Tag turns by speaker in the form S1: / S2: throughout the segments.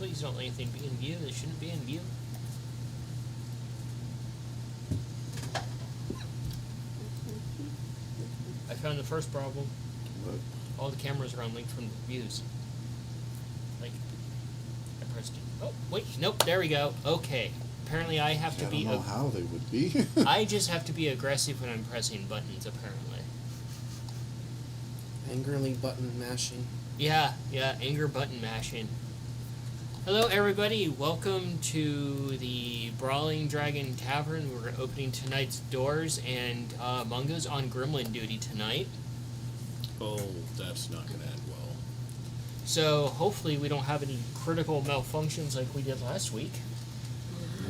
S1: Please don't let anything be in view that shouldn't be in view. I found the first problem.
S2: What?
S1: All the cameras are unlinked from the views. Like, I pressed it. Oh, wait, nope, there we go. Okay. Apparently I have to be...
S2: I don't know how they would be.
S1: I just have to be aggressive when I'm pressing buttons, apparently.
S3: Angrily button mashing.
S1: Yeah, anger button mashing. Hello, everybody. Welcome to the Brawling Dragon Tavern. We're opening tonight's doors, and Mungo's on gremlin duty tonight.
S4: Oh, that's not going to end well.
S1: So, hopefully we don't have any critical malfunctions like we did last week.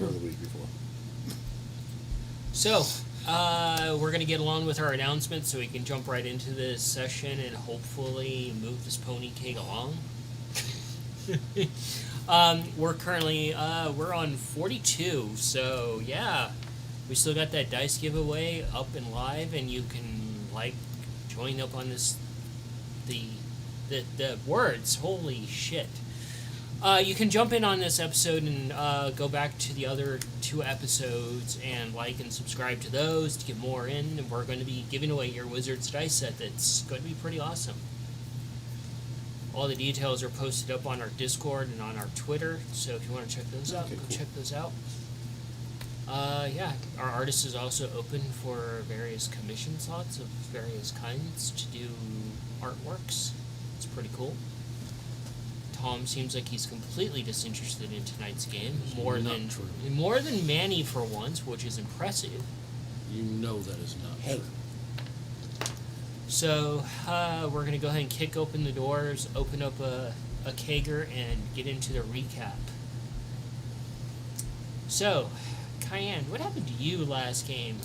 S2: Or the week before.
S1: So, we're going to get along with our announcements so we can jump right into this session and hopefully move this pony cake along. We're currently, we're on 42, so yeah. We still got that dice giveaway up and live, and you can, like, join up on this, the words, holy shit. You can jump in on this episode and go back to the other 2 episodes and like and subscribe to those to get more in. And we're going to be giving away your Wizard's Dice set that's going to be pretty awesome. All the details are posted up on our Discord and on our Twitter, so if you want to check those out, check those out. Yeah, our artist is also open for various commission slots of various kinds to do artworks. It's pretty cool. Tom seems like he's completely disinterested in tonight's game, more than Manny for once, which is impressive.
S4: You know that is not true.
S1: So we're going to go ahead and kick open the doors, open up a kegger, and get into the recap. So, Cayenne, what happened to you last game,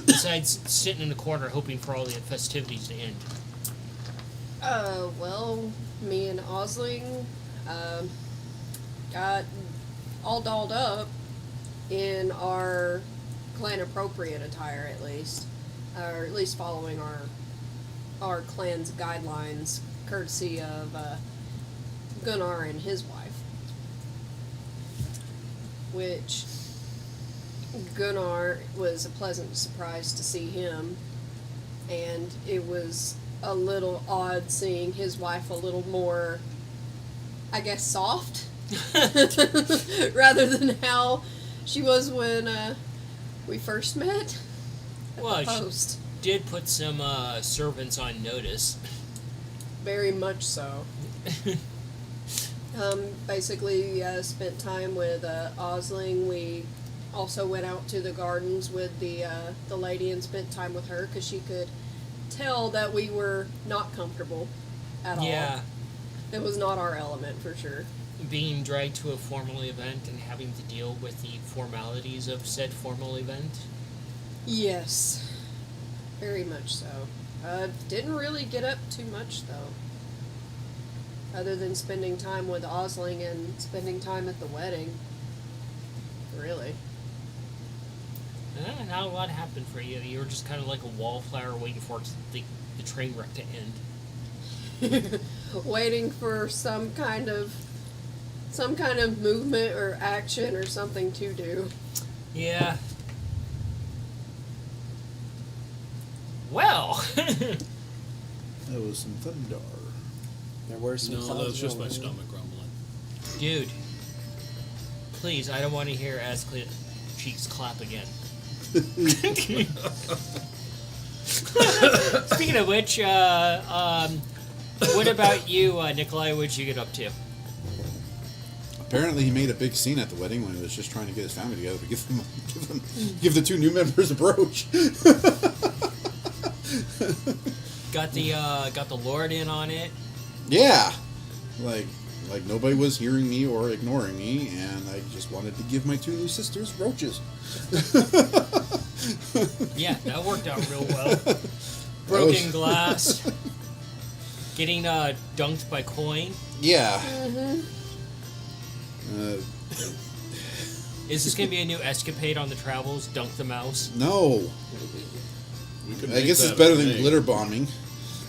S1: besides sitting in the corner hoping for all the festivities to end?
S5: Well, me and Osling got all dolled up in our clan-appropriate attire, at least. Or at least following our clan's guidelines, courtesy of Gunnar and his wife. Which, Gunnar was a pleasant surprise to see him, and it was a little odd seeing his wife a little more, I guess, soft, rather than how she was when we first met at the post.
S1: She did put some servants on notice.
S5: Very much so. Basically, spent time with Osling. We also went out to the gardens with the lady and spent time with her because she could tell that we were not comfortable at all.
S1: Yeah.
S5: It was not our element, for sure.
S1: Being dragged to a formal event and having to deal with the formalities of said formal event.
S5: Yes. Very much so. Didn't really get up too much, though. Other than spending time with Osling and spending time at the wedding. Really.
S1: Not a lot happened for you. You were just kind of like a wallflower waiting for the train wreck to end.
S5: Waiting for some kind of movement or action or something to do.
S1: Yeah. Well.
S2: There was some thunder.
S3: There were some
S4: No, that was just my stomach grumbling.
S1: Dude. Please, I don't want to hear Ass Cheeks clap again. Speaking of which, what about you, Nikolai? What'd you get up to?
S2: Apparently, he made a big scene at the wedding when he was just trying to get his family together to give the 2 new members a brooch.
S1: Got the Lord in on it.
S2: Yeah, like nobody was hearing me or ignoring me, and I just wanted to give my 2 new sisters brooches.
S1: Yeah, that worked out real well. Broken glass. Getting dunked by coin.
S2: Yeah.
S5: Mm-hmm.
S1: Is this going to be a new escapade on the travels? Dunk the mouse?
S2: No.
S4: We could
S2: I
S4: make
S2: guess it's
S4: that
S2: better
S4: a
S2: than
S4: thing.
S2: glitter bombing.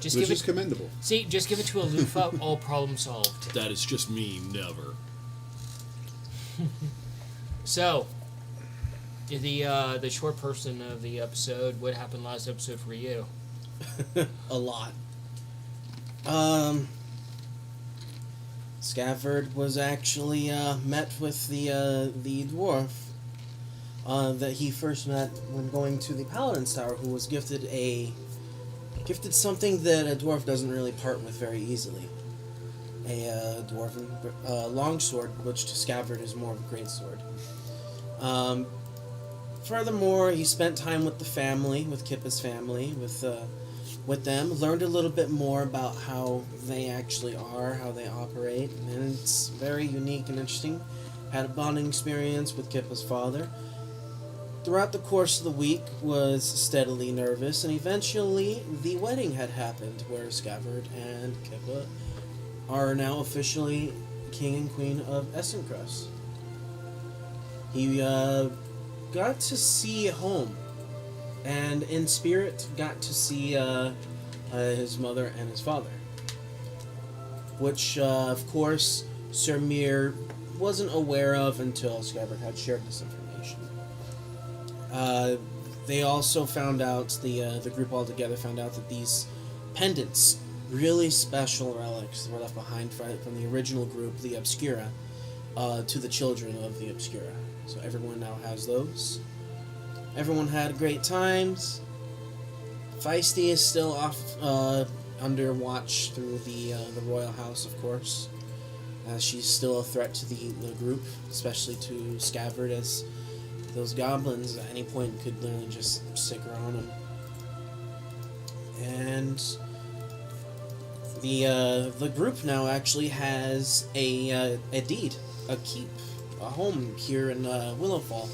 S1: Just
S2: which
S1: give
S2: is
S1: it.
S2: commendable.
S1: See, just give it to a loofah. All problem solved.
S4: That is just me, never.
S1: So, the short person of the episode. What happened last episode for you?
S3: A lot. Scafford was actually met with the dwarf that he first met when going to the Paladin's Tower, who was gifted something that a dwarf doesn't really part with very easily. A dwarven longsword, which to Scafford is more of a greatsword. Furthermore, he spent time with the family, with Kippa's family, with them, learned a little bit more about how they actually are, how they operate, and it's very unique and interesting. Had a bonding experience with Kippa's father. Throughout the course of the week, was steadily nervous, and eventually the wedding had happened, where Scafford and Kippa are now officially king and queen of Essencrest. He got to see home, and in spirit got to see his mother and his father, which of course Sir Mir wasn't aware of until Scabbard had shared this information. They also found out, the group all together found out that these pendants, really special relics, were left behind from the original group, the Obscura, to the children of the Obscura. So everyone now has those. Everyone had great times. Feisty is still off under watch through the royal house, of course. She's still a threat to the group, especially to Scabbard, as those goblins at any point could literally just stick around him. And the group now actually has a deed, a keep, a home here in Willowfall,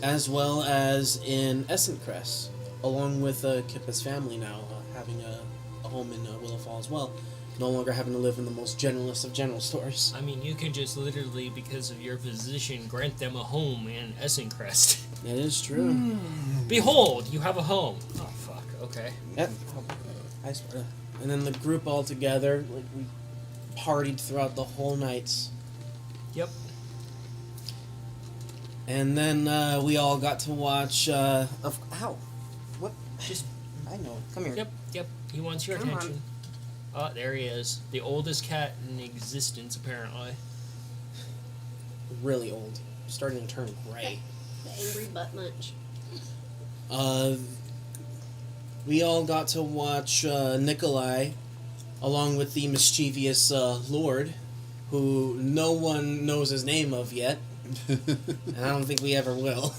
S3: as well as in Essencrest, along with Kippa's family now having a home in Willowfall as well, no longer having to live in the most generalist of general stores.
S1: I mean, you can just literally, because of your position, grant them a home in Essencrest.
S3: That is true.
S1: Behold, you have a home. Oh, fuck. Okay.
S3: Yep. And then the group all together, like, we partied throughout the whole night.
S1: Yep.
S3: And then we all got to watch. Ow! What?
S1: Just.
S3: I know. Come here.
S1: Yep. He wants your
S3: Come on.
S1: attention. Oh, there he is. The oldest cat in existence, apparently.
S3: Really old. Starting to turn gray.
S5: The angry butt munch.
S3: We all got to watch Nikolai, along with the mischievous Lord, who no one knows his name of yet, and I don't think we ever will.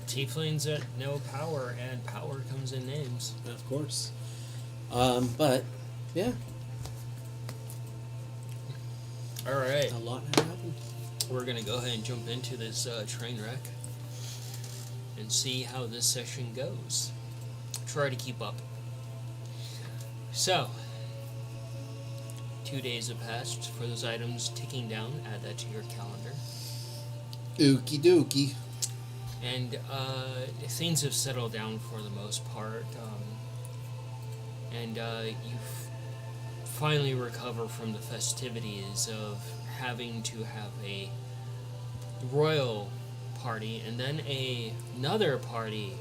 S1: Tieflings that know power, and power comes in names.
S3: Of course. But, yeah.
S1: Alright.
S3: A lot had happened.
S1: We're going to go ahead and jump into this train wreck and see how this session goes. Try to keep up. So, 2 days have passed for those items ticking down. Add that to your calendar.
S2: Okie dokie.
S1: And things have settled down for the most part. And you finally recover from the festivities of having to have a royal party and then another party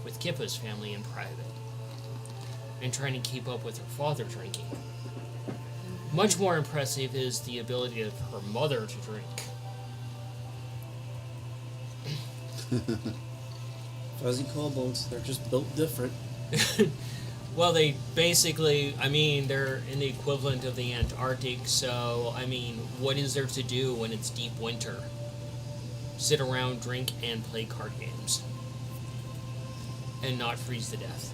S1: with Kippa's family in private, and trying to keep up with her father drinking. Much more impressive is the ability of her mother to drink.
S3: Fuzzy kobolds, they're just built different.
S1: Well, they basically, I mean, they're in the equivalent of the Antarctic, so, I mean, what is there to do when it's deep winter? Sit around, drink, and play card games. And not freeze to death.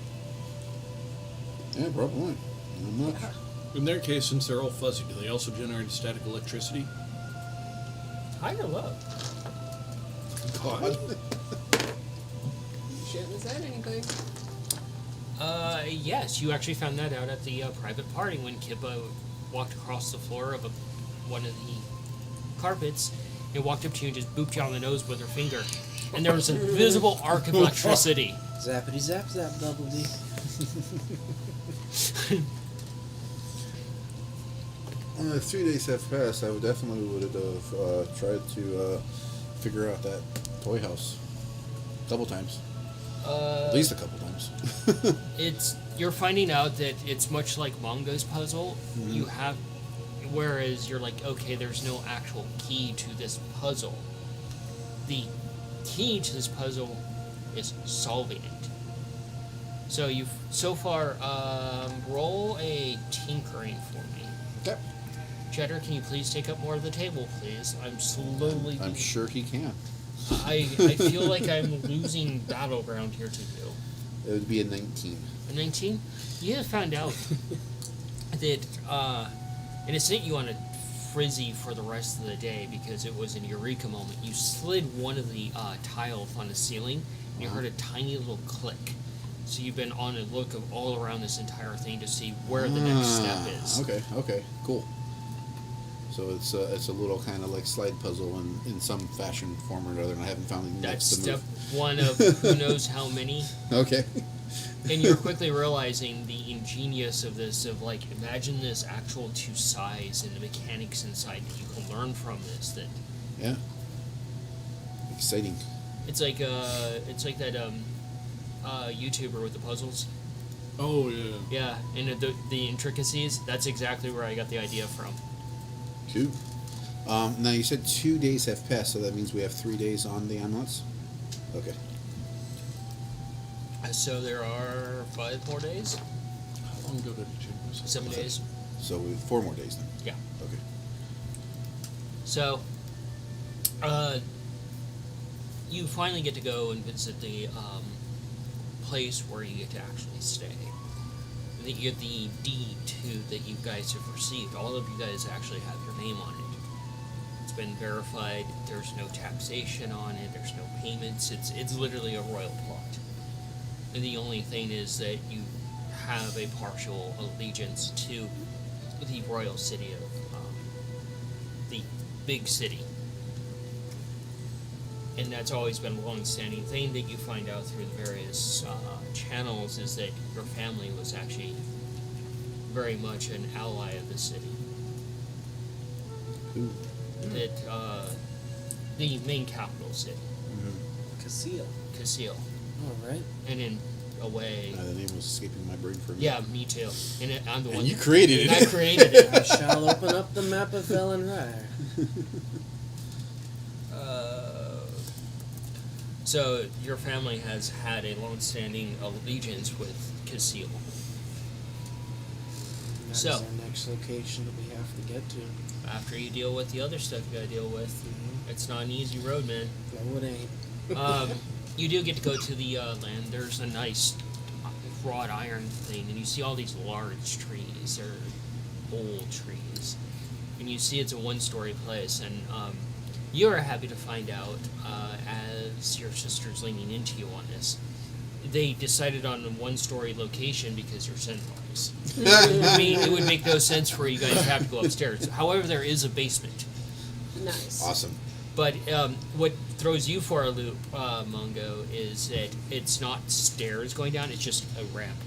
S2: Yeah, probably. Not much.
S4: In their case, since they're all fuzzy, do they also generate static electricity?
S1: High or low?
S2: God.
S5: You shouldn't have said anything.
S1: Yes, you actually found that out at the private party when Kippa walked across the floor of one of the carpets and walked up to you and just booped you on the nose with her finger. And there was a visible arc of electricity.
S3: Zappity zap zap double D.
S2: If 3 days have passed, I would definitely would have tried to figure out that toy house. Couple times. At least a couple times.
S1: You're finding out that it's much like Mongo's puzzle.
S2: Mhm.
S1: You have, whereas you're like, okay, there's no actual key to this puzzle. The key to this puzzle is solving it. So you've so far roll a tinkering for me.
S2: Okay.
S1: Cheddar, can you please take up more of the table, please? I'm slowly.
S2: I'm sure he can.
S1: I feel like I'm losing battleground here to you.
S2: It would be a 19.
S1: A 19? You have found out that, and it sent you on a frizzy for the rest of the day because it was an eureka moment. You slid one of the tiles on the ceiling, and you heard a tiny little click. So you've been on a look of all around this entire thing to see where the next step is.
S2: Okay, cool. So it's a little kind of like slide puzzle in some fashion, form or another, and I haven't found the
S1: That's
S2: next
S1: step
S2: move.
S1: one of who knows how many.
S2: Okay.
S1: And you're quickly realizing the ingenious of this, of like, imagine this actual to size and the mechanics inside that you can learn from this. That
S2: Yeah. Exciting.
S1: it's like that YouTuber with the puzzles.
S4: Oh yeah.
S1: Yeah, and the intricacies. That's exactly where I got the idea from.
S2: Cool. Now you said 2 days have passed, so that means we have 3 days on the amulets? Okay.
S1: So there are 5 more days.
S4: How long ago did it change this?
S1: 7 days.
S2: So we have 4 more days then.
S1: Yeah.
S2: Okay.
S1: So, you finally get to go and visit the place where you get to actually stay. The D2 that you guys have received, all of you guys actually have your name on it. It's been verified. There's no taxation on it. There's no payments. It's literally a royal plot. And the only thing is that you have a partial allegiance to the royal city of the big city. And that's always been a long-standing thing that you find out through the various channels, is that your family was actually very much an ally of the city.
S2: Cool.
S1: That the main capital city,
S3: Casille.
S1: Casille,
S3: All right.
S1: and in a way,
S2: The name was escaping my brain for a minute.
S1: yeah, me too. And I'm the
S2: And
S1: one.
S2: you created
S1: and
S2: it.
S1: I created it.
S3: I shall open up the map of Valenrire.
S1: So your family has had a long-standing allegiance with Casille.
S3: That's
S1: So-
S3: our next location that we have to get to.
S1: After you deal with the other stuff you gotta deal with, it's not an easy road, man.
S3: No, it ain't.
S1: You do get to go to the land. There's a nice wrought iron thing, and you see all these large trees, or old trees, and you see it's a one-story place, and you are happy to find out, as your sister's leaning into you on this, they decided on a one-story location because you're synthwise. It would make no sense for you guys to have to go upstairs. However, there is a basement.
S5: Nice.
S2: Awesome.
S1: But what throws you for a loop, Mungo, is that it's not stairs going down, it's just a ramp.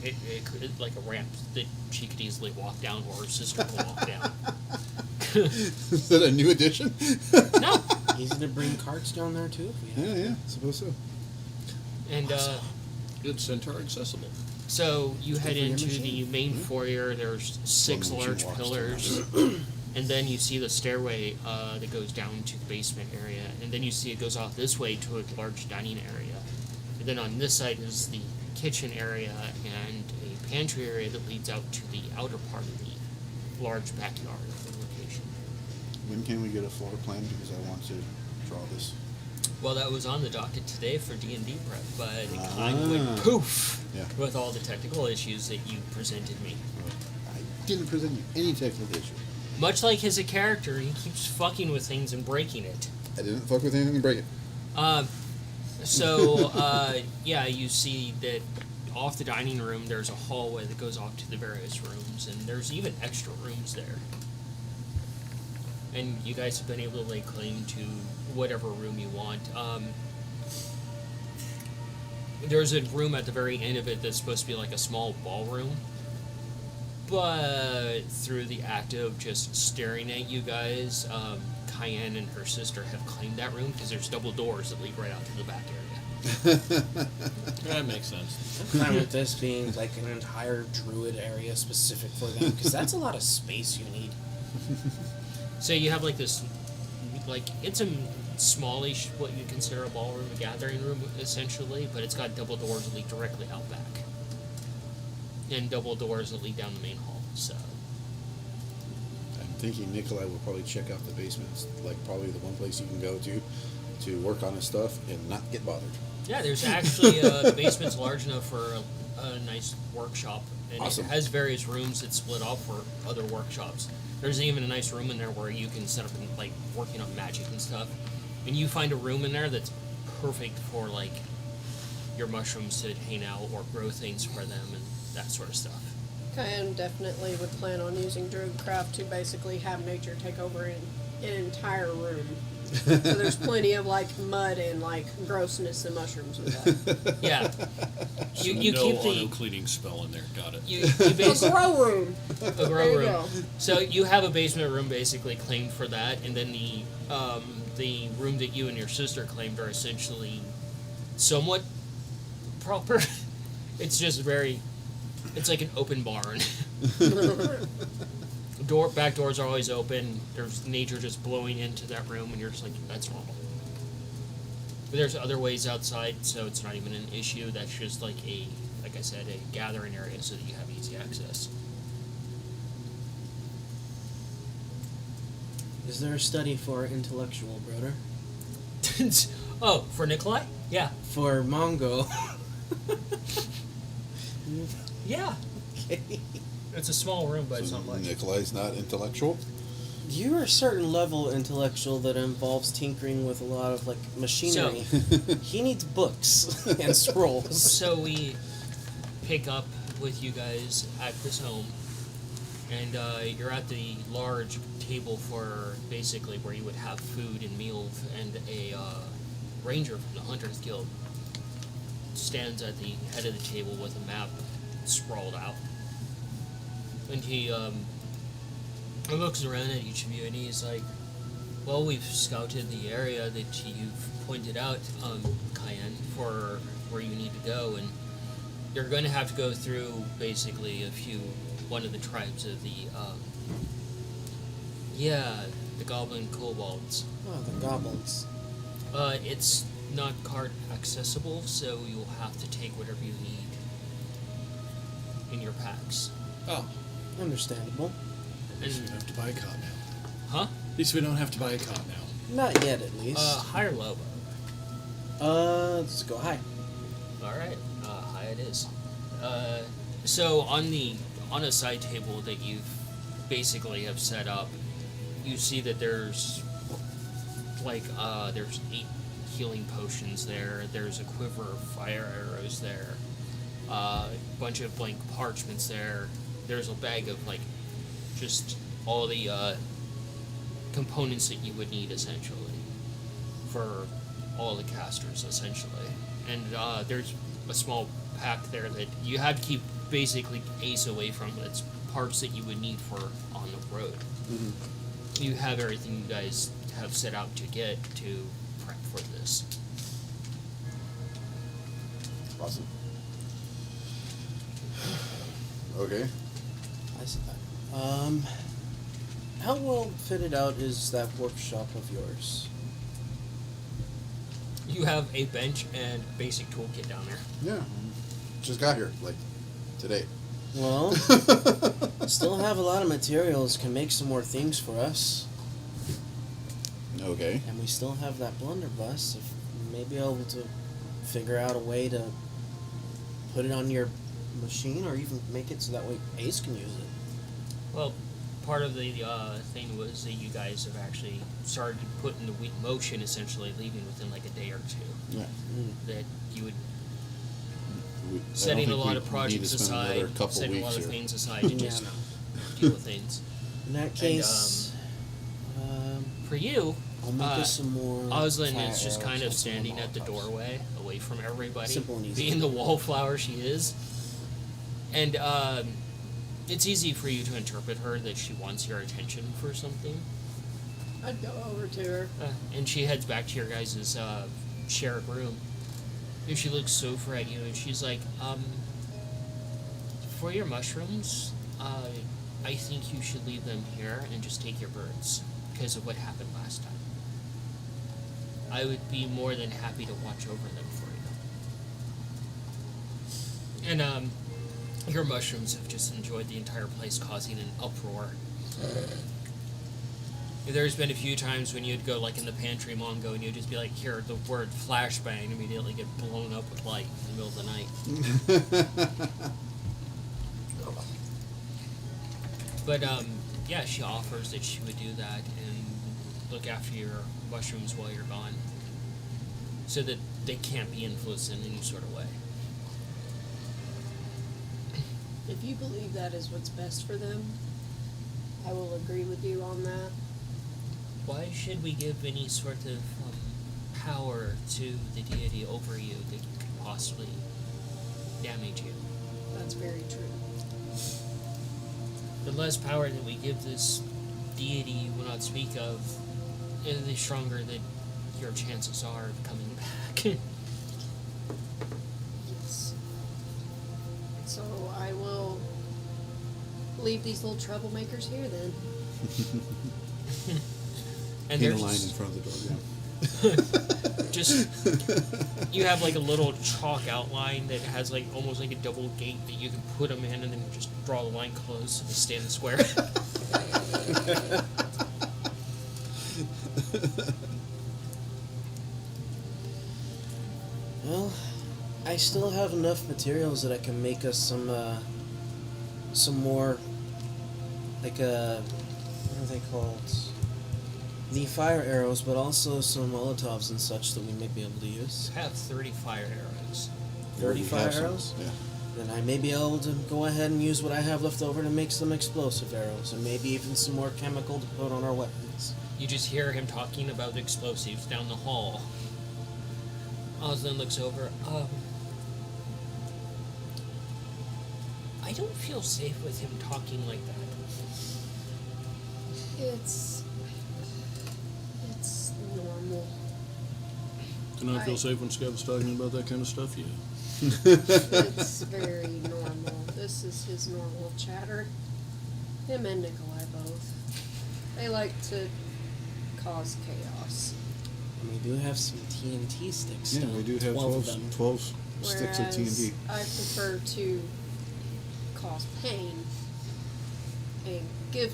S1: It's like a ramp that she could easily walk down, or her sister could walk down.
S2: Is that a new addition?
S1: No!
S3: Easy to bring carts down there too. If we have.
S2: Yeah, suppose so.
S1: And
S4: Good centaur accessible.
S1: so you head
S3: for your
S1: into the
S3: machine.
S1: main foyer, there's 6
S2: Well, the
S1: large
S2: machine walks
S1: pillars, and then you see the stairway that goes down to the basement area, and then you see it goes off this way to a large dining area. And then on this side is the kitchen area and a pantry area that leads out to the outer part of the large backyard of the location.
S2: When can we get a floor plan? Because I want to draw this.
S1: Well, that was on the docket today for D&D prep, but it kind of went poof
S2: Yeah.
S1: with all the technical issues that you presented me.
S2: I didn't present you any technical issue.
S1: Much like as a character, he keeps fucking with things and breaking it.
S2: I didn't fuck with anything and break it.
S1: Yeah, you see that off the dining room, there's a hallway that goes off to the various rooms, and there's even extra rooms there. And you guys have been able to lay claim to whatever room you want. there's a room at the very end of it that's supposed to be like a small ballroom. But through the act of just staring at you guys, Cayenne and her sister have claimed that room because there's double doors that lead right out to the back area.
S4: That makes sense.
S3: I'm fine with this being like an entire druid area specific for them, because that's a lot of space you need.
S1: So you have like this, like it's a smallish, what you consider a ballroom, a gathering room essentially, but it's got double doors that lead directly out back. And double doors that lead down the main hall, so.
S2: I'm thinking Nikolai will probably check out the basement. It's like probably the one place you can go to work on his stuff and not get bothered.
S1: Yeah, there's actually, the basement's large enough for a nice workshop, and
S2: Awesome.
S1: it has various rooms that split off for other workshops. There's even a nice room in there where you can set up and, like, working on magic and stuff. And you find a room in there that's perfect for, like, your mushrooms to hang out or grow things for them and that sort of stuff.
S5: Cayenne definitely would plan on using Druidcraft to basically have nature take over an entire room. So there's plenty of like mud and like grossness and mushrooms with that.
S1: Yeah. You
S4: no
S1: keep
S4: auto
S1: the...
S4: cleaning spell in there. Got it.
S1: You
S5: A
S1: basically...
S5: grow room.
S1: A
S5: There
S1: grow
S5: you
S1: room.
S5: go.
S1: So you have a basement room basically claimed for that, and then the room that you and your sister claimed are essentially somewhat proper. It's just very... It's like an open barn. Back doors are always open. There's nature just blowing into that room, and you're just like, that's normal. But there's other ways outside, so it's not even an issue. That's just like like I said, a gathering area so that you have easy access.
S3: Is there a study for intellectual, brother?
S1: Oh, for Nikolai? Yeah.
S3: For Mongo.
S1: Yeah.
S3: Okay.
S1: It's a small room, but it's
S2: So
S1: not much.
S2: Nikolai's not intellectual.
S3: You're a certain level intellectual that involves tinkering with a lot of like machinery. He needs books and scrolls.
S1: So we pick up with you guys at this home, and you're at the large table for basically where you would have food and meals, and a ranger from the Hunters Guild stands at the head of the table with a map sprawled out. And he looks around at each of you and he's like, well, we've scouted the area that you've pointed out, Cayenne, for where you need to go, and you're going to have to go through basically one of the tribes of the goblin kobolds.
S3: Oh, the goblins.
S1: It's not card accessible, so you'll have to take whatever you need in your packs.
S4: Oh,
S3: Understandable.
S4: at least we don't have to buy a cot now.
S1: Huh?
S4: At least we don't have to buy a cot now.
S3: Not yet, at least.
S1: High or low?
S3: Let's go high.
S1: Alright, high it is. So on a side table that you basically have set up, you see that there's there's 8 healing potions there, there's a quiver of fire arrows there, a bunch of blank parchments there, there's a bag of just all the components that you would need essentially for all the casters essentially. And there's a small pack there that you have to keep basically ace away from. That's parts that you would need for on the road.
S2: Mm-hmm.
S1: You have everything you guys have set out to get to prep for this.
S2: Awesome. Okay.
S3: I see that. How well fitted out is that workshop of yours?
S1: You have a bench and basic toolkit down there.
S2: Yeah. Just got here, today.
S3: Well, still have a lot of materials, can make some more things for us.
S2: Okay.
S3: And we still have that blunderbuss. If we may be able to figure out a way to put it on your machine, or even make it so that way Ace can use it.
S1: Well, part of the thing was that you guys have actually started to put into motion, essentially leaving within a day or two.
S2: Yeah.
S1: That you would
S2: I
S1: setting a
S2: don't think
S1: lot
S2: we
S1: of
S2: need
S1: projects
S2: to spend another
S1: aside,
S2: couple
S1: setting a
S2: weeks
S1: lot of
S2: here.
S1: things aside to
S3: Yeah,
S1: just
S3: no.
S1: deal with things.
S3: In that case,
S1: For you,
S3: I'll make us some more.
S1: Oslin
S3: fire
S1: is just
S3: arrows
S1: kind of
S3: and some
S1: standing at the
S3: Molotovs.
S1: doorway, away from everybody,
S3: Simple and easy.
S1: being the wallflower she is. And it's easy for you to interpret her that she wants your attention for something.
S5: I'd go over to her.
S1: And she heads back to your guys' shared room. And she looks over at you and she's like, for your mushrooms, I think you should leave them here and just take your birds because of what happened last time. I would be more than happy to watch over them for you. And your mushrooms have just enjoyed the entire place, causing an uproar. There's been a few times when you'd go like in the pantry, Mongo, and you'd just be like, hear the word flashbang, and immediately get blown up with light in the middle of the night. But yeah, she offers that she would do that and look after your mushrooms while you're gone, so that they can't be influenced in any sort of way.
S5: If you believe that is what's best for them, I will agree with you on that.
S1: Why should we give any sort of power to the deity over you that could possibly damage you?
S5: That's very true.
S1: The less power that we give this deity you will not speak of, the stronger that your chances are of coming back.
S5: Yes. So I will leave these little troublemakers here then.
S1: And
S2: In a
S1: there's
S2: line in front of the door, yeah.
S1: just you have like a little chalk outline that has like almost like a double gate that you can put them in, and then just draw the line close and stand square.
S3: Well, I still have enough materials that I can make us some more, like what are they called? The fire arrows, but also some Molotovs and such that we may be able to use.
S1: I have 30 fire arrows.
S3: 30
S2: We
S3: fire
S2: have some,
S3: arrows?
S2: Yeah.
S3: Then I may be able to go ahead and use what I have left over to make some explosive arrows, and maybe even some more chemical to put on our weapons.
S1: You just hear him talking about explosives down the hall. Oslin looks over. I don't feel safe with him talking like that.
S5: It's normal.
S4: Do not feel safe when Scab's talking about that kind of stuff? Yeah.
S5: It's very normal. This is his normal chatter. Him and Nikolai both. They like to cause chaos.
S3: We do have some TNT sticks.
S2: Yeah,
S3: still.
S2: we do have
S3: 12 of them.
S2: 12 sticks of
S5: Whereas
S2: TNT.
S5: I prefer to cause pain and give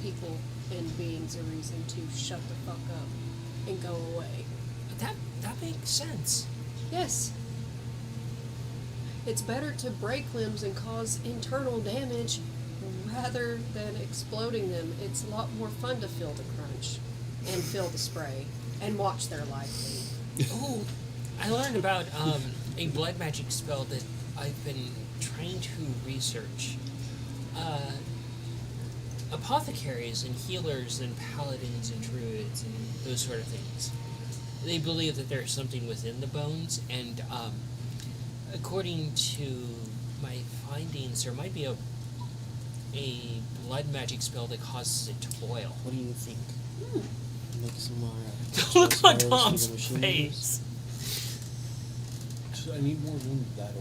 S5: people and beings a reason to shut the fuck up and go away.
S1: But that makes sense.
S5: Yes. It's better to break limbs and cause internal damage rather than exploding them. It's a lot more fun to feel the crunch and feel the spray and watch their life leave.
S1: Oh, I learned about a blood magic spell that I've been trying to research. Apothecaries and healers and paladins and druids and those sort of things. They believe that there's something within the bones, and according to my findings, there might be a blood magic spell that causes it to boil.
S3: What do you think? Make some more.
S1: Look on
S3: explosive arrows
S1: Tom's
S3: for the machine
S1: face.
S4: I need more room for that.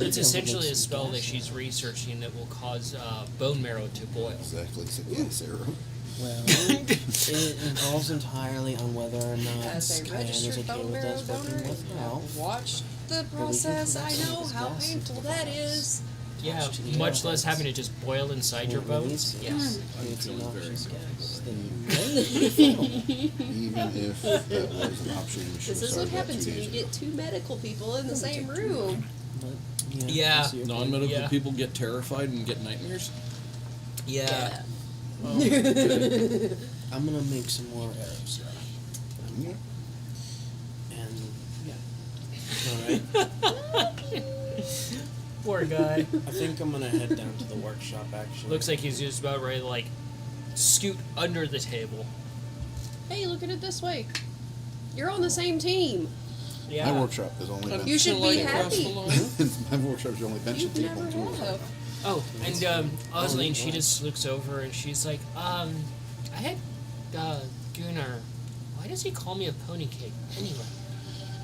S3: Or
S1: It's essentially a spell that she's researching that will cause bone marrow to boil.
S2: Exactly. It's a gas arrow.
S3: Well, it involves entirely on whether or not
S5: As a
S3: Cayenne is
S5: registered
S3: okay
S5: bone
S3: with
S5: marrow
S3: us working
S5: donor,
S3: with Ralph.
S5: watch the
S3: can
S5: process. I
S3: provide
S5: know
S3: some
S5: how
S3: gas
S5: painful
S3: into
S5: that
S3: the
S5: is.
S1: Yeah,
S3: To the
S1: much less
S3: arrowheads.
S1: having to just boil inside your bones. Yes.
S3: It's an
S4: feeling very
S3: noxious gas.
S2: Even if that was an option, we should
S5: This
S2: have
S5: is what
S2: started that
S5: happens
S2: 2
S5: when you
S2: days
S5: get
S2: ago.
S5: two medical people in the same room.
S1: Yeah.
S3: that's your point.
S4: Non-medical
S1: Yeah.
S4: people get terrified and get nightmares?
S1: Yeah.
S3: I'm gonna make some more arrows.
S2: Yeah.
S3: And yeah. Alright.
S1: Poor guy.
S3: I think I'm gonna head down to the workshop actually.
S1: Looks like he's just about ready to like scoot under the table.
S5: Hey, look at it this way. You're on the same team.
S1: Yeah.
S2: My workshop has only been.
S5: You should be happy.
S2: My workshap's only bench and
S5: You've
S2: table
S5: never
S2: and tools.
S5: have.
S1: Oh, and Osline, she just looks over and she's like, I had Gunnar. Why does he call me a pony cake? Anyway,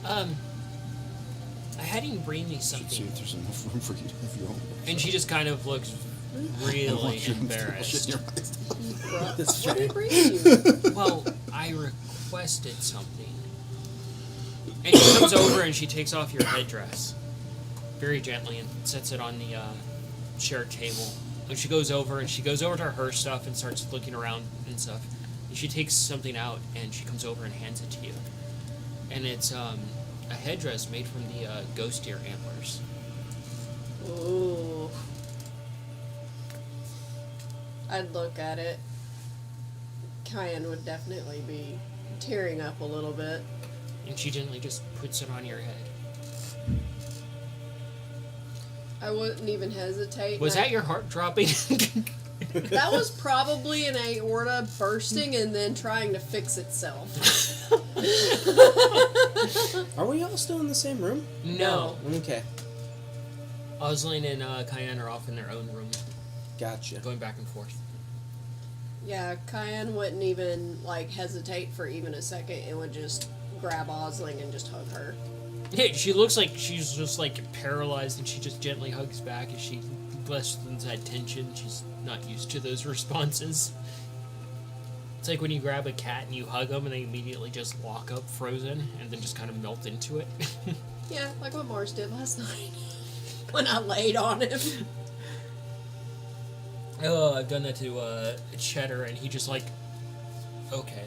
S1: I had him bring me
S2: You should see
S1: something,
S2: if there's enough room for you to have your own.
S1: and she just kind of looks
S2: I don't
S1: really
S2: want you to
S1: embarrassed.
S2: bullshit in your eyes.
S3: That's
S5: What
S3: fair.
S5: did he bring you?
S1: Well, I requested something. And she comes over and she takes off your headdress very gently and sets it on the shared table. And she goes over to her stuff and starts looking around and stuff. And she takes something out and she comes over and hands it to you. And it's a headdress made from the ghost deer antlers.
S5: Ooh. I'd look at it. Kyan would definitely be tearing up a little bit.
S1: And she gently just puts it on your head.
S5: I wouldn't even hesitate.
S1: Was that your heart dropping?
S5: That was probably an aorta bursting and then trying to fix itself.
S3: Are we all still in the same room?
S1: No.
S3: Okay,
S1: Osline and Cayenne are off in their own room,
S3: gotcha.
S1: going back and forth.
S5: Yeah, Kyan wouldn't even hesitate for even a second and would just grab Osling and just hug her.
S1: Hey, she looks like she's just paralyzed, and she just gently hugs back as she lessens that tension. She's not used to those responses. It's like when you grab a cat and you hug them, and they immediately just lock up, frozen, and then just kind of melt into it.
S5: Yeah, like what Mars did last night when I laid on him.
S1: Oh, I've done that to Cheddar, and he just okay,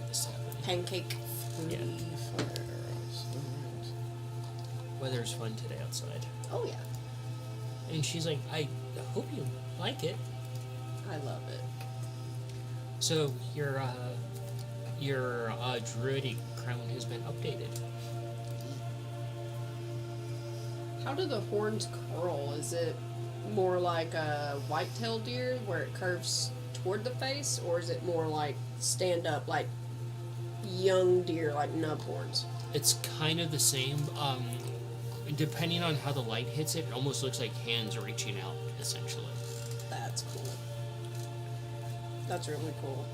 S1: this happened.
S5: Pancake.
S1: Yeah. Weather's fun today outside.
S5: Oh yeah,
S1: And she's like, I hope you like it.
S5: I love it.
S1: So your druidic crown has been updated.
S5: How do the horns curl? Is it more like a white-tailed deer where it curves toward the face, or is it more like stand up like young deer like nub horns?
S1: It's kind of the same. Depending on how the light hits it, it almost looks like hands reaching out, essentially.
S5: That's cool. That's really cool.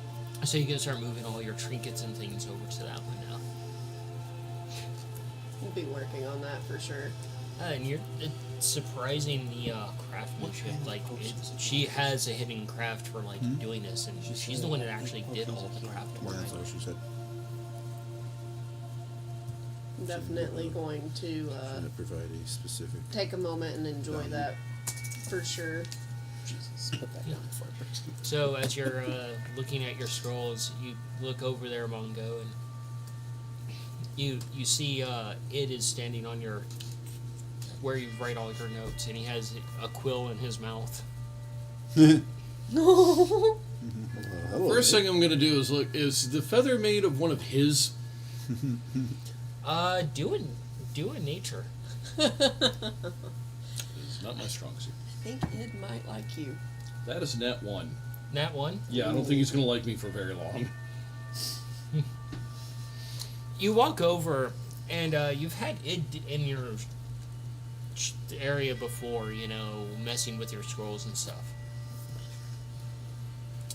S1: So you can start moving all your trinkets and things over to that one now.
S5: We'll be working on that for sure.
S1: And it's surprising the craftsmanship. She has a hidden craft for doing this, and she's the one that actually did all the craft work.
S2: That's what she said.
S5: I'm definitely going to
S2: Trying to provide a specific.
S5: take a moment and enjoy that for sure.
S3: Jesus, put that down before I burst.
S1: So as you're looking at your scrolls, you look over there, Mongo, and you see Id is standing on your where you write all your notes, and he has a quill in his mouth.
S5: No.
S2: Hello.
S4: First thing I'm gonna do is look. Is the feather made of one of his?
S1: Do a nature.
S4: It's not my strong suit.
S5: I think Id might like you.
S4: That is net one.
S1: Nat one.
S4: Yeah, I don't think he's gonna like me for very long.
S1: You walk over, and you've had Id in your area before, messing with your scrolls and stuff.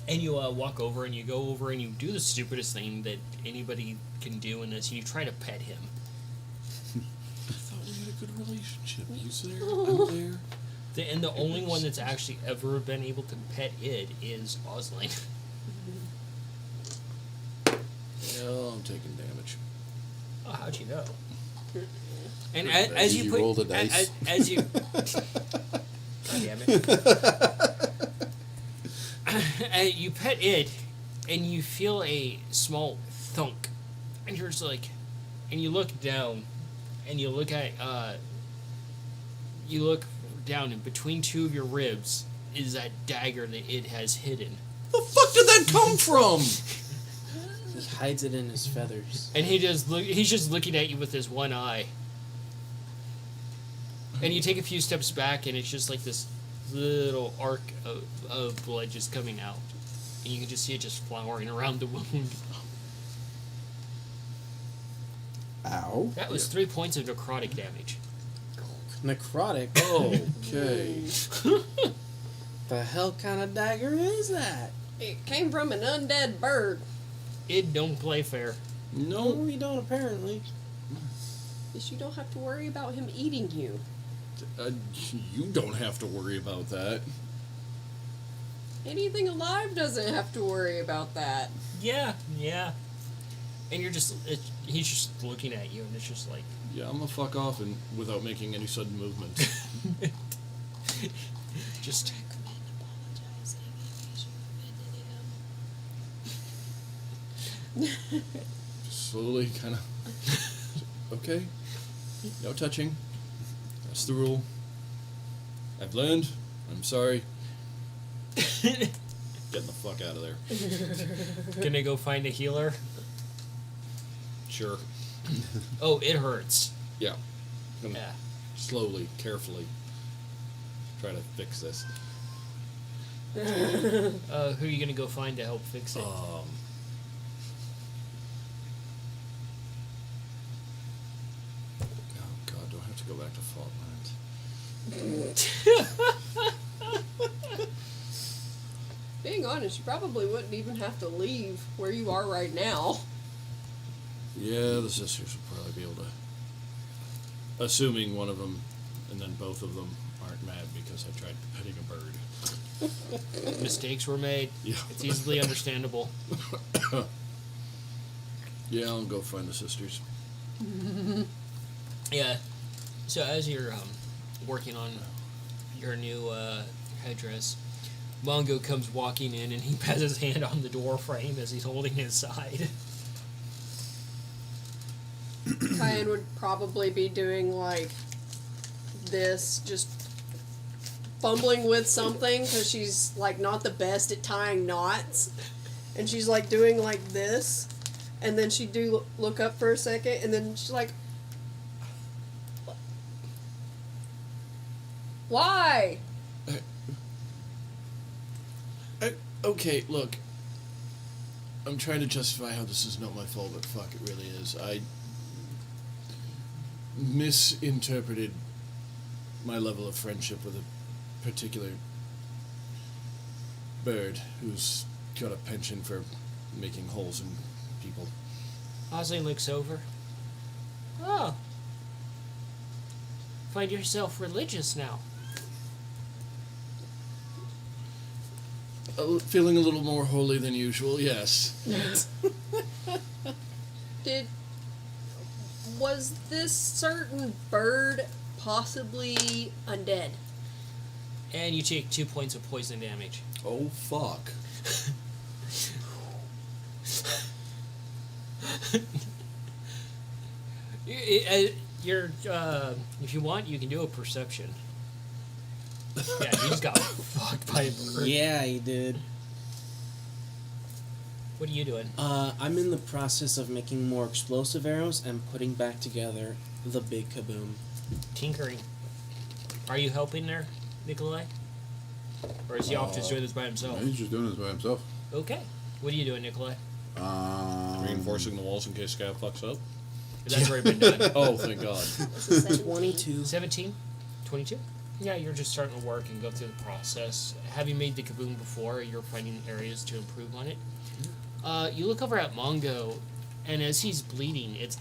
S1: And you walk over, and you go over, and you do the stupidest thing that anybody can do in this, and you try to pet him.
S4: I thought we had a good relationship. He's there. I'm there.
S1: And the only one that's actually ever been able to pet Id is Osline.
S4: Yeah, I'm taking damage.
S1: Oh, how'd you know? And
S2: Did
S1: as you
S2: you
S1: put
S2: roll the dice?
S1: as you, God damn it, you pet Id, and you feel a small thunk, and you're just and you look down, and you look down, and between two of your ribs is that dagger that Id has hidden.
S4: The fuck did that come from?
S3: He hides it in his feathers.
S1: And he's just looking at you with his one eye. And you take a few steps back, and it's just like this little arc of blood just coming out. And you can just see it just flowering around the wound.
S2: Ow.
S1: That was 3 points of necrotic damage.
S3: Necrotic?
S4: Okay.
S3: The hell kind of dagger is that?
S5: It came from an undead bird.
S1: It don't play fair.
S3: No,
S4: No,
S3: you don't apparently.
S5: Yes, you don't have to worry about him eating you.
S4: you don't have to worry about that.
S5: Anything alive doesn't have to worry about that.
S1: Yeah. And you're just, he's just looking at you, and it's just like,
S4: Yeah, I'm gonna fuck off and without making any sudden movement.
S1: just.
S4: Just slowly, kind of. Okay. No touching. That's the rule. I've learned. I'm sorry. Getting the fuck out of there.
S1: Gonna go find a healer.
S4: Sure.
S1: Oh, it hurts.
S4: Yeah. Gonna
S1: Yeah.
S4: slowly, carefully try to fix this.
S1: Who are you gonna go find to help fix it?
S4: Oh god, do I have to go back to Faultland?
S5: Being honest, you probably wouldn't even have to leave where you are right now.
S4: Yeah, the sisters will probably be able to. Assuming one of them and then both of them aren't mad because I tried petting a bird.
S1: Mistakes were made.
S4: Yeah.
S1: It's easily understandable.
S4: Yeah, I'll go find the sisters.
S1: Yeah. So as you're working on your new headdress, Mongo comes walking in and he has his hand on the door frame as he's holding his side.
S5: Cayenne would probably be doing like this, just fumbling with something because she's like not the best at tying knots, and she's like doing like this, and then she'd do look up for a second, and then she's like, "Why?"
S4: Okay, look. I'm trying to justify how this is not my fault, but fuck, it really is. I misinterpreted my level of friendship with a particular bird who's got a penchant for making holes in people.
S1: Ozzy looks over. Oh. Find yourself religious now.
S4: Feeling a little more holy than usual, yes.
S5: Was this certain bird possibly undead?
S1: And you take 2 points of poison damage.
S4: Oh, fuck.
S1: You're, if you want, you can do a perception. Yeah, you just got fucked by a bird.
S3: Yeah, he did.
S1: What are you doing?
S3: I'm in the process of making more explosive arrows and putting back together the big kaboom.
S1: Tinkering. Are you helping there, Nikolai? Or is he off just doing this by himself?
S2: He's just doing this by himself.
S1: Okay. What are you doing, Nikolai?
S4: Reinforcing the walls in case Scav fucks up.
S1: That's already been done.
S4: Oh, thank God.
S3: 22.
S1: 17? 22? Yeah, you're just starting to work and go through the process. Having made the kaboom before, you're finding areas to improve on it. You look over at Mongo, and as he's bleeding, it's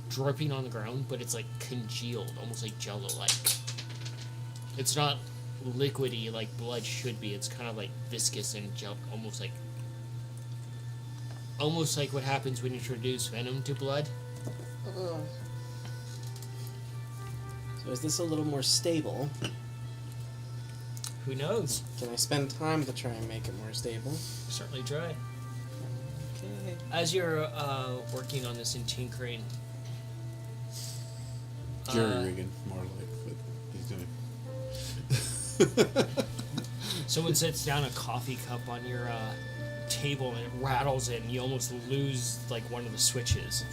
S1: dripping on the ground, but it's like congealed, almost like jello-like. It's not liquidy like blood should be. It's kind of like viscous and gel, almost like what happens when you introduce venom to blood.
S5: Ugh.
S3: So is this a little more stable?
S1: Who knows?
S3: Can I spend time to try and make it more stable?
S1: Certainly try.
S3: Okay.
S1: As you're working on this and tinkering,
S2: Jerry rigging, more like what he's doing.
S1: someone sets down a coffee cup on your table and it rattles it and you almost lose like one of the switches.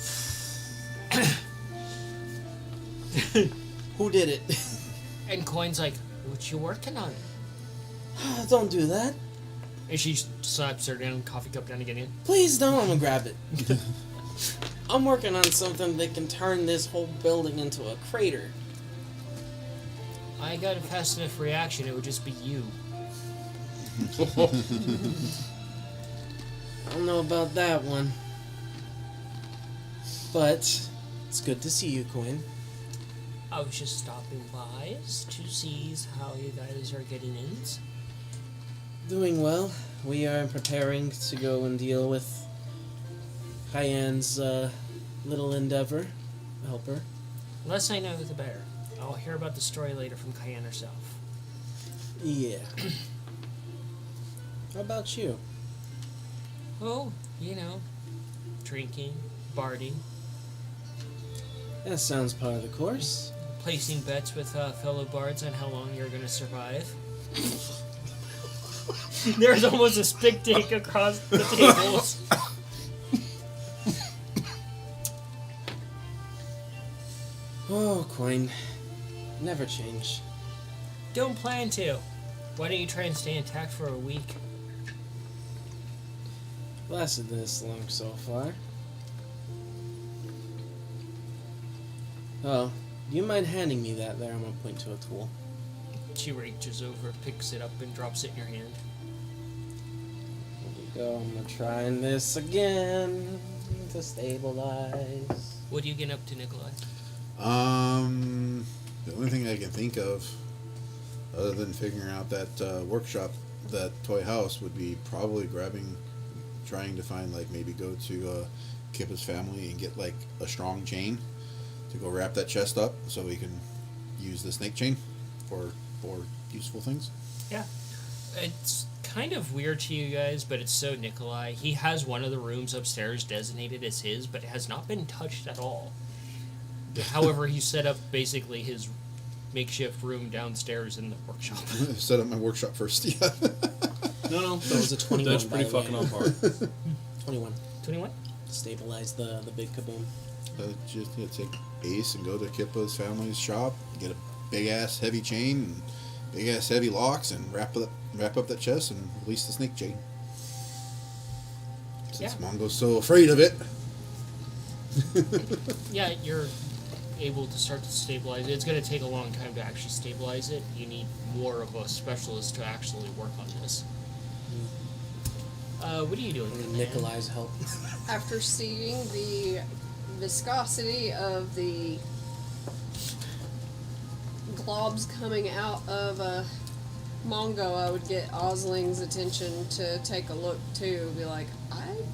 S3: Who did it?
S1: And Coin's like, what you working on?
S3: Don't do that.
S1: And she slaps her down, coffee cup down again.
S3: Please don't. I'm gonna grab it. I'm working on something that can turn this whole building into a crater.
S1: I got a fast enough reaction, it would just be you.
S3: I don't know about that one. But it's good to see you, Quinn.
S1: I was just stopping by to see how you guys are getting in.
S3: Doing well. We are preparing to go and deal with Cheyenne's little endeavor. Help her.
S1: Less I know, the better. I'll hear about the story later from Cayenne herself.
S3: Yeah. How about you?
S1: Oh, drinking, barding,
S3: That sounds part of the course.
S1: placing bets with fellow bards on how long you're going to survive. There's almost a spit take across the tables.
S3: Oh, Quinn. Never change.
S1: Don't plan to. Why don't you try and stay intact for a week?
S3: Lasted this long so far. Oh, do you mind handing me that there? I'm gonna point to a tool.
S1: She reaches over, picks it up, and drops it in your hand.
S3: There we go. I'm gonna try this again to stabilize.
S1: What are you getting up to, Nikolai?
S2: The only thing I can think of, other than figuring out that workshop, that toy house, would be probably trying to find, like, maybe go to Kippa's family and get, like, a strong chain to go wrap that chest up so we can use the snake chain for useful things.
S1: Yeah. It's kind of weird to you guys, but it's so Nikolai. He has one of the rooms upstairs designated as his, but it has not been touched at all. However, he set up basically his makeshift room downstairs in the workshop.
S2: Set up my workshop first, yeah.
S4: No,
S3: That was a 21.
S4: that's
S3: by
S4: pretty
S3: the way.
S4: fucking on par.
S3: 21.
S1: 21?
S3: Stabilize the big kaboom.
S2: Just take Ace and go to Kippa's family's shop, get a big ass heavy chain and big ass heavy locks, and wrap up that chest and release the snake chain. Since
S1: Yeah.
S2: Mongo's so afraid of it.
S1: Yeah, you're able to start to stabilize it. It's going to take a long time to actually stabilize it. You need more of a specialist to actually work on this. What are you doing?
S3: I need
S1: man?
S3: Nikolai's help.
S5: After seeing the viscosity of the globs coming out of Mongo, I would get Osling's attention to take a look too. Be like, I've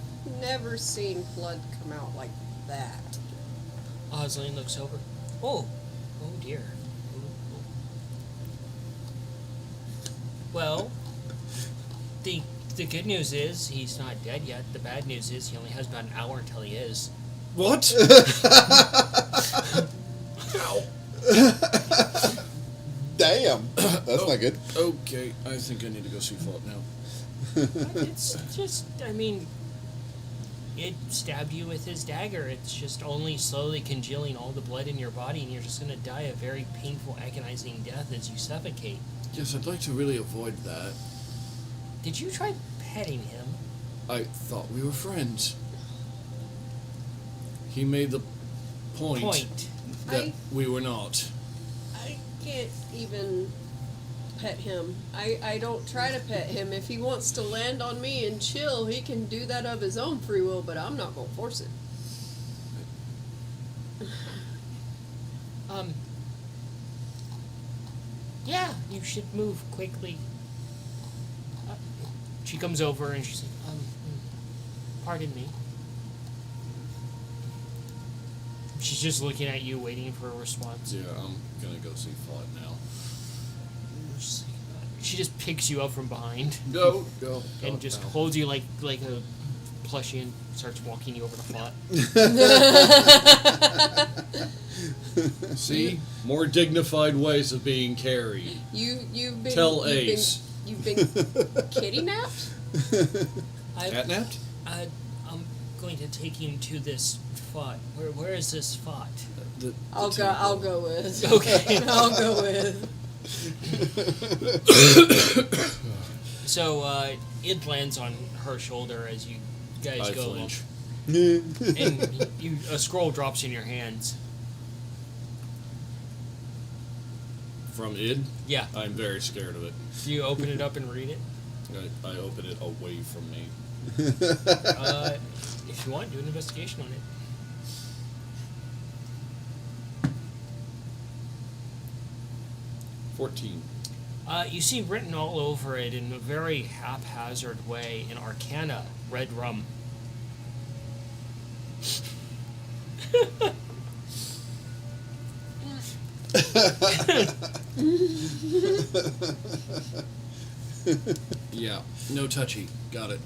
S5: never seen blood come out like that.
S1: Osling looks over. Oh dear. Oh. Well, the good news is he's not dead yet. The bad news is he only has about an hour until he is.
S4: What?
S2: Damn, that's not good.
S4: Okay, I think I need to go see Fault now.
S1: It's just, I mean, it stabbed you with his dagger. It's just only slowly congealing all the blood in your body, and you're just going to die a very painful, agonizing death as you suffocate.
S4: Yes, I'd like to really avoid that.
S1: Did you try petting him?
S4: I thought we were friends. He made the point that we were not.
S5: I can't even pet him. I don't try to pet him. If he wants to land on me and chill, he can do that of his own free will, but I'm not going to force it.
S1: Yeah, you should move quickly. She comes over and she's like, pardon me. She's just looking at you, waiting for a response.
S4: Yeah, I'm gonna go see Fault now.
S1: She just picks you up from behind
S4: Go.
S1: and just holds you like a plushie and starts walking you over the plot.
S4: See? More dignified ways of being carried.
S5: You've been
S4: Tell
S5: you've
S4: Ace.
S5: You've been kitty napped?
S4: Catnapped?
S1: I'm going to take him to this fort. Where is this fort?
S5: I'll go with.
S1: Okay.
S5: I'll go with.
S1: So it lands on her shoulder as you guys
S4: I
S1: go along.
S4: flinch.
S1: And a scroll drops in your hands.
S4: From id?
S1: Yeah.
S4: I'm very scared of it.
S1: Do you open it up and read it?
S4: I open it away from me.
S1: If you want, do an investigation on it.
S4: 14.
S1: You see written all over it in a very haphazard way in Arcana, red rum.
S4: Yeah, no touchy. Got it.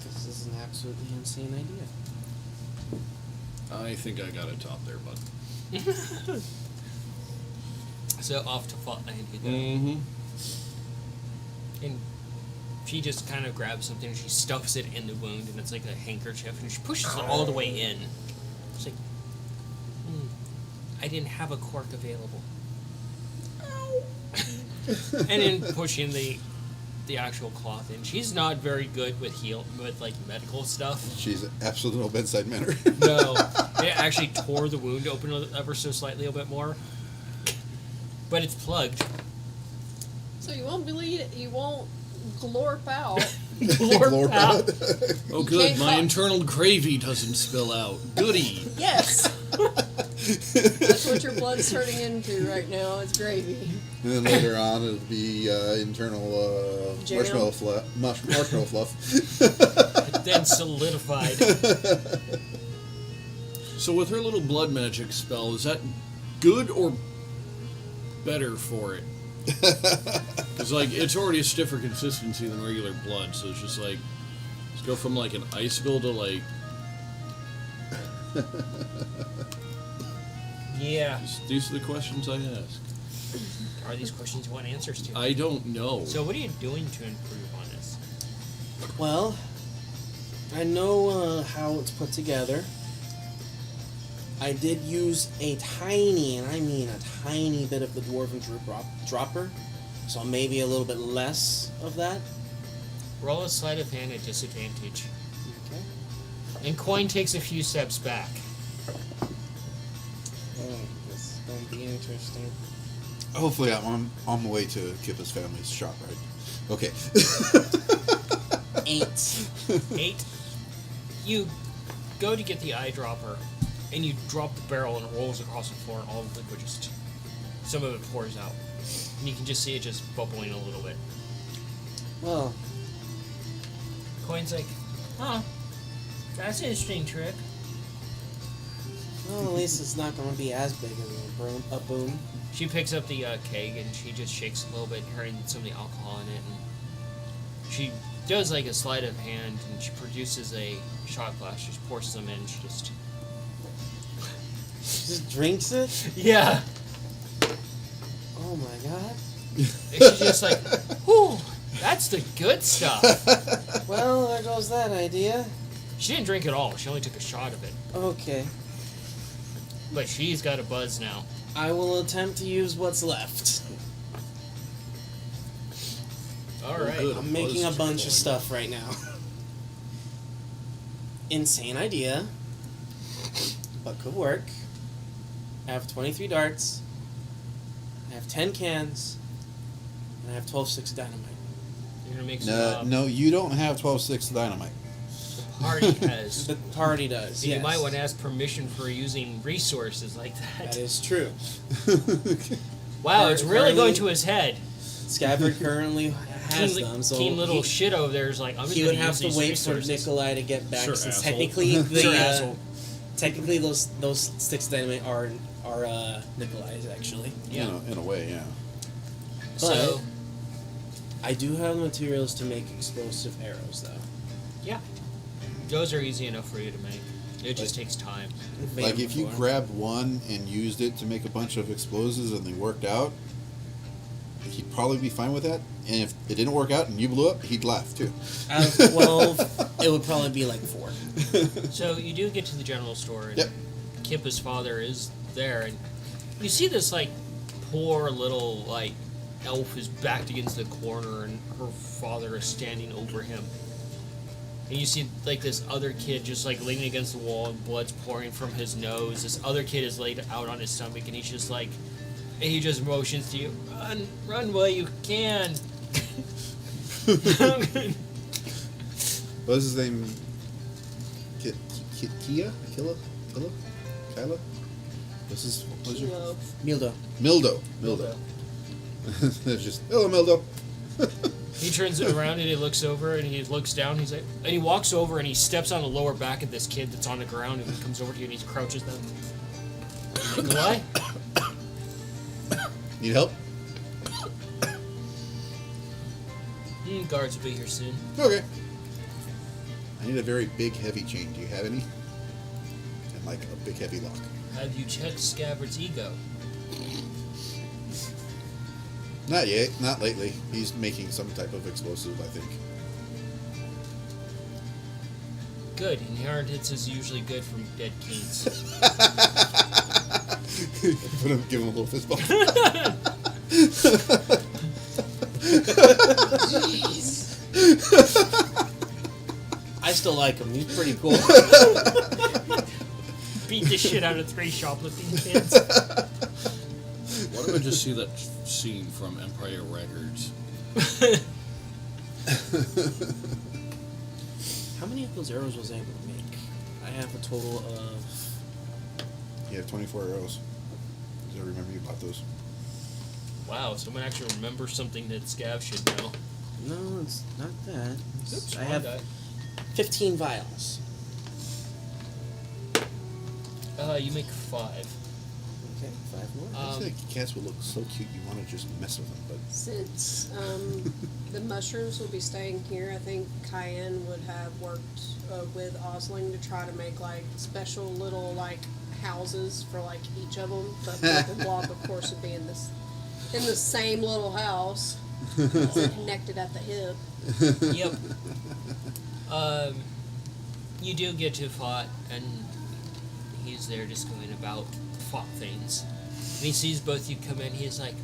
S3: This is an absolutely insane idea.
S4: I think I got it top there, bud.
S1: So off to Faultland you go.
S4: Mm-hmm.
S1: And she just kind of grabs something and she stuffs it in the wound, and it's like a handkerchief, and she pushes it all the way in. It's like, I didn't have a cork available. And then pushing the actual cloth in. She's not very good with like medical stuff.
S2: She's absolutely no bedside manner.
S1: No, it actually tore the wound open ever so slightly a bit more, but it's plugged.
S5: So you won't bleed it. You won't glorp out.
S1: Glorp out.
S4: Oh, good.
S5: can't
S4: My
S5: call-
S4: internal gravy doesn't spill out. Goody.
S5: Yes. That's what your blood's turning into right now. It's gravy.
S2: And then later on, it'll be internal
S5: Jam.
S2: marshmallow fluff.
S1: Then solidified.
S4: So with her little blood magic spell, is that good or better for it? Because, like, it's already a stiffer consistency than regular blood, so it's just like, let's go from, like, an icicle to, like...
S1: Yeah.
S4: These are the questions I ask.
S1: Are these questions you want answers to?
S4: I don't know.
S1: So what are you doing to improve on this?
S3: Well, I know how it's put together. I did use a tiny, and I mean a tiny bit of the Dwarven Dropper, so maybe a little bit less of that.
S1: Roll a sleight of hand at disadvantage.
S3: Okay.
S1: And Coin takes a few steps back.
S3: Oh, this is going to be interesting.
S2: Hopefully, I'm on the way to Kippa's family's shop, right? Okay.
S3: 8.
S1: 8. You go to get the eyedropper, and you drop the barrel, and it rolls across the floor, and all the liquid just... some of it pours out. And you can just see it just bubbling a little bit.
S3: Well,
S1: Coin's like, huh, that's an interesting trick.
S3: at least it's not going to be as big of a boom.
S1: She picks up the keg, and she just shakes it a little bit, hearing some of the alcohol in it, and she does like a sleight of hand, and she produces a shot glass, she just pours some in, and she just...
S3: Just drinks it?
S1: Yeah!
S3: Oh my god.
S1: And she's just like, whew, that's the good stuff.
S3: Well, there goes that idea.
S1: She didn't drink it all, she only took a shot of it.
S3: Okay.
S1: But she's got a buzz now.
S3: I will attempt to use what's left.
S1: Alright.
S4: good.
S3: I'm making a
S4: Buzz
S3: bunch
S4: to
S3: of
S4: coin.
S3: stuff right now. Insane idea. But could work. I have 23 darts. I have 10 cans. And I have 12 sticks of dynamite.
S1: You're gonna make some
S2: No, you don't have 12 sticks of dynamite.
S1: party has.
S3: The party does,
S1: So
S3: yes.
S1: you might want to ask permission for using resources like that.
S3: That is true.
S1: Wow, it's really going to
S3: Currently-
S1: his head.
S3: Scabbard currently has
S1: Keen,
S3: them, so
S1: keen little
S3: he,
S1: shit over there is like, I'm just
S3: he
S1: going
S3: would have
S1: use
S3: to
S1: these
S3: wait
S1: resources.
S3: for Nikolai to get back,
S4: Sure,
S3: since
S4: asshole.
S3: technically
S1: Sure,
S3: the
S1: asshole.
S3: technically those sticks of dynamite are Nikolai's actually.
S1: Yeah.
S2: In a way, yeah.
S1: So,
S3: I do have the materials to make explosive arrows, though.
S1: yeah. Those are easy enough for you to make. It just takes time.
S2: Like if you
S3: Before.
S2: grabbed one and used it to make a bunch of explosives and they worked out, he'd probably be fine with that. And if it didn't work out and you blew up, he'd laugh too.
S3: Out of 12, it would probably be like 4.
S1: So you do get to the general store, and
S2: Yep.
S1: Kippa's father is there, and you see this like poor little like elf is backed against the corner, and her father is standing over him. And you see, like, this other kid just, like, leaning against the wall, and blood's pouring from his nose. This other kid is laid out on his stomach, and he's just, like, and he just motions to you, run while you can.
S2: What was his name? Kia? Kyla? What's his... What's your...
S5: Kilo.
S3: Mildo.
S2: Mildo. There's just, hello, Mildo.
S1: He turns around and he looks over and he looks down. He's like, and he walks over and he steps on the lower back of this kid that's on the ground, and he comes over to you and he crouches down. Like, what?
S2: Need help?
S1: Guards will be here soon.
S2: Okay. I need a very big, heavy chain. Do you have any? And like a big, heavy lock.
S1: Have you checked Scabbard's ego?
S2: Not yet. Not lately. He's making some type of explosive, I think.
S1: Good. Inheritance is usually good from dead kings.
S2: Give him a little fist bump.
S5: Jeez.
S3: I still like him. He's pretty cool.
S1: Beat the shit out of 3 shoplifting kids.
S4: Why don't I just see that scene from Empire Records?
S3: How many of those arrows was I able to make? I have a total of...
S2: You have 24 arrows. I remember you bought those.
S1: Wow, someone actually remembers something that Scav should know.
S3: No, it's not that.
S1: Oops,
S3: I
S1: wrong
S3: have
S1: die.
S3: 15 vials.
S1: You make 5.
S3: Okay, 5 more.
S2: I think cats would look so cute. You want to just mess with them, but
S5: Since the mushrooms will be staying here, I think Cayenne would have worked with Osling to try to make like special little like houses for like each of them. But Broken Block, of course, would be in the same little house, connected at the hip.
S1: Yep. You do get to Fought, and he's there just going about Fought things. And he sees both you come in, he's like...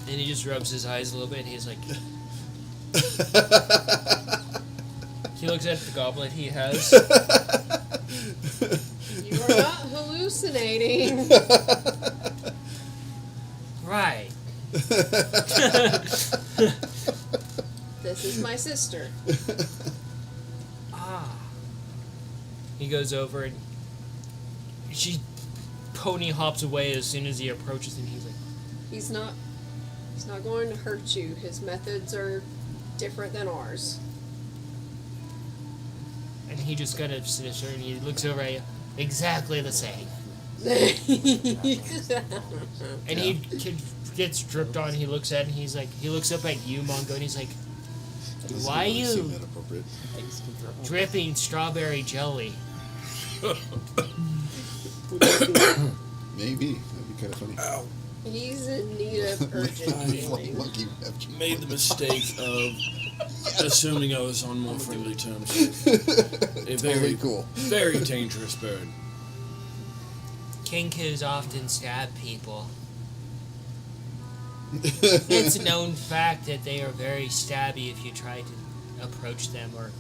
S1: And he just rubs his eyes a little bit, and he's like... He looks at the goblet he has.
S5: You are not hallucinating.
S1: Right.
S5: This is my sister.
S1: Ah. He goes over and she pony hops away as soon as he approaches, and he's like,
S5: He's not going to hurt you. His methods are different than ours.
S1: and he just kind of sits there and he looks over at you, exactly the same. And he gets dripped on. He looks at it and he's like, he looks up at you, Mongo, and he's like, why are you dripping strawberry jelly?
S2: Maybe. That'd be kind of funny.
S4: Ow.
S5: He's in need of urgent healing.
S4: Made the mistake of assuming I was on more friendly terms. A very
S2: cool.
S4: Very dangerous bird.
S1: Kinkus often stab people. It's a known fact that they are very stabby if you try to approach them or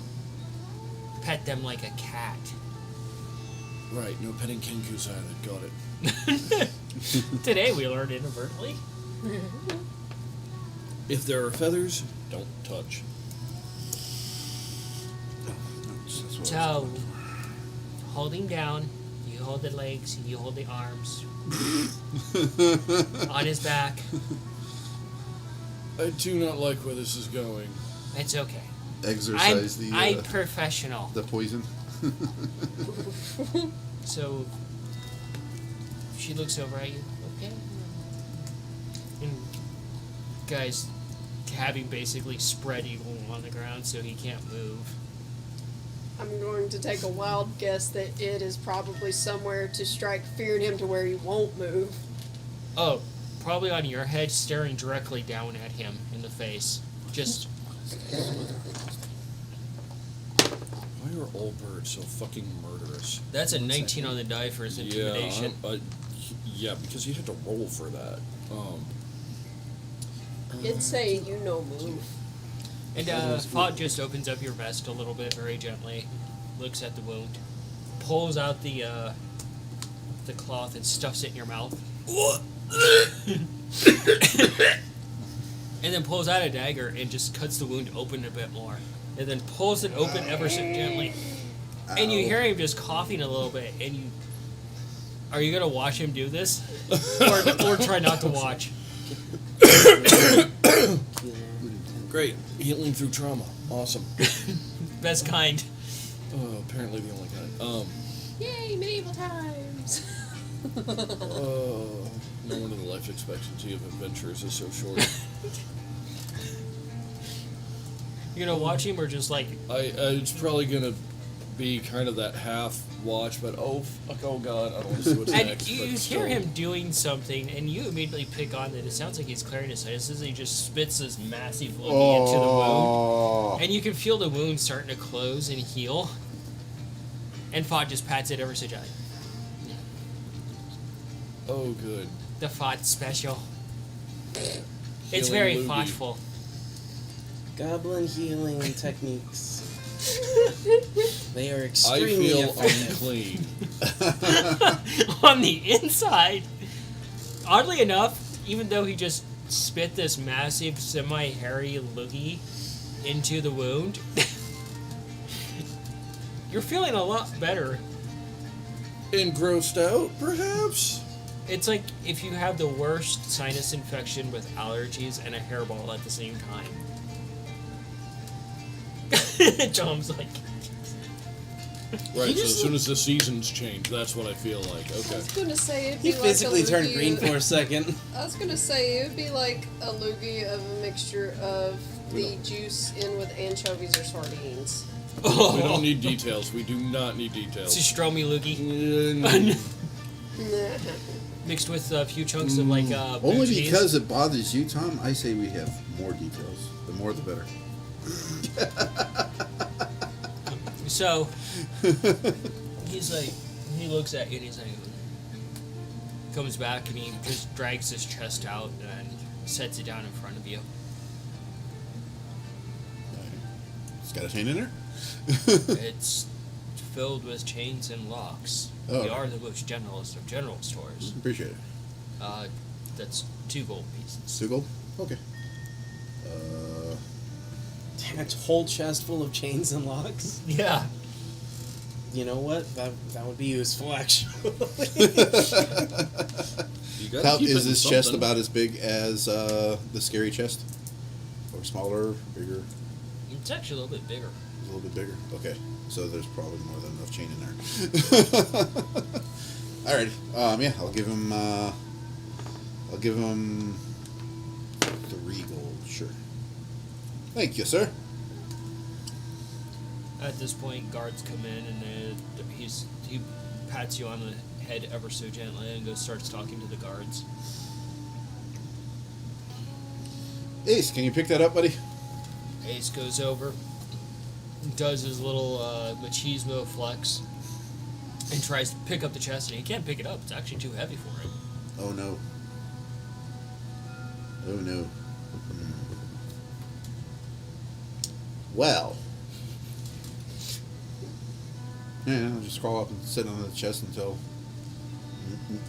S1: pet them like a cat.
S4: Right, no petting kinkus either. Got it.
S1: Today we learned inadvertently.
S4: If there are feathers, don't touch.
S1: So, hold him down. You hold the legs, you hold the arms. On his back.
S4: I do not like where this is going.
S1: It's okay.
S2: Exercise
S1: I'm professional.
S2: the poison.
S1: So, she looks over at you. Okay. And guy's having basically spread eagle on the ground so he can't move.
S5: I'm going to take a wild guess that it is probably somewhere to strike fear in him to where he won't move.
S1: Oh, probably on your head, staring directly down at him in the face. Just...
S4: Why are all birds so fucking murderous?
S1: That's a 19 on the die for his intimidation.
S4: Yeah, yeah, because you had to roll for that.
S5: Insane, you know move.
S1: And Fought just opens up your vest a little bit very gently, looks at the wound, pulls out the cloth and stuffs it in your mouth. And then pulls out a dagger and just cuts the wound open a bit more. And then pulls it open ever so gently. And you hear him just coughing a little bit, and you... Are you going to watch him do this? or try not to watch?
S4: Great. Healing through trauma. Awesome.
S1: Best kind.
S4: Oh, apparently the only kind.
S5: Yay, medieval times!
S4: Oh, no wonder the life expectancy of adventurers is so short.
S1: You're going to watch him or just like...
S4: It's probably going to be kind of that half watch, but oh god, I don't want to see what's
S1: And
S4: next.
S1: you
S4: but
S1: hear
S4: still.
S1: him doing something, and you immediately pick on that it sounds like he's clearing his sinuses. He just spits this massive loogie into the wound.
S2: Oh.
S1: And you can feel the wound starting to close and heal. And Fought just pats it ever so gently.
S4: Oh, good.
S1: The Fought special. It's
S4: Healing
S1: very
S4: loogie.
S1: thoughtful.
S3: Goblin healing techniques. They are
S4: I
S3: extremely
S4: feel
S3: effective.
S4: unclean.
S1: On the inside, oddly enough, even though he just spit this massive semi-hairy loogie into the wound, you're feeling a lot better.
S4: And grossed out, perhaps?
S1: It's like if you have the worst sinus infection with allergies and a hairball at the same time. Tom's like...
S4: Right, so
S3: just
S4: as soon as the seasons change, that's what I feel like.
S5: I
S4: Okay.
S5: was gonna say it'd be
S3: He
S5: like
S3: physically
S5: a
S3: turned
S5: loogie
S3: green
S5: of-
S3: for a second.
S5: I was gonna say it would be like a loogie of a mixture of
S4: We
S5: the
S4: don't-
S5: juice in with anchovies or sardines.
S4: We don't need details. We do not need details.
S1: It's a Stromy loogie mixed with a few chunks of like blue
S2: Only
S1: cheese.
S2: because it bothers you, Tom, I say we have more details. The more the better.
S1: So he's like, he looks at you and he's like, comes back and he just drags his chest out and sets it down in front of you.
S2: It's got a chain in there?
S1: It's filled with chains and locks.
S2: Oh.
S1: We are the most generalist of general stores.
S2: Appreciate it.
S1: That's 2 gold pieces.
S2: 2 gold? Okay.
S3: Damn, a whole chest full of chains and locks.
S1: Yeah.
S3: You know what? That would be useful, actually.
S4: You gotta
S2: How,
S4: keep it
S2: is
S4: in
S2: this chest
S4: something.
S2: about as big as the scary chest? Or smaller, bigger?
S1: It's actually a little bit bigger.
S2: It's a little bit bigger. Okay, so there's probably more than enough chain in there. Alrighty. Yeah, I'll give him. I'll give him 3 gold. Sure. Thank you, sir.
S1: At this point, guards come in and he pats you on the head ever so gently and starts talking to the guards.
S2: Ace, can you pick that up, buddy?
S1: Ace goes over, does his little machismo flex, and tries to pick up the chest, and he can't pick it up. It's actually too heavy for him.
S2: Oh no. Oh no. Well. Yeah, I'll just crawl up and sit on the chest until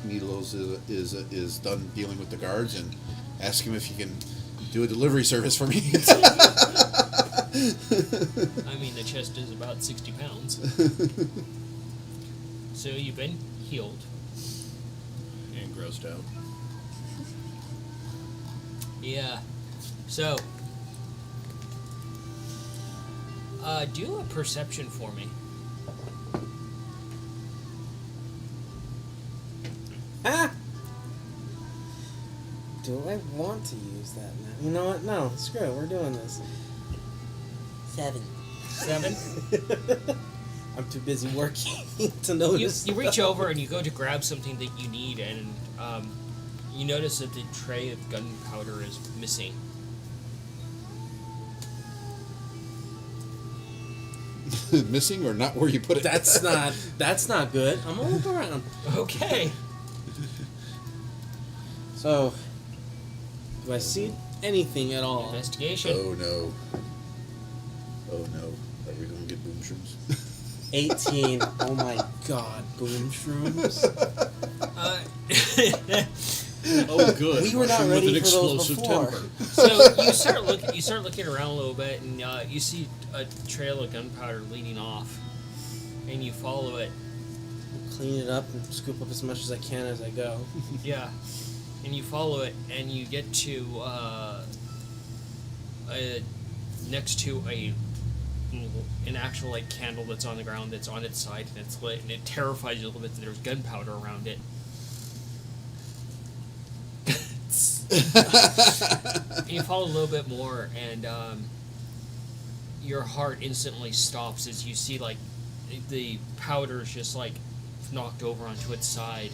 S2: Needles is done dealing with the guards and ask him if he can do a delivery service for me.
S1: I mean, the chest is about 60 pounds. So you've been healed.
S4: And grossed out.
S1: Yeah. So, do a perception for me.
S3: Ah! Do I want to use that now? You know what? No, screw it. We're doing this. 7.
S1: 7.
S3: I'm too busy working to
S1: You,
S3: notice.
S1: you reach over and you go to grab something that you need, and you notice that the tray of gunpowder is missing.
S2: Missing or not where you put it?
S3: That's not good. I'm gonna look around.
S1: Okay.
S3: So, do I see anything at all.
S1: Investigation.
S2: Oh no. Oh no. Are we gonna get boom shrooms?
S3: 18. Oh my god, boom shrooms.
S4: Oh, good.
S3: We were not
S4: Mushroom
S3: ready
S4: with an
S3: for those
S4: explosive
S3: before.
S4: temper.
S1: So you start looking around a little bit, and you see a trail of gunpowder leading off, and you follow it.
S3: Clean it up and scoop up as much as I can as I go.
S1: Yeah, and you follow it, and you get to next to an actual like candle that's on the ground that's on its side and it's lit, and it terrifies you a little bit that there's gunpowder around it. And you follow a little bit more, and your heart instantly stops as you see like the powder is just like knocked over onto its side,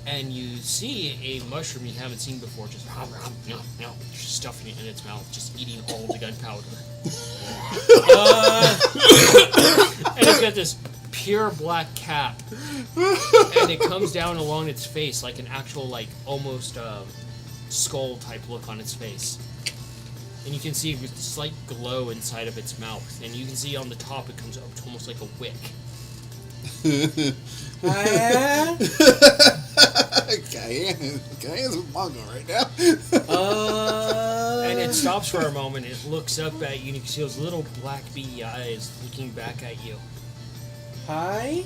S1: and you see a mushroom you haven't seen before just stuffing it in its mouth, just eating all the gunpowder. And it's got this pure black cap, and it comes down along its face like an actual like almost skull type look on its face, and you can see a slight glow inside of its mouth, and you can see on the top it comes up to almost like a wick.
S2: Cayenne is manga right now.
S1: And it stops for a moment, it looks up at you, and you can see those little black beady eyes looking back at you.
S3: Hi?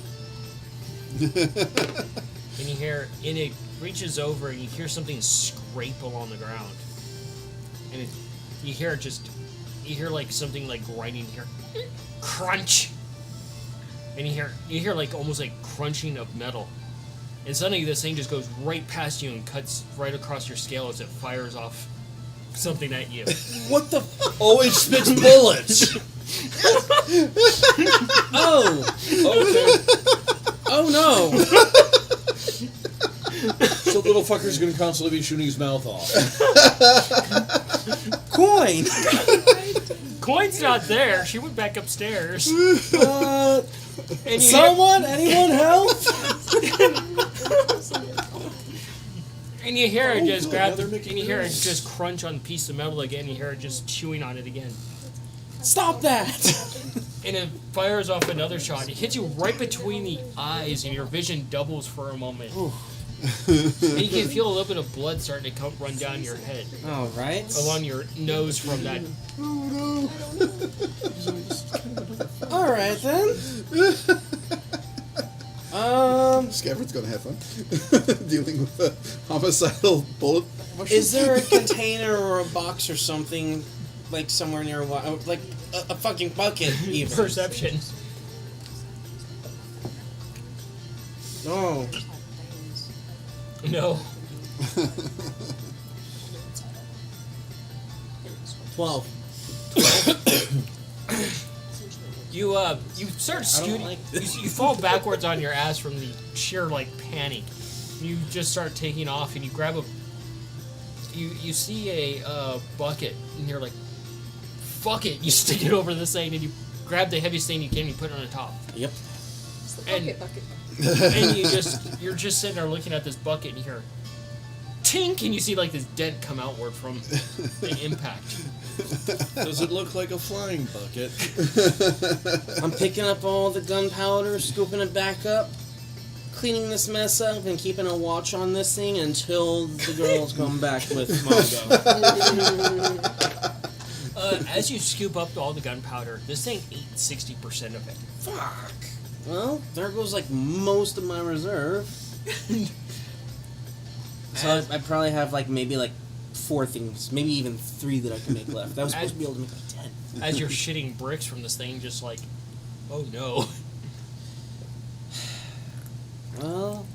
S1: And you hear, and it reaches over, and you hear something scrape along the ground. And you hear like something like grinding here. Crunch! And you hear like almost like crunching of metal. And suddenly this thing just goes right past you and cuts right across your scale as it fires off something at you.
S3: What the
S4: Oh, it spits bullets!
S3: Oh!
S4: Okay.
S3: Oh no!
S4: So little fucker's gonna constantly be shooting his mouth off.
S3: Coin!
S1: Coin's not there. She went back upstairs. And you
S3: Someone? Anyone help?
S1: And you hear it just
S4: good.
S1: grab
S4: Now
S1: the,
S4: they're making
S1: and you hear it
S4: noise.
S1: just crunch on a piece of metal again. You hear it just chewing on it again,
S3: Stop that!
S1: and it fires off another shot. It hits you right between the eyes, and your vision doubles for a moment. And you can feel a little bit of blood starting to run down your head,
S3: Alright.
S1: along your nose from that.
S3: Alright then.
S2: Scabbard's gonna have fun dealing with a homicidal bullet mushroom.
S3: Is there a container or a box or something, like somewhere nearby? Like a fucking bucket, even?
S1: Perception.
S3: No.
S1: No.
S3: 12.
S1: You start scooting.
S3: like
S1: You fall backwards on your ass from the sheer like panic. You just start taking off, and you grab a. You see a bucket, and you're like, "Fuck it!" You stick it over this thing, and you grab the heaviest thing you can, and you put it on the top.
S3: Yep.
S5: It's the
S1: And-
S5: bucket.
S1: And you're just sitting there looking at this bucket, and you hear tink, and you see like this dent come outward from the impact.
S4: Does it look like a flying bucket?
S3: I'm picking up all the gunpowder, scooping it back up, cleaning this mess up, and keeping a watch on this thing until the girls come back with Mongo.
S1: As you scoop up all the gunpowder, this thing ate 60% of it.
S3: Fuck. Well, there goes like most of my reserve. So I probably have like maybe like 4 things, maybe even 3 that I can make left. I was supposed to be able to make like 10.
S1: As you're shitting bricks from this thing, just like, oh no.
S3: Well,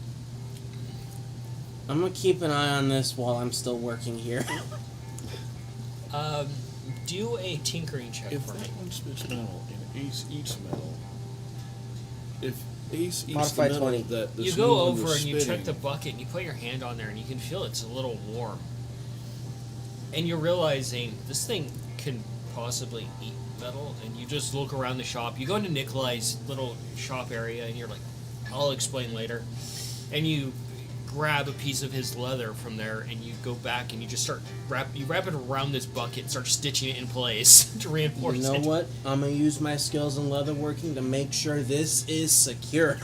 S3: I'm gonna keep an eye on this while I'm still working here.
S1: Do a tinkering check
S4: If
S1: for me.
S4: that one spits metal and Ace eats metal, if Ace eats
S3: Modified
S4: the metal
S3: 20.
S4: that this
S1: You
S4: new
S1: go
S4: one
S1: over
S4: was
S1: and you check
S4: spitting,
S1: the bucket, and you put your hand on there, and you can feel it's a little warm. And you're realizing this thing can possibly eat metal, and you just look around the shop. You go into Nikolai's little shop area, and you're like, I'll explain later. And you grab a piece of his leather from there, and you go back and you just start wrap it around this bucket and start stitching it in place to reinforce
S3: You know
S1: it.
S3: what? I'm gonna use my skills in leatherworking to make sure this is secure.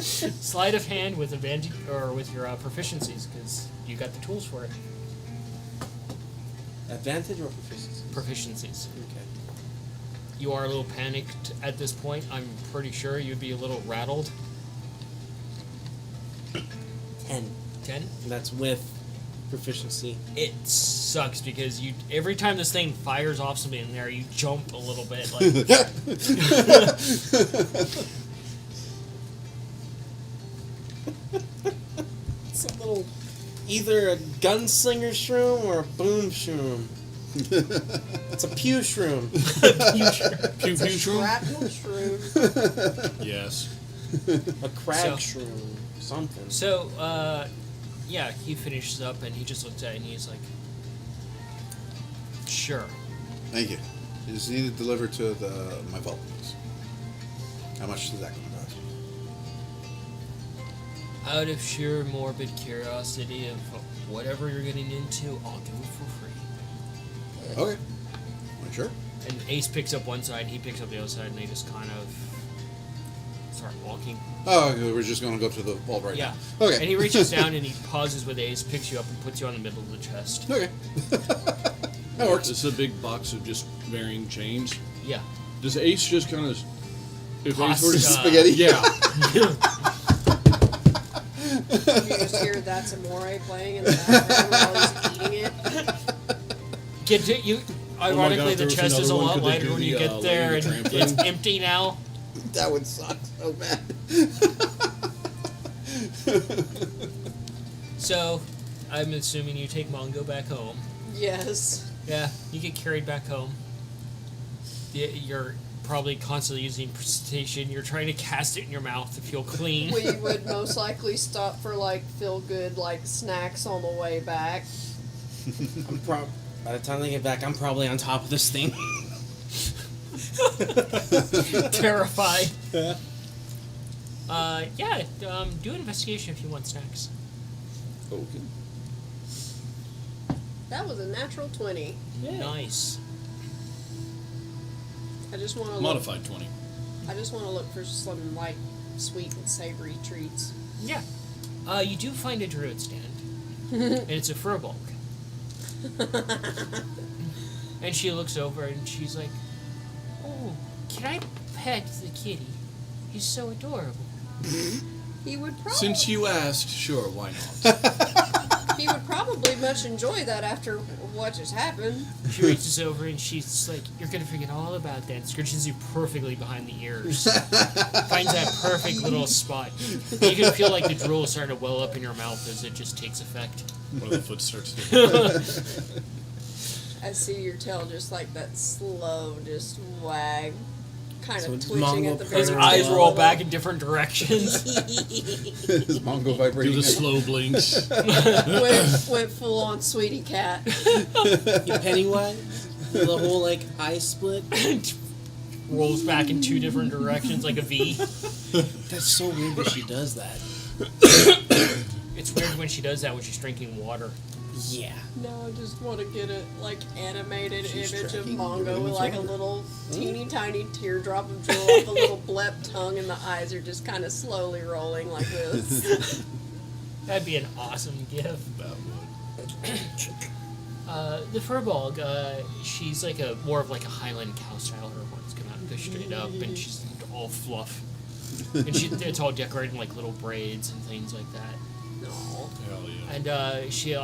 S1: Sleight of hand with advantage or with your proficiencies, because you got the tools for it.
S3: Advantage or proficiency?
S1: Proficiencies.
S3: Okay.
S1: You are a little panicked at this point. I'm pretty sure you'd be a little rattled.
S3: 10.
S1: 10?
S3: That's with proficiency.
S1: It sucks because you every time this thing fires off something in there, you jump a little bit. Like
S3: It's a little, either a gunslinger shroom or a boom shroom. It's a pew shroom.
S4: Pew pew shroom?
S5: Shrapnel shroom.
S4: Yes.
S3: A crab
S1: So-
S3: shroom. Something.
S1: so, yeah, he finishes up and he just looks at it and he's like, "Sure."
S2: Thank you. You just need to deliver to my vault, please. How much is that going to cost?
S1: Out of sheer morbid curiosity of whatever you're getting into, I'll do it for free.
S2: Okay. Sure.
S1: And Ace picks up one side, he picks up the other side, and they just kind of start walking.
S2: Oh, okay, we're just going to go to the vault right
S1: Yeah.
S2: now. Okay.
S1: And he reaches down and he pauses with Ace, picks you up, and puts you on the middle of the chest.
S2: Okay. That works.
S4: This is a big box of just varying chains.
S1: Yeah.
S4: Does Ace just kind of... If Ace
S1: Pasta.
S4: were to...
S2: Spaghetti?
S4: Yeah.
S5: You just hear That's Amore playing in the background while he's eating it.
S1: Get to, you.
S4: Oh my
S1: Ironically,
S4: God,
S1: the
S4: there was
S1: chest is a
S4: another one.
S1: lot
S4: Could they
S1: lighter
S4: do
S1: when you
S4: the,
S1: get there, and
S4: laying the
S1: it's
S4: trampling?
S1: empty now.
S2: That would suck so bad.
S1: So, I'm assuming you take Mongo back home.
S5: Yes.
S1: Yeah, you get carried back home. You're probably constantly using precipitation. You're trying to cast it in your mouth to feel clean.
S5: We would most likely stop for feel good snacks on the way back.
S3: By the time they get back, I'm probably on top of this thing.
S1: Terrified. Yeah, do an investigation if you want snacks.
S2: Okay.
S5: That was a natural 20.
S1: Nice.
S5: I just want to
S4: Modified 20.
S5: I just want to look for some sweet and savory treats.
S1: Yeah. You do find a druid stand. And it's a furbulk. And she looks over and she's like, "Oh, can I pet the kitty? He's so adorable."
S5: He would probably
S4: Since you asked, sure, why not?
S5: he would probably much enjoy that after what just happened.
S1: She reaches over and she's like, "You're gonna forget all about that." And scritches you perfectly behind the ears. Finds that perfect little spot. You can feel like the drool is starting to well up in your mouth as it just takes effect.
S4: One of the foot starts to...
S5: I see your tail just that slow, just wag, kind
S3: So
S5: of
S3: it's
S5: twitching
S3: Mongo
S5: at the
S1: His
S5: very
S1: eyes
S5: tip.
S1: roll back in different directions.
S2: Is Mongo
S4: Do
S2: vibrating?
S4: the slow blinks.
S5: went full on sweetie cat.
S3: You Pennywise? The whole eye split?
S1: Rolls back in two different directions like a V.
S3: That's so weird that she does that.
S1: It's weird when she does that when she's drinking water.
S3: Yeah.
S5: No, I just want to get a animated
S2: She's
S5: image of
S2: tracking
S5: Mongo with
S2: everything's
S5: a
S2: water.
S5: little teeny tiny teardrop of drool off a little blep tongue, and the eyes are just kind of slowly rolling like this.
S1: That'd be an awesome gift.
S4: That would.
S1: The furbog, she's more of a Highland cow style. Her horns come out and go straight up, and she's all fluff. And it's all decorated in little braids and things like that.
S5: No.
S4: Hell yeah.
S1: And she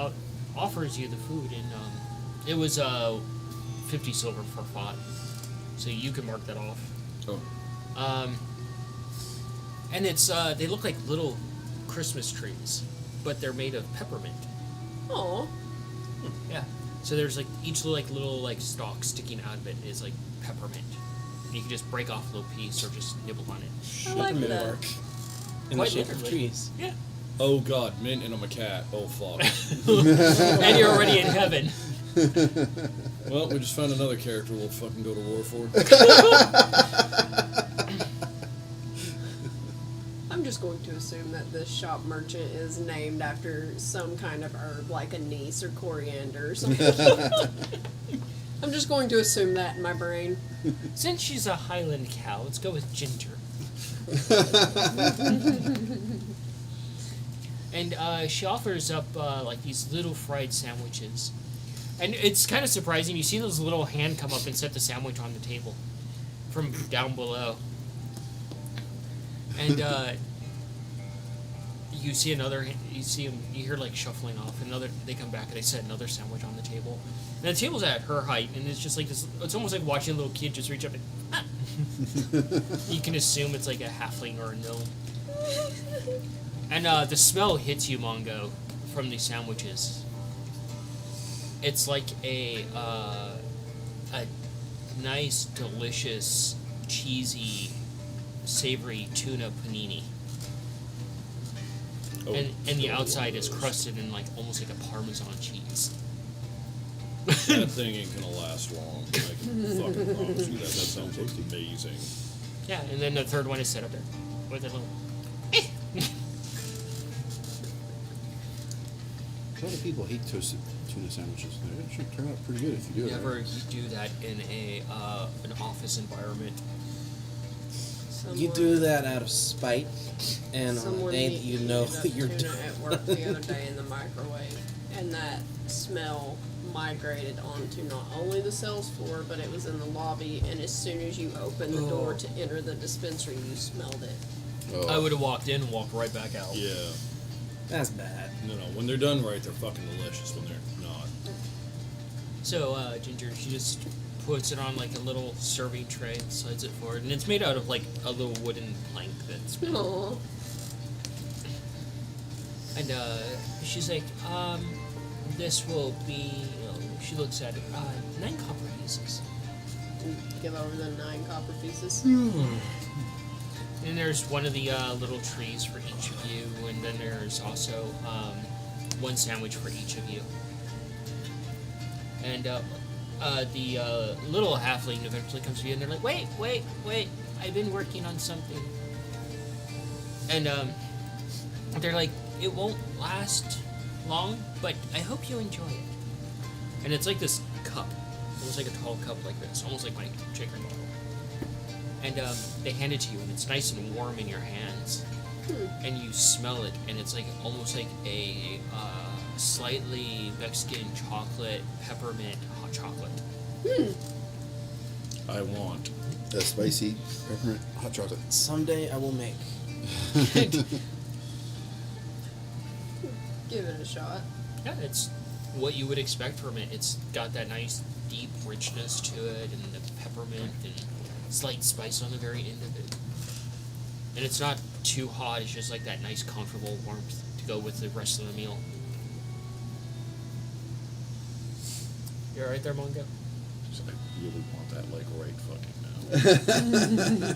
S1: offers you the food, and it was 50 silver per pot, so you can mark that off.
S4: Oh.
S1: And it's they look like little Christmas trees, but they're made of peppermint.
S5: Oh.
S1: Yeah. So there's each little stalk sticking out of it is peppermint. And you can just break off a little piece or just nibble on it.
S5: I like
S3: Peppermint
S5: that.
S3: bark. In
S1: Quite
S3: the shape of
S1: literally.
S3: trees.
S1: Yeah.
S4: Oh god, mint and I'm a cat. Oh fuck.
S1: And you're already in heaven.
S4: Well, we just found another character we'll fucking go to war for.
S5: I'm just going to assume assume that this shop merchant is named after some kind of herb, like anise or coriander or something. I'm just going to assume that in my brain.
S1: Since she's a Highland cow, let's go with Ginger. And she offers up like these little fried sandwiches. And it's kind of surprising. You see those little hand come up and set the sandwich on the table from down below. And you see another, you hear like shuffling off. They come back and they set another sandwich on the table. And the table's at her height, and it's just like this. It's almost like watching a little kid just reach up and. Ah. You can assume it's like a halfling or a gnome. And the smell hits you, Mongo, from these sandwiches. It's like a nice, delicious, cheesy, savory tuna panini.
S4: Oh,
S1: And the
S4: so
S1: outside
S4: one
S1: is
S4: of those.
S1: crusted in like almost like a Parmesan cheese.
S4: That thing ain't gonna last long. I can fucking promise you that. That sounds amazing.
S1: Yeah, and then the third one is set up there with a little.
S2: A lot of people hate toasted tuna sandwiches. They should turn out pretty good if you do it.
S1: Never
S2: right?
S1: you do that in an office environment.
S3: You do that out of spite, and on the
S5: Someone
S3: day that you know
S5: heated up
S3: that you're
S5: tuna
S3: doing.
S5: at work the other day in the microwave, and that smell migrated onto not only the sales floor, but it was in the lobby. And as soon as you opened the door to enter the dispensary, you smelled it.
S2: Oh.
S1: I would have walked in and walked right back out.
S4: Yeah.
S3: That's bad.
S4: No, when they're done right, they're fucking delicious. When they're not.
S1: So Ginger, she just puts it on like a little serving tray, slides it forward, and it's made out of like a little wooden plank that's.
S5: Aww.
S1: And she's like, this will be. She looks at it. 9 copper pieces.
S5: Give over the 9 copper pieces.
S1: And there's one of the little trees for each of you, and then there's also 1 sandwich for each of you. And the little halfling eventually comes to you, and they're like, wait, I've been working on something. And they're like, it won't last long, but I hope you enjoy it. And it's like this cup, almost like a tall cup like this, almost like my shaker bottle. And they hand it to you, and it's nice and warm in your hands. And you smell it, and it's like almost like a slightly Mexican chocolate, peppermint hot chocolate.
S4: I want.
S2: A spicy peppermint hot chocolate.
S3: Someday I will make.
S5: Give it a shot.
S1: Yeah, it's what you would expect from it. It's got that nice deep richness to it, and the peppermint and slight spice on the very end of it. And it's not too hot, it's just like that nice comfortable warmth to go with the rest of the meal. You alright there, Mongo?
S4: I really want that like right fucking now.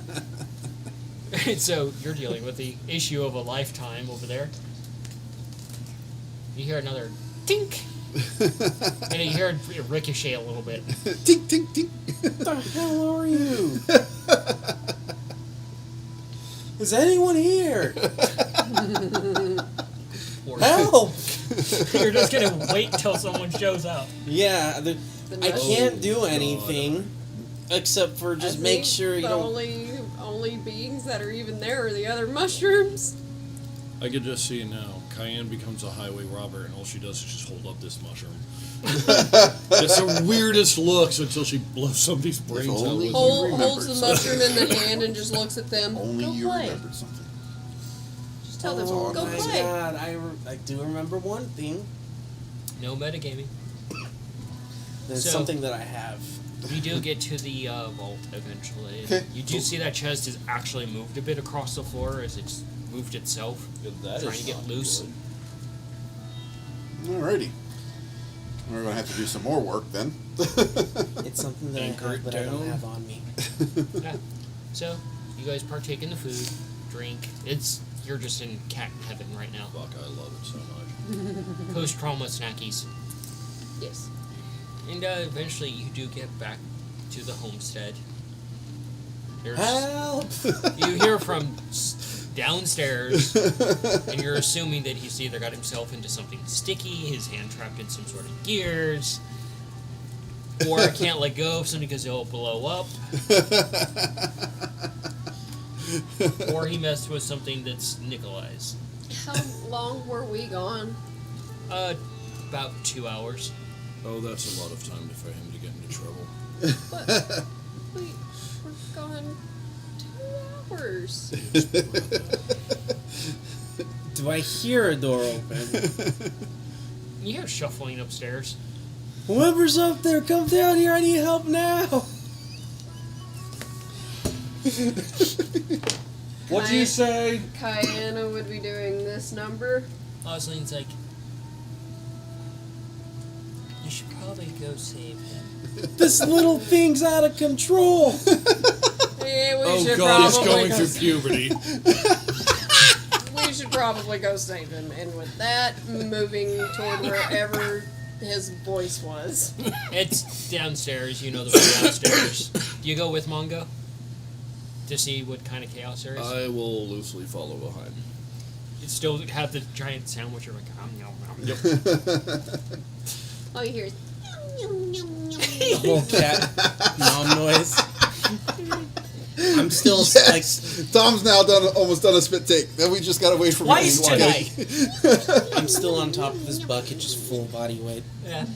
S1: And so you're dealing with the issue of a lifetime over there. You hear another tink, and you hear it ricochet a little bit.
S2: Tink, tink, tink.
S3: What the hell are you? Is anyone here?
S1: Or
S3: Help!
S1: you're just gonna wait till someone shows up.
S3: Yeah,
S5: The
S3: I
S5: nut-
S3: can't do
S4: God.
S3: anything except for just
S5: I
S3: make
S5: think
S3: sure you
S5: the
S3: don't.
S5: only beings that are even there are the other mushrooms.
S4: I could just see it now. Cayenne becomes a highway robber, and all she does is just hold up this mushroom. It's the weirdest looks until she blows somebody's brains out
S2: only
S4: with
S2: you
S4: it.
S2: remembered
S5: Holds the mushroom in the hand and just looks at them.
S2: Only
S5: Go
S2: you
S5: play.
S2: remembered something.
S5: Just tell them,
S3: Oh
S5: go
S3: my
S5: play.
S3: god, I do remember one thing.
S1: No metagaming.
S3: There's
S1: So-
S3: something that I have.
S1: You do get to the vault eventually.
S2: Okay.
S1: You do see that chest is actually moved a bit across the floor as it's moved itself,
S3: That
S1: trying
S3: is
S1: to get
S3: not
S1: loose.
S3: good.
S2: Alrighty. We're gonna have to do some more work then.
S3: It's something that I
S4: Anchor
S3: have,
S4: it
S3: but I don't
S4: down.
S3: have on me.
S1: Yeah. So you guys partake in the food, drink. You're just in cat heaven right now.
S4: Fuck, I love it so much.
S1: Post trauma snackies.
S5: Yes.
S1: And eventually you do get back to the homestead. There's,
S3: Help!
S1: you hear from downstairs, and you're assuming that he's either got himself into something sticky, his hand trapped in some sort of gears, or can't let go of something because he'll blow up, or he messed with something that's Nikolai's.
S5: How long were we gone?
S1: About 2 hours.
S4: Oh, that's a lot of time for him to get into trouble.
S5: But we were gone 2 hours.
S3: Do I hear a door open?
S1: You hear shuffling upstairs.
S3: Whoever's up there, come down here. I need help now.
S4: What'd you say?
S5: Kayana would be doing this number.
S1: Osling's like, you should probably go save him.
S3: This little thing's out of control.
S5: Yeah, we
S4: Oh
S5: should
S4: God, he's
S5: probably
S4: going
S5: go
S4: through puberty.
S5: We should probably go save him. And with that, moving toward wherever his voice was.
S1: It's downstairs, you know the way downstairs. Do you go with Mongo? To see what kind of chaos there is?
S4: I will loosely follow behind.
S1: You still have the giant sandwich, you're like, yum, yum.
S4: Yep.
S5: All you hear is
S3: The whole cat nom noise. I'm still
S2: Yes. Tom's now almost done a spit take. Then we just gotta wait for
S1: Twice
S2: him to
S1: tonight.
S3: I'm still on top of this bucket, just full body weight.
S1: Yeah.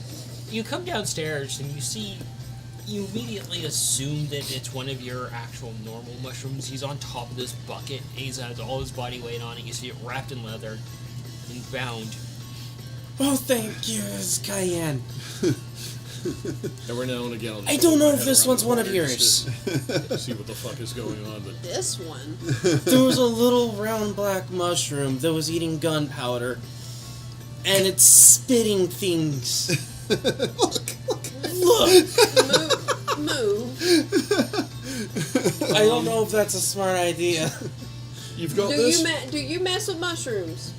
S1: You come downstairs and you immediately assume that it's one of your actual normal mushrooms. He's on top of this bucket and he's has all his body weight on it. You see it wrapped in leather and bound.
S3: Oh, thank you, it's Cayenne.
S4: Every now and again, I'll just
S3: I don't know
S4: put my
S3: if
S4: head
S3: this
S4: around
S3: one's
S4: the
S3: one of
S4: corner
S3: yours.
S4: just to see what the fuck is going on, but
S5: this one.
S3: There was a little round black mushroom that was eating gunpowder, and it's spitting things.
S2: Look.
S3: Look!
S5: Move.
S3: I don't know if that's a smart idea.
S4: you've got
S5: Do
S4: this.
S5: you mess with mushrooms?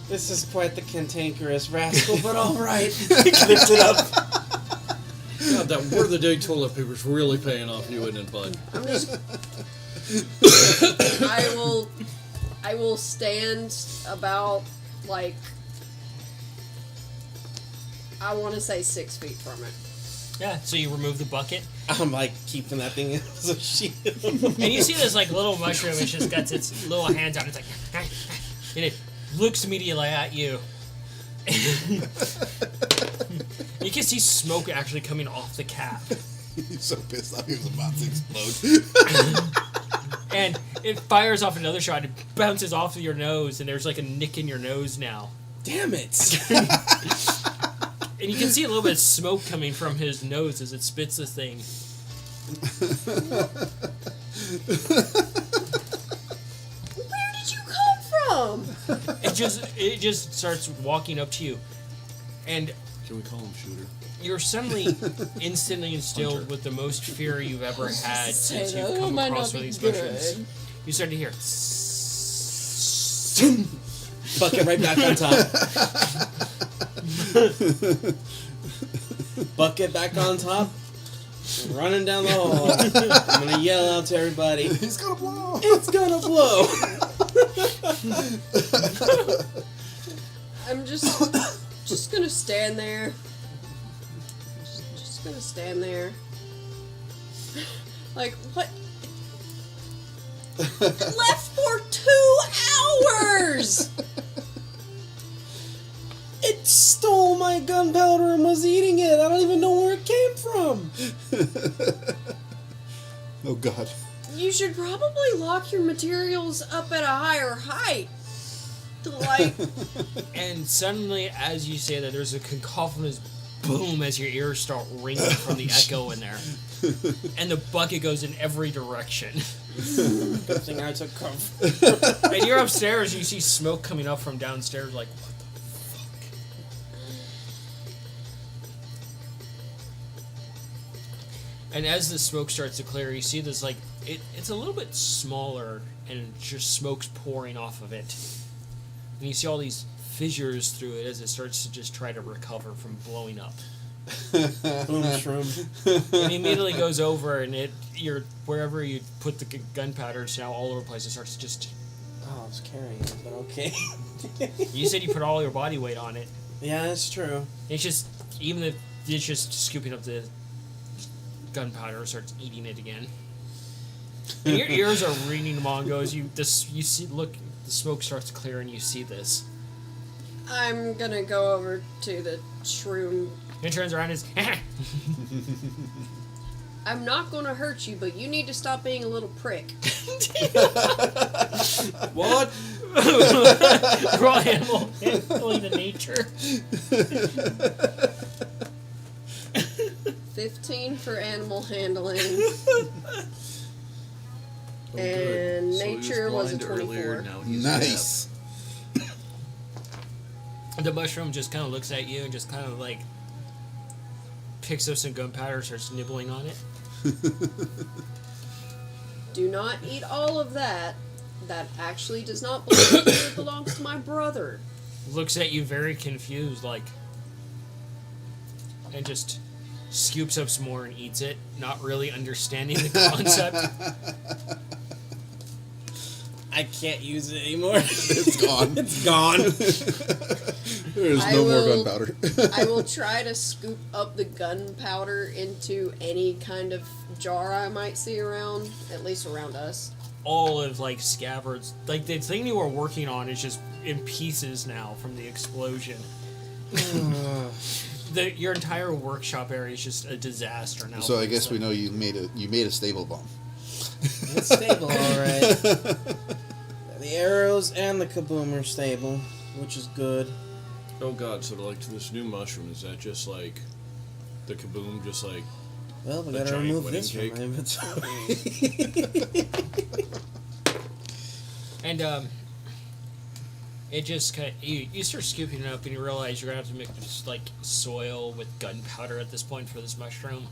S3: This is quite the cantankerous rascal, but alright. Lift it up.
S4: God, that word of the day toilet paper's really paying off you, isn't it, bud?
S5: I'm just. I will stand about like. I want to say 6 feet from it.
S1: Yeah, so you remove the bucket
S3: I'm like keeping that thing as a shield.
S1: and you see this like little mushroom. It's just got its little hands out. It's like, and it looks immediately at you. You can see smoke actually coming off the cap,
S2: He's so pissed off he was about to explode.
S1: and it fires off another shot. It bounces off of your nose, and there's like a nick in your nose now.
S3: Damn it.
S1: And you can see a little bit of smoke coming from his nose as it spits this thing.
S5: Where did you come from?
S1: It just starts walking up to you, and
S4: Can we call him Shooter?
S1: you're suddenly instantly instilled
S4: Hunter.
S1: with the most fear you've ever had since
S5: Say
S1: you've
S5: that,
S1: come
S5: might
S1: across
S5: not
S1: one of
S5: be
S1: these mushrooms.
S5: good.
S1: You start to hear.
S3: Bucket right back on top. Bucket back on top. Running down the hall. I'm gonna yell out to everybody.
S2: He's gonna blow.
S3: It's gonna blow.
S5: I'm just gonna stand there. Just gonna stand there. Like what? Left for 2 hours.
S3: It stole my gunpowder and was eating it. I don't even know where it came from.
S2: Oh God.
S5: You should probably lock your materials up at a higher height. Like,
S1: And suddenly, as you say that, there's a cacophonous boom as your ears start ringing from the echo in there. And the bucket goes in every direction.
S3: Good thing I took cover.
S1: And you're upstairs, and you see smoke coming up from downstairs, like, what the fuck? And as the smoke starts to clear, you see this, like, it's a little bit smaller, and just smoke's pouring off of it. And you see all these fissures through it as it starts to just try to recover from blowing up.
S3: Boom shroom.
S1: And he immediately goes over, and wherever you put the gunpowder, it's now all over the place. It starts to just...
S3: Oh, I was carrying it, but okay.
S1: You said you put all your body weight on it.
S3: Yeah, that's true.
S1: It's just, even if it's just scooping up the gunpowder, starts eating it again. And your ears are ringing, Mongos. You see, look, the smoke starts to clear, and you see this.
S5: I'm gonna go over to the shroom.
S1: He turns around and is,
S5: I'm not gonna hurt you, but you need to stop being a little prick.
S3: What?
S1: raw animal handling the nature.
S5: 15 for animal handling.
S6: Oh,
S5: And
S6: good. So he
S5: nature was a
S6: blind
S5: 24.
S6: earlier, now he's
S2: Nice.
S1: The mushroom just kind of looks at you and just kind of like picks up some gunpowder and starts nibbling on it.
S5: Do not eat all of that. That actually does not belong to you. It belongs to my brother.
S1: Looks at you very confused, like, and just scoops up some more and eats it, not really understanding the concept.
S3: I can't use it anymore.
S2: It's gone.
S3: It's gone.
S2: There's
S5: I
S2: no
S5: will-
S2: more gunpowder.
S5: I will try to scoop up the gunpowder into any kind of jar I might see around, at least around us.
S1: All of like scabbards, like the thing you were working on is just in pieces now from the explosion. Your entire workshop area is just a disaster now.
S2: So I guess we know you made a stable bomb.
S3: It's stable, alright. The arrows and the kaboom are stable, which is good.
S4: Oh god, so like to this new mushroom, is that just like the kaboom, just like
S3: Well, we
S4: A
S3: gotta
S4: giant
S3: remove
S4: wedding
S3: this
S4: cake.
S3: from my inventory.
S1: And it just kind of, you start scooping it up and you realize you're gonna have to make just like soil with gunpowder at this point for this mushroom.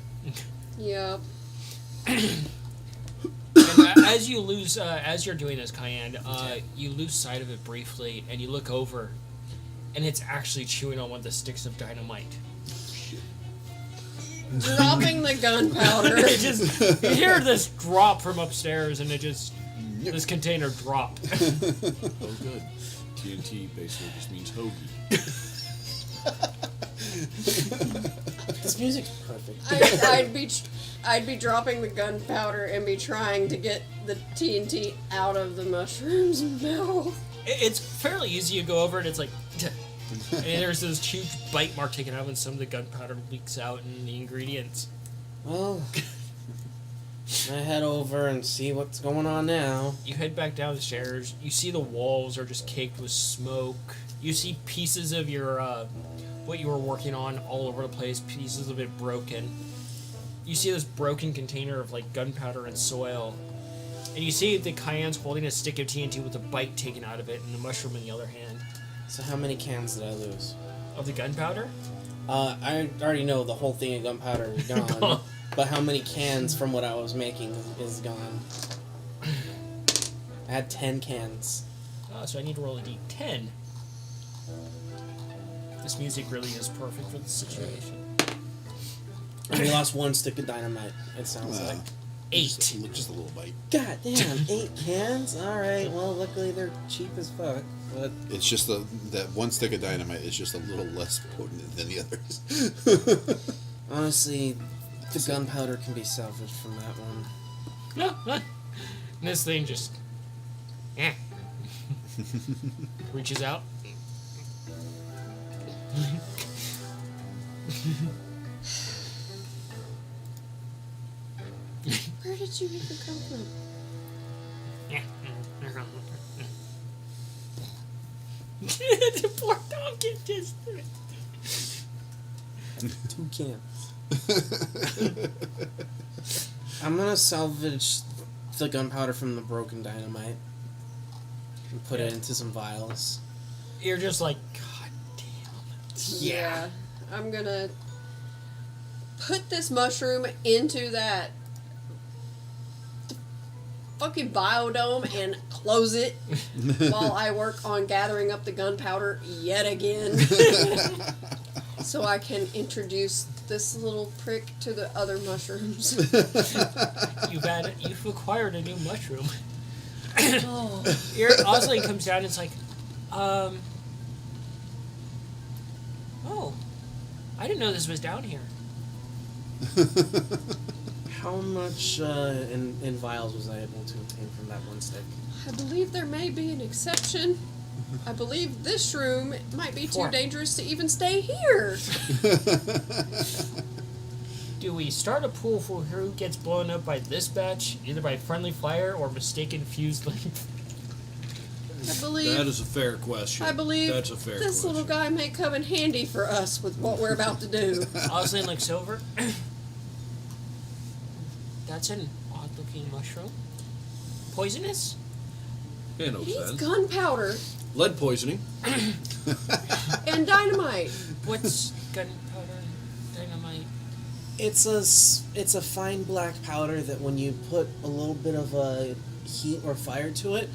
S5: Yep.
S1: And as you're doing this, Cayenne, you lose sight of it briefly, and you look over, and it's actually chewing on one of the sticks of dynamite.
S5: Dropping the gunpowder.
S1: It just, you hear this drop from upstairs, and it just, this container drop.
S4: oh good. TNT basically just means hoagie.
S3: This music's perfect.
S5: I'd be dropping the gunpowder and be trying to get the TNT out of the mushroom's mouth.
S1: It's fairly easy. You go over it, it's like, and there's this huge bite mark taken out, and some of the gunpowder leaks out in the ingredients.
S3: Well, I head over and see what's going on now.
S1: You head back down the stairs. You see the walls are just caked with smoke. You see pieces of your, what you were working on all over the place, pieces of it broken. You see this broken container of, like, gunpowder and soil. And you see the Cayenne's holding a stick of TNT with a bite taken out of it, and the mushroom in the other hand.
S3: So how many cans did I lose?
S1: Of the gunpowder?
S3: I already know the whole thing of gunpowder is gone. But how many cans from what I was making is gone? I had 10 cans.
S1: So I need to roll a d10. This music really is perfect for the situation.
S3: And we lost one stick of dynamite, it sounds like.
S1: 8.
S2: Just a little bite.
S3: God damn, 8 cans? Alright, well, luckily they're cheap as fuck. But
S2: It's just that one stick of dynamite is just a little less potent than the others.
S3: honestly, the gunpowder can be salvaged from that one.
S1: And this thing just reaches out.
S5: Where did you even come from?
S1: The poor donkey just.
S3: 2 cans. I'm gonna salvage the gunpowder from the broken dynamite and put it into some vials.
S1: You're just like, God damn.
S5: Yeah. I'm gonna put this mushroom into that fucking biodome and close it while I work on gathering up the gunpowder yet again. So I can introduce this little prick to the other mushrooms.
S1: You've acquired a new mushroom.
S5: Oh.
S1: Osley comes down and it's like, oh, I didn't know this was down here.
S3: How much in vials was I able to obtain from that one stick?
S5: I believe there may be an exception. I believe this room might be too
S1: 4.
S5: dangerous to even stay here.
S1: Do we start a pool for who gets blown up by this batch, either by friendly fire or mistaken fuse length?
S5: I believe.
S4: That is a fair question.
S5: I believe
S4: That's a fair
S5: this
S4: question.
S5: little guy may come in handy for us with what we're about to do.
S1: Osley looks over. That's an odd-looking mushroom. Poisonous?
S4: Yeah, no
S5: He's
S4: sense.
S5: gunpowder
S4: Lead poisoning.
S5: and dynamite.
S1: What's gunpowder and dynamite?
S3: It's a fine black powder that when you put a little bit of heat or fire to it,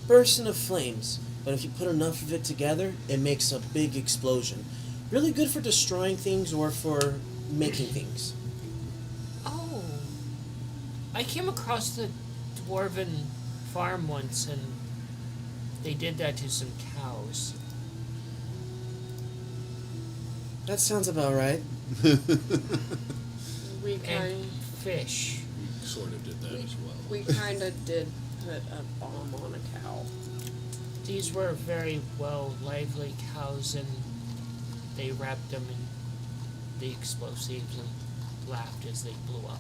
S3: bursts into flames. But if you put enough of it together, it makes a big explosion. Really good for destroying things or for making things.
S1: Oh. I came across the dwarven farm once and they did that to some cows.
S3: That sounds about right.
S5: We
S1: And
S5: kind
S1: fish.
S4: Sort of did that as well.
S5: we kind of did put a bomb on a cow.
S1: These were very lively cows and they wrapped them in the explosives and laughed as they blew up.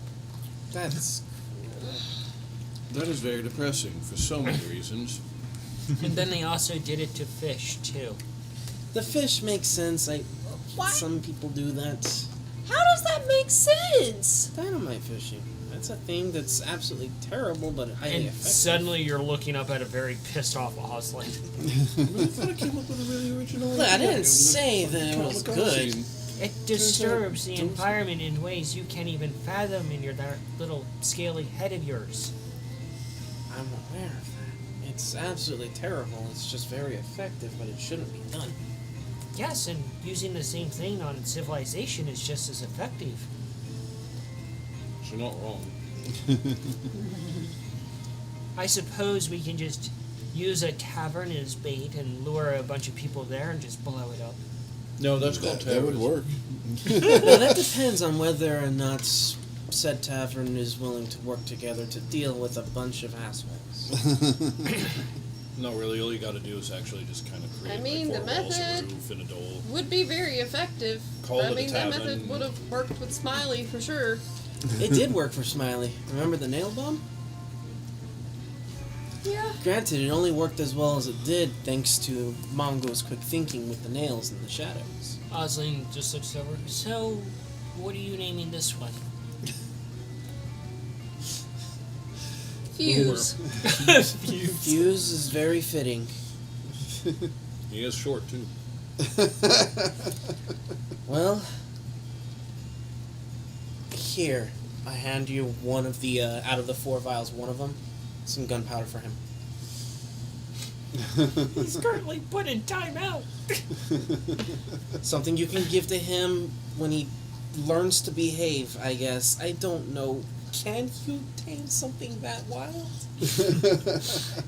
S3: That's
S4: That is very depressing for so many reasons.
S1: And then they also did it to fish too.
S3: the fish makes sense.
S5: Why?
S3: Some people do that.
S5: How does that make sense?
S3: Dynamite fishing. That's a thing that's absolutely terrible, but highly
S1: And
S3: effective.
S1: suddenly you're looking up at a very pissed off Osley.
S4: I thought I came up with a really original
S3: Look, I
S4: idea.
S3: didn't say that it was good.
S1: It disturbs the environment in ways you can't even fathom in your that little scaly head of yours.
S3: I'm aware of that. It's absolutely terrible. It's just very effective, but it shouldn't be done.
S1: Yes, and using the same thing on civilization is just as effective.
S4: You're not wrong.
S1: I suppose we can just use a tavern as bait and lure a bunch of people there and just blow it up.
S4: No, that's called
S2: That would
S4: terrorism.
S2: work.
S3: Now, that depends on whether or not said tavern is willing to work together to deal with a bunch of assholes.
S4: No, really, all you got to do is actually just kind of create
S5: I mean,
S4: like
S5: the
S4: 4 walls, a
S5: method-
S4: roof, and a door.
S5: Would be very effective.
S4: Call it
S5: I
S4: a
S5: mean, that
S4: tavern.
S5: method would have worked with Smiley for sure.
S3: It did work for Smiley. Remember the nail bomb?
S5: Yeah.
S3: Granted, it only worked as well as it did thanks to Mongo's quick thinking with the nails and the shadows.
S1: Oslin just looks over. So, what are you naming this one?
S5: Fuse.
S3: Fuse is very fitting.
S4: He is short, too.
S3: Well, here, I hand you one of the, out of the 4 vials, one of them, some gunpowder for him.
S1: He's currently put in timeout.
S3: Something you can give to him when he learns to behave, I guess. I don't know. Can you tame something that wild?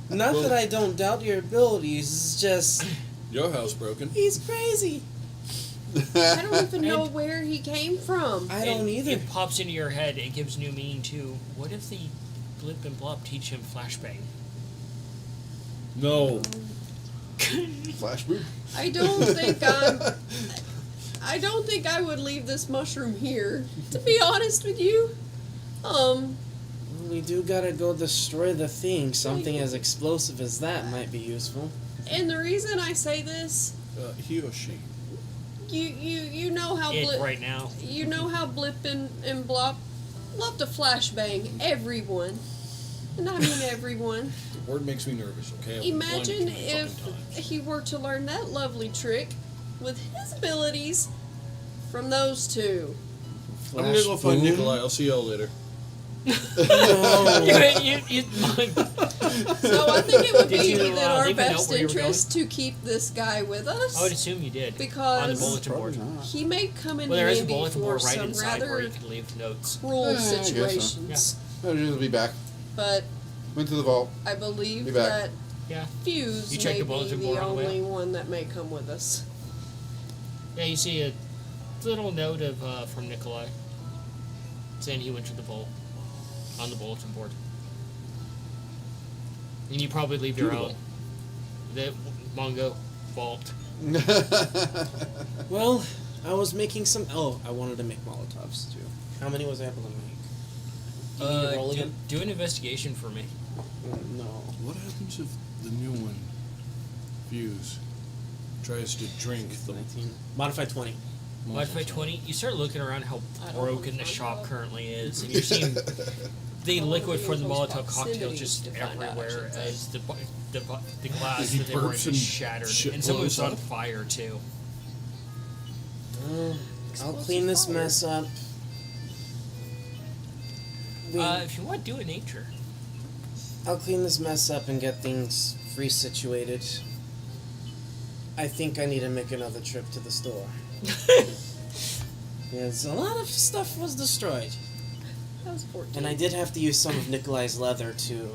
S3: Not that I don't doubt your abilities, it's just,
S4: Your house broken.
S3: he's crazy.
S5: I don't even know where he came from.
S3: I don't
S1: And
S3: either.
S1: It pops into your head. It gives new meaning to what if the blip and blop teach him flashbang?
S4: No.
S2: Flash boot.
S5: I don't think I would leave this mushroom here. To be honest with you.
S3: We do gotta go destroy the thing. Something as explosive as that might be useful.
S5: And the reason I say this,
S4: He or she.
S5: you know how
S1: It right now.
S5: you know how Blip and Blop love to flashbang everyone. And I mean everyone.
S4: The word makes me nervous, okay? I've been blind
S5: Imagine
S4: too many
S5: if
S4: fucking times.
S5: he were to learn that lovely trick with his abilities from those two.
S4: I'm gonna go find
S3: Boom.
S4: Nikolai. I'll see y'all later.
S5: So I think it would
S1: Did
S5: be
S1: you,
S5: within our
S1: leave a note
S5: best
S1: where you were
S5: interest to keep this guy with us.
S1: I would assume you did.
S5: Because-
S1: on the bulletin board.
S2: Probably not.
S5: He may come in
S1: Well, there is a
S5: handy
S1: bulletin
S5: for
S1: board right
S5: some
S1: inside where
S5: rather
S1: you can leave notes.
S5: cruel
S2: I guess so.
S5: situations.
S2: I'll just be back.
S5: But
S2: Went to the vault.
S5: I believe
S2: Be back.
S5: that
S1: Yeah.
S5: Fuse
S1: You check
S5: may
S1: the
S5: be
S1: bulletin
S5: the
S1: board on the way
S5: only one that may come with us.
S1: Yeah, you see a little note of from Nikolai saying he went to the vault on the bulletin board. And you probably leave your
S4: Beautiful.
S1: own. The Mongo vault.
S3: Well, I was making some. Oh, I wanted to make Molotovs too. How many was I able to make? Do you need to roll again?
S1: do an investigation for me.
S3: No.
S4: What happens if the new one, Fuse, tries to drink the
S3: 19. Modified 20.
S1: Modify 20. You start looking around how
S5: I don't
S1: broken the
S5: know.
S1: shop currently is, and you're seeing the liquid for the
S5: close
S1: Molotov cocktail
S5: proximity
S1: just
S5: to find out, I
S1: everywhere
S5: should say.
S1: as the glass
S4: He
S1: that they were
S4: burps
S1: just
S4: and
S1: shattered,
S4: shit
S1: and some of
S4: blows
S1: it's on
S4: up.
S1: fire too.
S3: I'll
S5: Explosive
S3: clean this
S5: fire.
S3: mess up.
S1: If you want, do a nature.
S3: I'll clean this mess up and get things re-situated. I think I need to make another trip to the store. Yes, a lot of stuff was destroyed.
S5: That was 14.
S3: And I did have to use some of Nikolai's leather to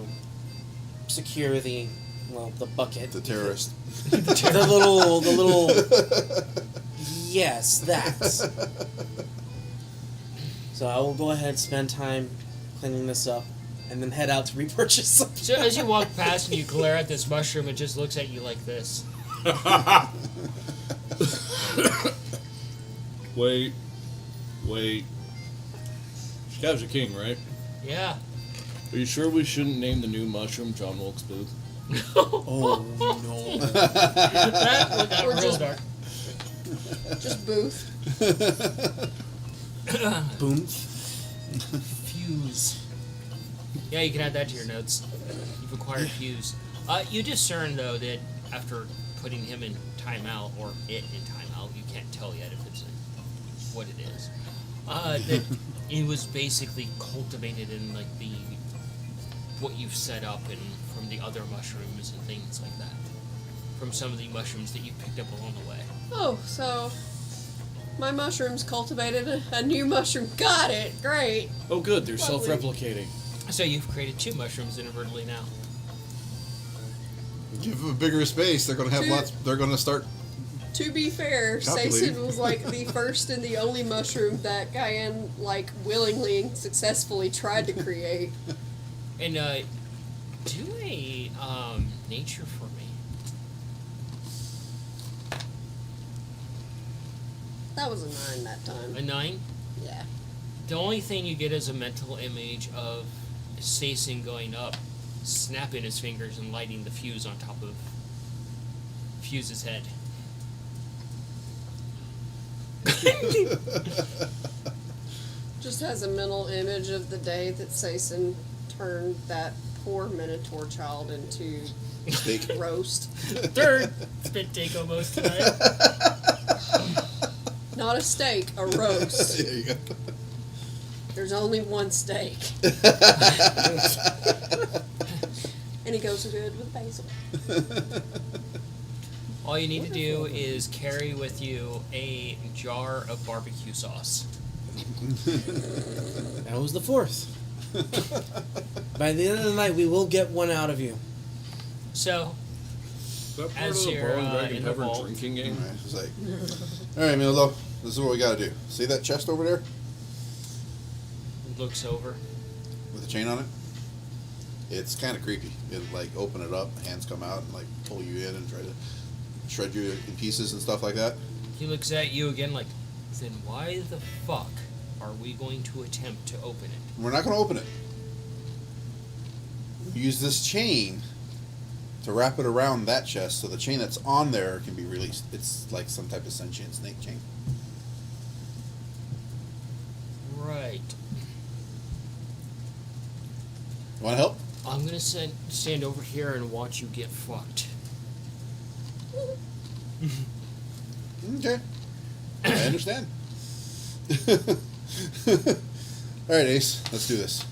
S3: secure the bucket.
S2: The terrorist.
S3: the little, yes, that. So I will go ahead and spend time cleaning this up, and then head out to repurchase some.
S1: So as you walk past and you glare at this mushroom, it just looks at you like this.
S4: Wait. Scav's a king, right?
S1: Yeah.
S4: Are you sure we shouldn't name the new mushroom John Wilkes Booth?
S3: Oh no!
S1: That got
S5: Or
S1: real
S5: just-
S1: dark.
S5: Just Booth.
S3: Boom.
S1: Fuse. Yeah, you can add that to your notes. You've acquired Fuse. You discern, though, that after putting him in timeout, or it in timeout, you can't tell yet if it's what it is, that it was basically cultivated in, like, what you've set up and from the other mushrooms and things like that. From some of the mushrooms that you picked up along the way.
S5: Oh, so my mushrooms cultivated a new mushroom. Got it. Great.
S4: Oh, good. They're
S5: Lovely.
S4: self-replicating.
S1: So you've created 2 mushrooms inadvertently now.
S2: Give them a bigger space. They're going to have
S5: Two-
S2: lots. They're going to start.
S5: To be fair,
S2: Calculating.
S5: Seisin was like the first and the only mushroom that Guyan willingly and successfully tried to create.
S1: And do a nature for me.
S5: That was a 9 that time.
S1: A 9.
S5: Yeah.
S1: The only thing you get is a mental image of Seisin going up, snapping his fingers and lighting the fuse on top of Fuse's head.
S5: Just has a mental image of the day that Seisin turned that poor Minotaur child into
S2: Steak.
S5: roast.
S1: Third spit take almost tonight.
S5: Not a steak, a roast.
S2: There you go.
S5: There's only one steak. And he goes good with basil.
S1: All you need to do is carry with you a jar of barbecue sauce.
S3: That was the 4th. By the end of the night, we will get one out of you.
S1: So,
S4: Is that part
S1: As
S4: of the
S1: you're,
S4: Ball and Dragon
S1: in the
S4: Pepper
S1: vault.
S4: drinking game?
S2: All right, it's like, all right, Milo. This is what we got to do. See that chest over there
S1: looks over.
S2: with the chain on it? It's kind of creepy. It like open it up, hands come out and like pull you in and try to shred you in pieces and stuff like that.
S1: He looks at you again like, then why the fuck are we going to attempt to open it?
S2: We're not going to open it. Use this chain to wrap it around that chest so the chain that's on there can be released. It's like some type of sentient snake chain.
S1: Right.
S2: You want to help?
S1: I'm gonna stand over here and watch you get fucked.
S2: Okay. I understand. All right, Ace. Let's do this.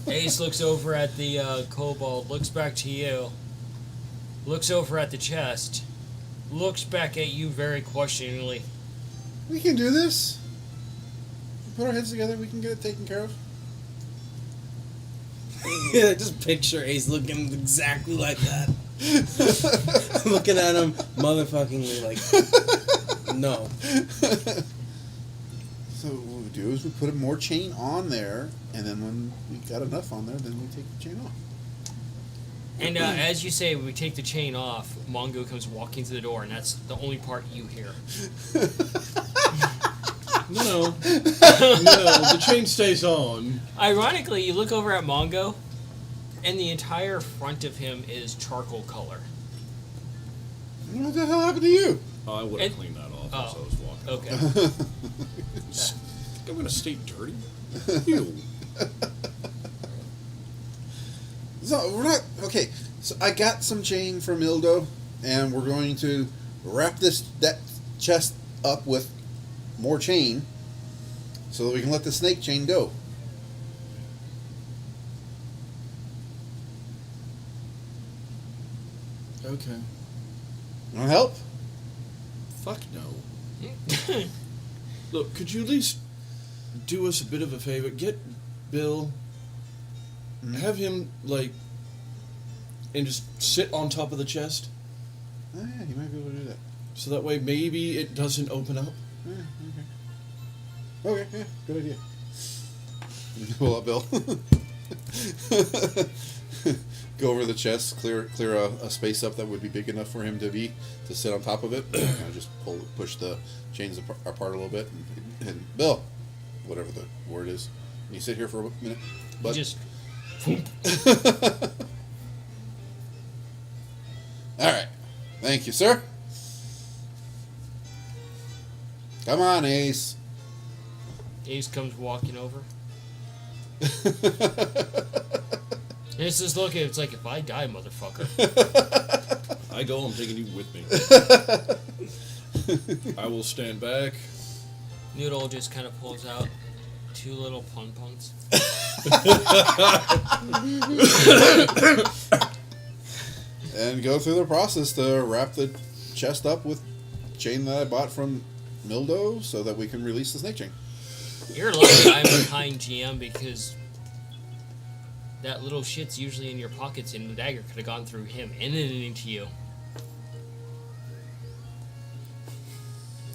S1: Ace looks over at the kobold, looks back to you, looks over at the chest, looks back at you very questioningly.
S2: We can do this. Put our heads together, we can get it taken care of.
S3: Yeah, just picture Ace looking exactly like that. Looking at him motherfuckingly like, no.
S2: So what we do is we put more chain on there, and then when we got enough on there, then we take the chain off.
S1: And as you say, we take the chain off, Mongo comes walking to the door, and that's the only part you hear.
S4: No, the chain stays on.
S1: Ironically, you look over at Mongo, and the entire front of him is charcoal color.
S2: What the hell happened to you?
S4: Oh, I would have
S1: And-
S4: cleaned that off
S1: oh,
S4: as I was walking.
S1: Okay.
S4: I'm going to stay dirty? Ew.
S2: So we're not okay. So I got some chain from Ildo, and we're going to wrap that chest up with more chain, so that we can let the snake chain go.
S4: Okay.
S2: You want help?
S4: Fuck no. Look, could you at least do us a bit of a favor? Get Bill, have him, and just sit on top of the chest,
S2: Oh, yeah, you might be able to do that.
S4: so that way maybe it doesn't open up.
S2: Yeah, okay. Okay, yeah, good idea. Pull up, Bill. Go over the chest, clear a space up that would be big enough for him to sit on top of it. Kind of just push the chains apart a little bit, and Bill, whatever the word is, can you sit here for a minute? Bud?
S1: Just
S2: All right, thank you, sir. Come on, Ace.
S1: Ace comes walking over. And it's just looking, it's like, if I die, motherfucker.
S4: I go, I'm taking you with me. I will stand back.
S1: Noodle just kind of pulls out 2 little pon-pons.
S2: And go through the process to wrap the chest up with chain that I bought from Mildo so that we can release the snake chain.
S1: You're lucky I'm behind GM because that little shit's usually in your pockets and the dagger could have gone through him and then into you.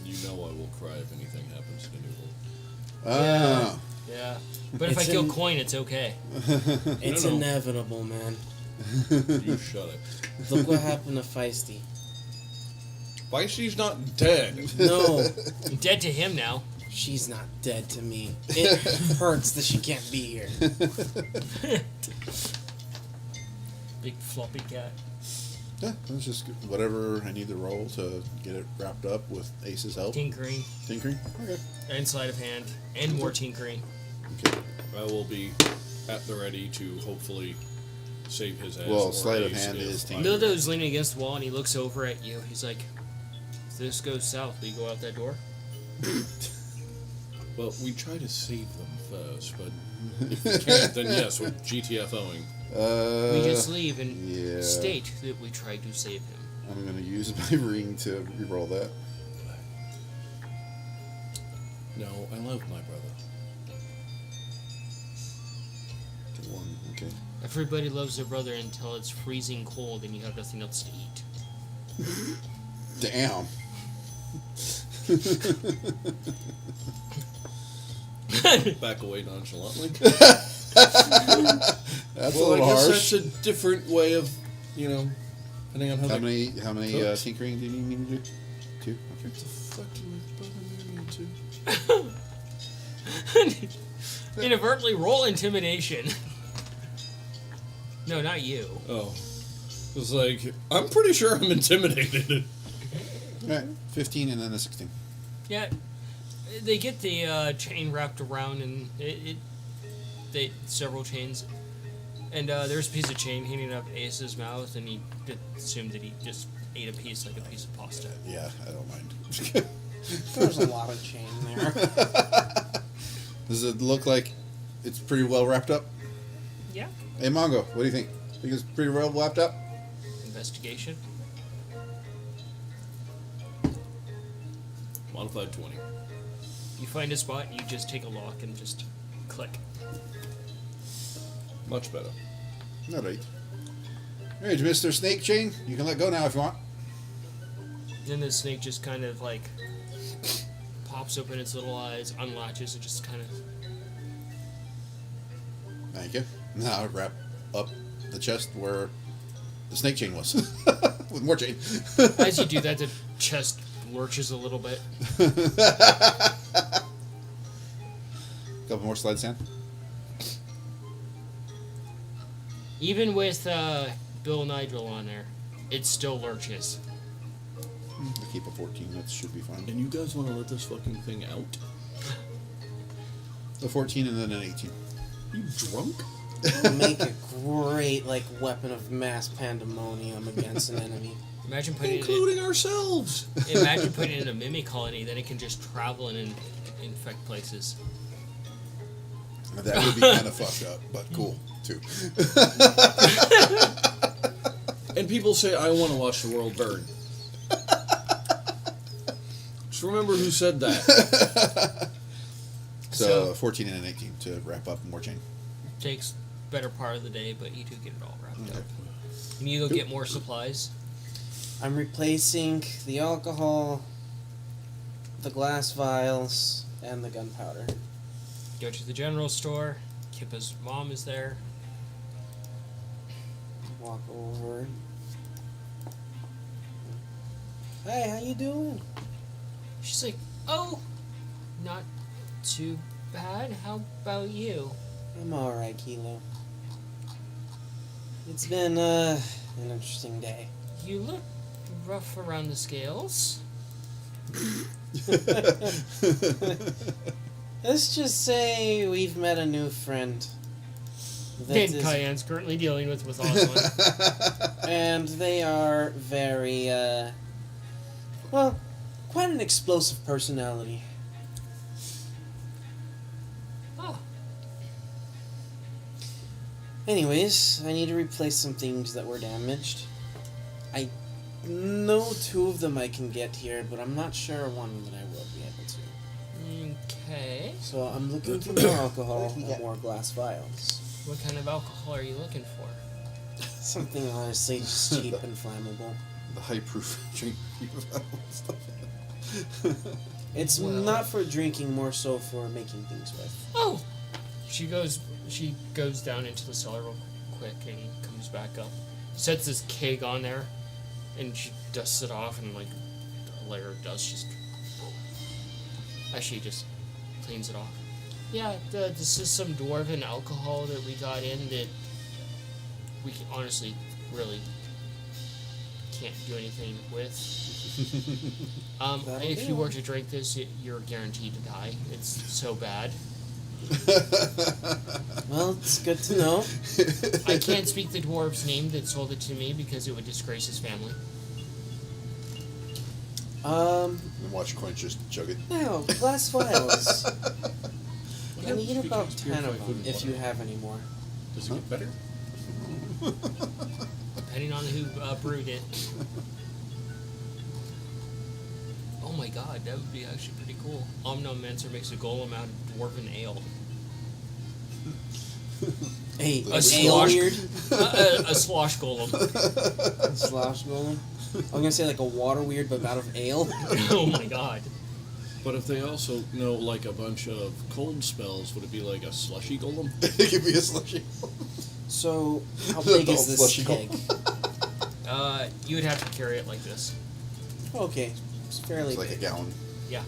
S4: You know I will cry if anything happens to Noodle.
S2: Ah.
S1: Yeah. But if I
S3: It's
S1: kill
S3: in-
S1: Coin, it's okay.
S3: It's
S4: No.
S3: inevitable, man.
S4: You shut it.
S3: Look what happened to Feisty.
S4: Why she's not dead?
S3: No,
S1: I'm dead to him now.
S3: she's not dead to me. It hurts that she can't be here.
S1: Big floppy cat.
S2: Yeah, it's just whatever I need to roll to get it wrapped up with Ace's help.
S1: Tinkering.
S2: Tinkering? Okay.
S1: And sleight of hand. And more tinkering.
S2: Okay.
S4: I will be at the ready to hopefully save his ass.
S2: Well,
S4: or
S2: sleight of
S4: Ace
S2: hand
S4: if
S2: is
S4: I-
S2: tinkering.
S1: Mildo's leaning against the wall and he looks over at you. He's like, if this goes south, we go out that door?
S4: Well, we try to save them first, but if we can't, then yes, we're GTFOing.
S1: We just leave and
S2: yeah.
S1: state that we tried to save him.
S2: I'm going to use my ring to re-roll that.
S4: No, I love my brother.
S2: Get one. Okay.
S1: Everybody loves their brother until it's freezing cold and you have nothing else to eat.
S2: Damn.
S4: Back away nonchalantly.
S2: That's a
S4: Well, I
S2: little
S4: guess
S2: harsh.
S4: that's a different way of, depending on how
S2: How
S4: they...
S2: many
S4: Cooks.
S2: tinkering do you need me to do? 2? Okay.
S4: What the fuck do my brother need to?
S1: Inadvertently roll intimidation. No, not you.
S4: Oh. It was like, I'm pretty sure I'm intimidated.
S2: Alright, 15 and then a 16.
S1: Yeah, they get the chain wrapped around and they several chains, and there's a piece of chain hanging up Ace's mouth, and he assumed that he just ate a piece like a piece of pasta.
S2: Yeah, I don't mind.
S3: There's a lot of chain there.
S2: Does it look like it's pretty well wrapped up?
S1: Yeah.
S2: Hey, Mongo, what do you think? Think it's pretty well wrapped up?
S1: Investigation.
S4: Modified 20.
S1: You find a spot, you just take a lock and just click.
S4: Much better.
S2: All right. All right, Mr. Snake Chain, you can let go now if you want.
S1: Then the snake just kind of like pops open its little eyes, unlatches, and just kind of.
S2: Thank you. Now wrap up the chest where the snake chain was with more chain.
S1: As you do that, the chest lurches a little bit.
S2: Couple more slide sand.
S1: Even with Bill Nigel on there, it still lurches.
S2: I'll keep a 14. That should be fine.
S4: And you guys want to let this fucking thing out?
S2: A 14 and then an 18.
S4: You drunk?
S3: Make a great weapon of mass pandemonium against an enemy.
S1: Imagine putting
S4: Including ourselves!
S1: imagine putting it in a mimic colony, then it can just travel and infect places.
S2: That would be kind of fucked up, but cool, too.
S4: And people say, I want to watch the world burn. Just remember who said that.
S2: So 14 and an 18 to wrap up more chain.
S1: Takes better part of the day, but you do get it all wrapped
S2: Okay.
S1: up. And you go get more supplies.
S3: I'm replacing the alcohol, the glass vials, and the gunpowder.
S1: Go to the general store. Kippa's mom is there.
S3: Walk over. Hey, how you doing?
S1: She's like, "Oh, not too bad. How about you?"
S3: I'm alright, Kilo. It's been an interesting day.
S1: You look rough around the scales.
S3: Let's just say we've met a new friend. that
S1: That
S3: is-
S1: Cayenne's currently dealing with Oswald.
S3: and they are very, well, quite an explosive personality.
S1: Oh,
S3: Anyways, I need to replace some things that were damaged. I know 2 of them I can get here, but I'm not sure one that I will be able to.
S1: okay.
S3: So I'm looking for more alcohol and more glass vials.
S1: What kind of alcohol are you looking for?
S3: Something honestly just cheap and flammable.
S2: The high proof drink.
S3: It's
S1: Well-
S3: not for drinking, more so for making things with.
S1: Oh, she goes down into the cellar real quick and comes back up. Sets this keg on there, and she dusts it off, and a layer of dust just. Actually, just cleans it off. Yeah, this is some dwarven alcohol that we got in that we honestly really can't do anything with.
S3: That'll
S1: If
S3: do.
S1: you were to drink this, you're guaranteed to die. It's so bad.
S3: Well, it's good to know.
S1: I can't speak the dwarf's name that sold it to me because it would disgrace his family.
S2: And watch Quench just chug it.
S3: Now, glass vials. I need
S4: Speaking
S3: about
S4: of spear
S3: 10
S4: fight,
S3: of them,
S4: food and
S3: if
S4: water.
S3: you have any more.
S4: Does it get better?
S1: Depending on who brewed it. Oh my god, that would be actually pretty cool. Omnomancer makes a golem out of dwarven ale.
S3: Hey,
S1: A
S3: ale
S1: slosh,
S3: weird?
S1: a slosh golem.
S3: Slosh golem? I'm gonna say like a water weird, but out of ale.
S1: Oh my god.
S4: But if they also know a bunch of cold spells, would it be like a slushy golem?
S2: It could be a slushy.
S3: So, how big is
S2: Adult
S3: this
S2: slushy
S3: keg?
S1: You would have to carry it like this.
S3: Okay, it's fairly
S2: It's like a
S3: big.
S2: gallon.
S1: Yeah.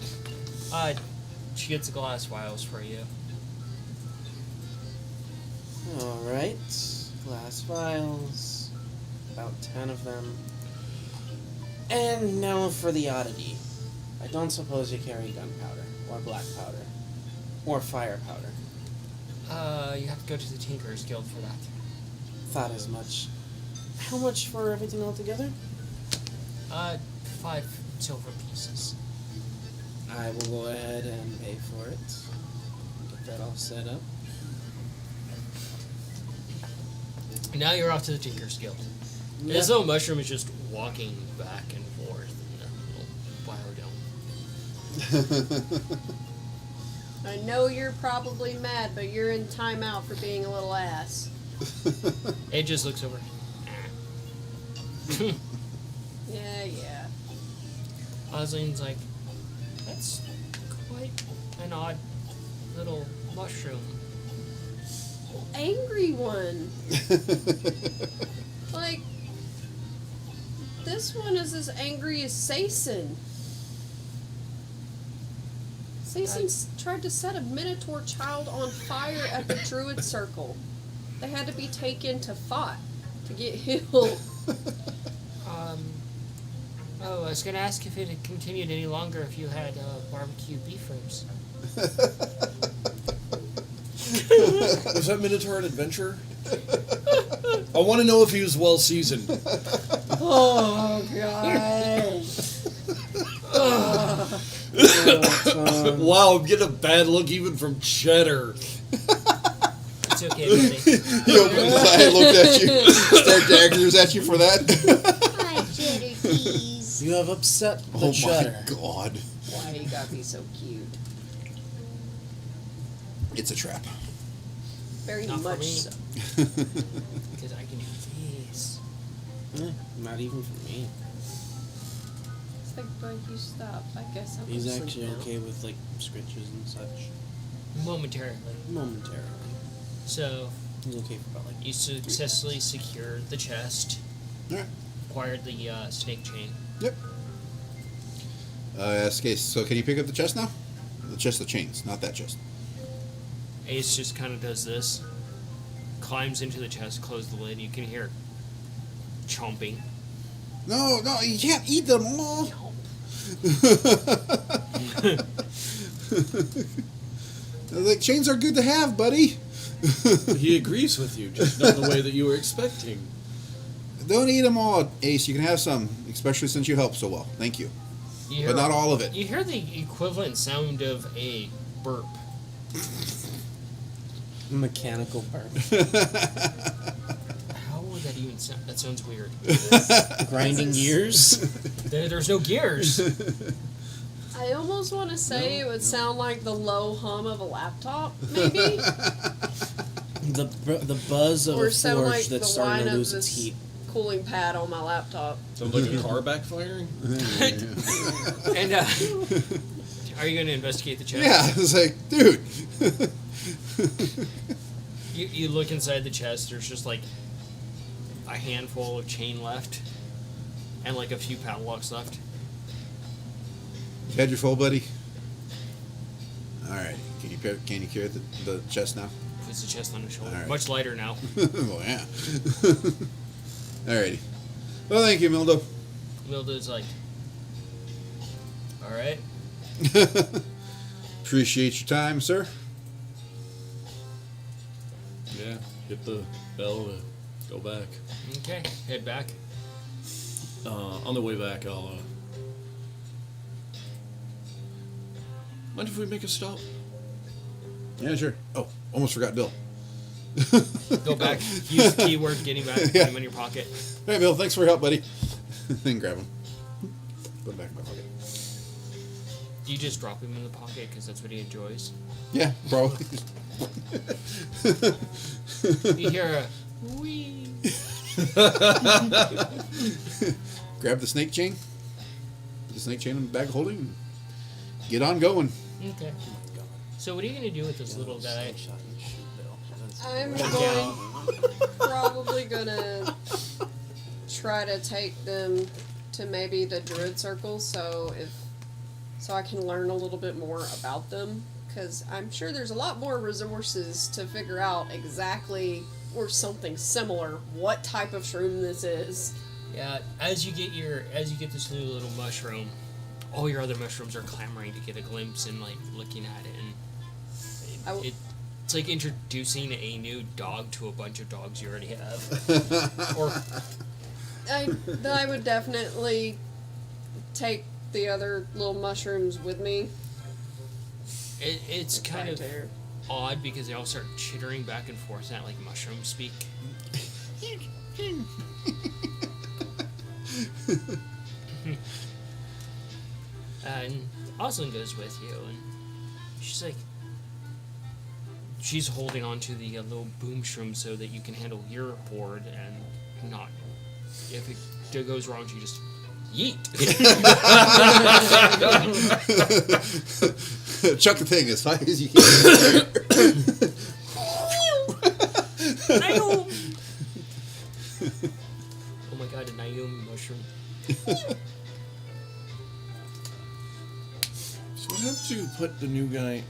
S1: She gets the glass vials for you.
S3: Alright, glass vials. About 10 of them. And now for the oddity. I don't suppose you carry gunpowder, or black powder, or fire powder.
S1: You have to go to the Tinker's Guild for that.
S3: Thought as much. How much for everything altogether?
S1: 5 silver pieces.
S3: I will go ahead and pay for it. Get that all set up.
S1: Now you're off to the Tinker's Guild. This little mushroom is just walking back and forth in the little biodome.
S5: I know you're probably mad, but you're in timeout for being a little ass.
S1: It just looks over.
S5: Yeah.
S1: Osling's like, that's quite an odd little mushroom.
S5: Angry one. Like, this one is as angry as Sason. Sason tried to set a Minotaur child on fire at the Druid Circle. They had to be taken to Fott to get healed.
S1: Oh, I was gonna ask if it had continued any longer if you had barbecue beef ribs.
S4: Was that Minotaur an adventure? I want to know if he was well seasoned.
S5: Oh, God.
S4: Wow, I'm getting a bad look even from Cheddar.
S1: It's okay, buddy.
S2: He opened his eye, looked at you, stared daggers at you for that.
S5: Hi, Cheddar Keys.
S3: You have upset the
S2: Oh
S3: cheddar.
S2: my god.
S5: Why you gotta be so cute?
S2: It's a trap.
S5: Very
S1: Not for
S5: much
S1: me.
S5: so.
S1: Because I can do this.
S3: Not even for me.
S5: It's like, but you stop. I guess I'm
S3: He's
S5: gonna
S3: actually
S5: sleep now.
S3: okay with like scritches and such.
S1: Momentarily.
S3: Momentarily.
S1: So,
S3: He's okay for about like
S1: you successfully secured the chest,
S2: Alright.
S1: acquired the snake chain.
S2: Yep. Okay, so can you pick up the chest now? The chest of chains, not that chest.
S1: Ace just kind of does this, climbs into the chest, close the lid. You can hear chomping.
S2: No, you can't eat them all. The chains are good to have, buddy.
S4: He agrees with you, just not the way that you were expecting.
S2: Don't eat them all, Ace. You can have some, especially since you help so well. Thank you.
S1: You hear,
S2: But not all of it.
S1: You hear the equivalent sound of a burp.
S3: mechanical burp.
S1: How would that even sound? That sounds weird.
S3: Grinding gears?
S1: There's no gears.
S5: I almost want to say it would sound like the low hum of a laptop, maybe?
S3: The buzz of
S5: Or
S3: a
S5: sound
S3: forge
S5: like
S3: that's
S5: the
S3: starting
S5: whine
S3: to
S5: of
S3: lose its
S5: this
S3: heat.
S5: cooling pad on my laptop.
S4: Sounds like a car backfiring.
S1: And are you going to investigate the chest?
S2: Yeah, it's like, dude.
S1: You look inside the chest. There's just like a handful of chain left, and like a few padlocks left.
S2: You had your full, buddy. All right. Can you carry the chest now?
S1: Puts the chest on his shoulder.
S2: All right.
S1: Much lighter now.
S2: Well, yeah. Alrighty. Well, thank you, Mildo.
S1: Milda's like, all right.
S2: Appreciate your time, sir.
S4: Yeah, hit the bell to go back.
S1: Okay, head back.
S4: On the way back, I'll. Mind if we make a stop?
S2: Yeah, sure. Oh, almost forgot Bill.
S1: Go back. Use the keyword getting back. Put him in your pocket.
S2: Hey, Bill, thanks for your help, buddy. Then grab him. Put him back in my pocket.
S1: Do you just drop him in the pocket because that's what he enjoys?
S2: Yeah, probably.
S1: You hear a wee.
S2: Grab the snake chain. Put the snake chain in the bag of holding. And get on going.
S1: Okay. So what are you gonna do with this little guy?
S5: I'm
S1: Walk
S5: going, probably gonna try to take them to maybe the druid circle, so I can learn a little bit more about them, because I'm sure there's a lot more resources to figure out exactly, or something similar, what type of shroom this is.
S1: Yeah. As you get this new little mushroom, all your other mushrooms are clamoring to get a glimpse and like looking at it, and it's like introducing a new dog to a bunch of dogs you already have. Or
S5: I would definitely take the other little mushrooms with me.
S1: it's kind of
S5: Right there.
S1: odd because they all start chittering back and forth at like mushroom speak. And Oslin goes with you, and she's like, she's holding on to the little boom shroom so that you can handle your horde and not. If it goes wrong, she just yeet.
S2: Chuck the thing as high as you can.
S1: Naoom! Oh my god, a Naoom mushroom.
S4: So what happens if you put the new guy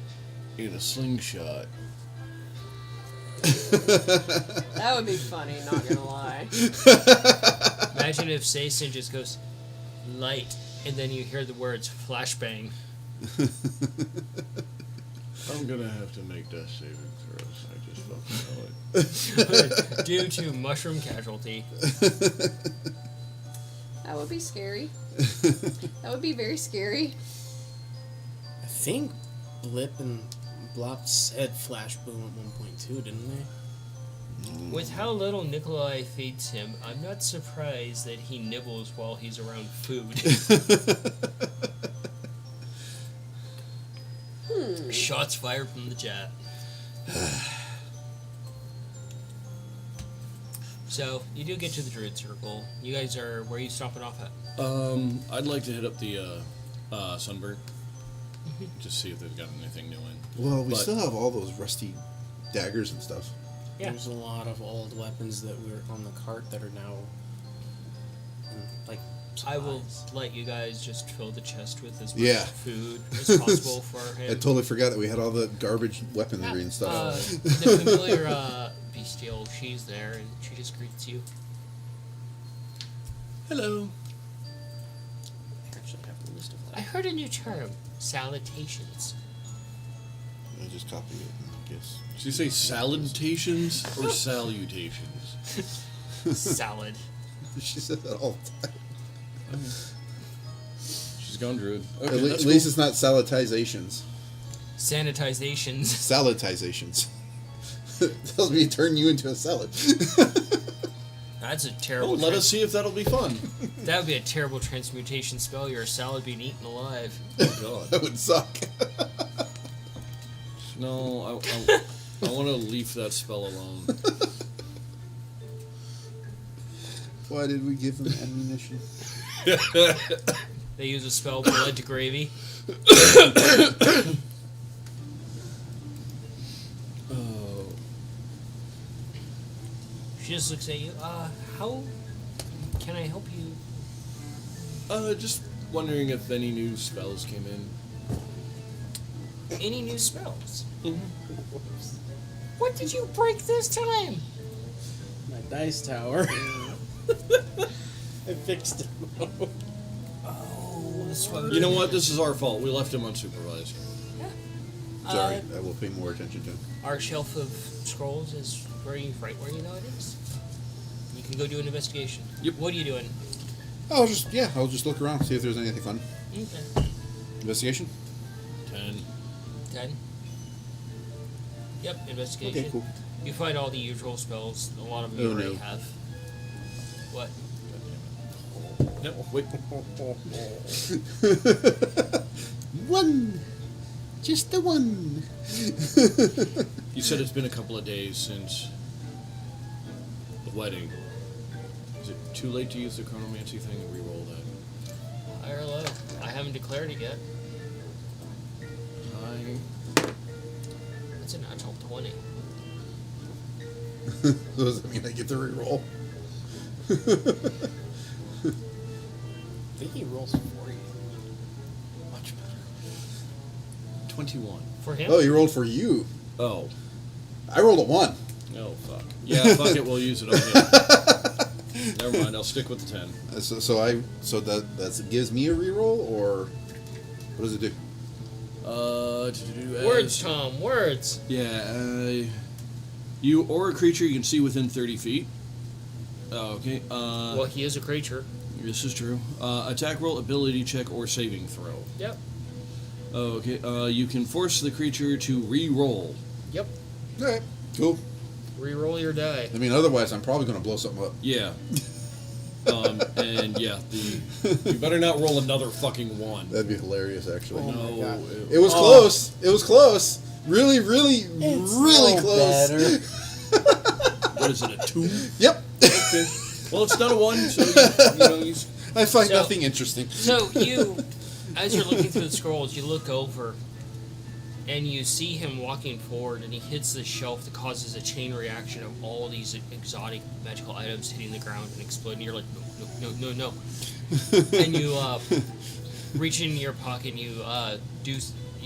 S4: in a slingshot?
S5: That would be funny, not gonna lie.
S1: Imagine if Sason just goes light, and then you hear the words flashbang.
S4: I'm gonna have to make death saving throws. I just fucking know it.
S1: Due to mushroom casualty.
S5: That would be scary. That would be very scary.
S3: I think Blip and Blop said flash boom at one point too, didn't they?
S1: With how little Nikolai feeds him, I'm not surprised that he nibbles while he's around food. Shots fired from the jet. So, you do get to the Druid Circle. You guys are, where are you stopping off at?
S4: I'd like to hit up the Sunburn. Just see if they've got anything new in.
S2: Well, we
S4: But-
S2: still have all those rusty daggers and stuff.
S1: Yeah.
S3: There's a lot of old weapons that were on the cart that are now like
S1: I will
S3: supplies.
S1: let you guys just fill the chest with as much
S2: Yeah.
S1: food as possible for
S2: I
S1: him.
S2: totally forgot that we had all the garbage weaponry and stuff.
S1: The familiar bestial, she's there, and she just greets you.
S4: Hello.
S3: I actually have a list of
S1: I heard a new term, salutations.
S2: I just copied it, I guess.
S4: Did you say salutations or salutations?
S1: Salad.
S2: She said that all the time.
S4: She's gone druid.
S2: At,
S4: Okay, that's
S2: at least it's not salutizations.
S1: Sanitizations.
S2: Salutizations. Tells me to turn you into a salad.
S1: That's a
S4: cool.
S1: terrible.
S4: Oh, let us see if that'll be fun.
S1: That would be a terrible transmutation spell. You're a salad being eaten alive.
S4: Oh god.
S2: That would suck.
S4: No, I want to leave that spell alone.
S2: Why did we give them ammunition?
S1: They use a spell blood to gravy.
S4: Oh.
S1: She just looks at you. How can I help you?
S4: Just wondering if any new spells came in.
S1: Any new spells?
S4: Mm-hmm.
S1: What did you break this time?
S3: My dice tower. I fixed it.
S1: Oh, this one.
S4: You know what? This is our fault. We left him unsupervised.
S2: Sorry, I will pay more attention to him.
S1: Our shelf of scrolls is right where you know it is. You can go do an investigation.
S4: Yep.
S1: What are you doing?
S2: I'll just look around, see if there's anything fun.
S1: Okay.
S2: Investigation?
S4: 10.
S1: 10. Yep, investigation.
S2: Okay, cool.
S1: You find all the usual spells. A lot of them you
S2: Oh,
S1: already
S2: no.
S1: have. What?
S4: Yep. Wait.
S2: One! Just the one!
S4: You said it's been a couple of days since the wedding. Is it too late to use the chronomancy thing and re-roll that?
S1: High or low? I haven't declared it yet. That's a natural 20.
S2: So does that mean I get to reroll?
S3: I think he rolls 40.
S4: Much better. 21.
S1: For him?
S2: Oh, you rolled for you.
S4: Oh.
S2: I rolled a 1.
S4: Oh, fuck. Yeah, fuck it. We'll use it on him. Never mind. I'll stick with the 10.
S2: So that gives me a reroll, or what does it do?
S1: Words, Tom, words.
S4: Yeah, you or a creature you can see within 30 feet. Oh, okay.
S1: Well, he is a creature.
S4: This is true. Attack roll, ability check, or saving throw.
S1: Yep.
S4: Oh, okay. You can force the creature to re-roll.
S1: Yep.
S2: Alright, cool.
S1: Reroll your die.
S2: I mean, otherwise, I'm probably going to blow something up.
S4: Yeah. And yeah, you better not roll another fucking 1.
S2: That'd be hilarious, actually.
S3: Oh my God.
S2: It was close. It was close. Really, really, really close.
S3: Better.
S4: What is it, a 2?
S2: Yep.
S4: Okay. Well, it's not a 1, so you
S2: I find
S1: So-
S2: nothing interesting.
S1: So you, as you're looking through the scrolls, you look over, and you see him walking forward, and he hits the shelf that causes a chain reaction of all these exotic magical items hitting the ground and exploding. You're like, no. And you reach into your pocket, and you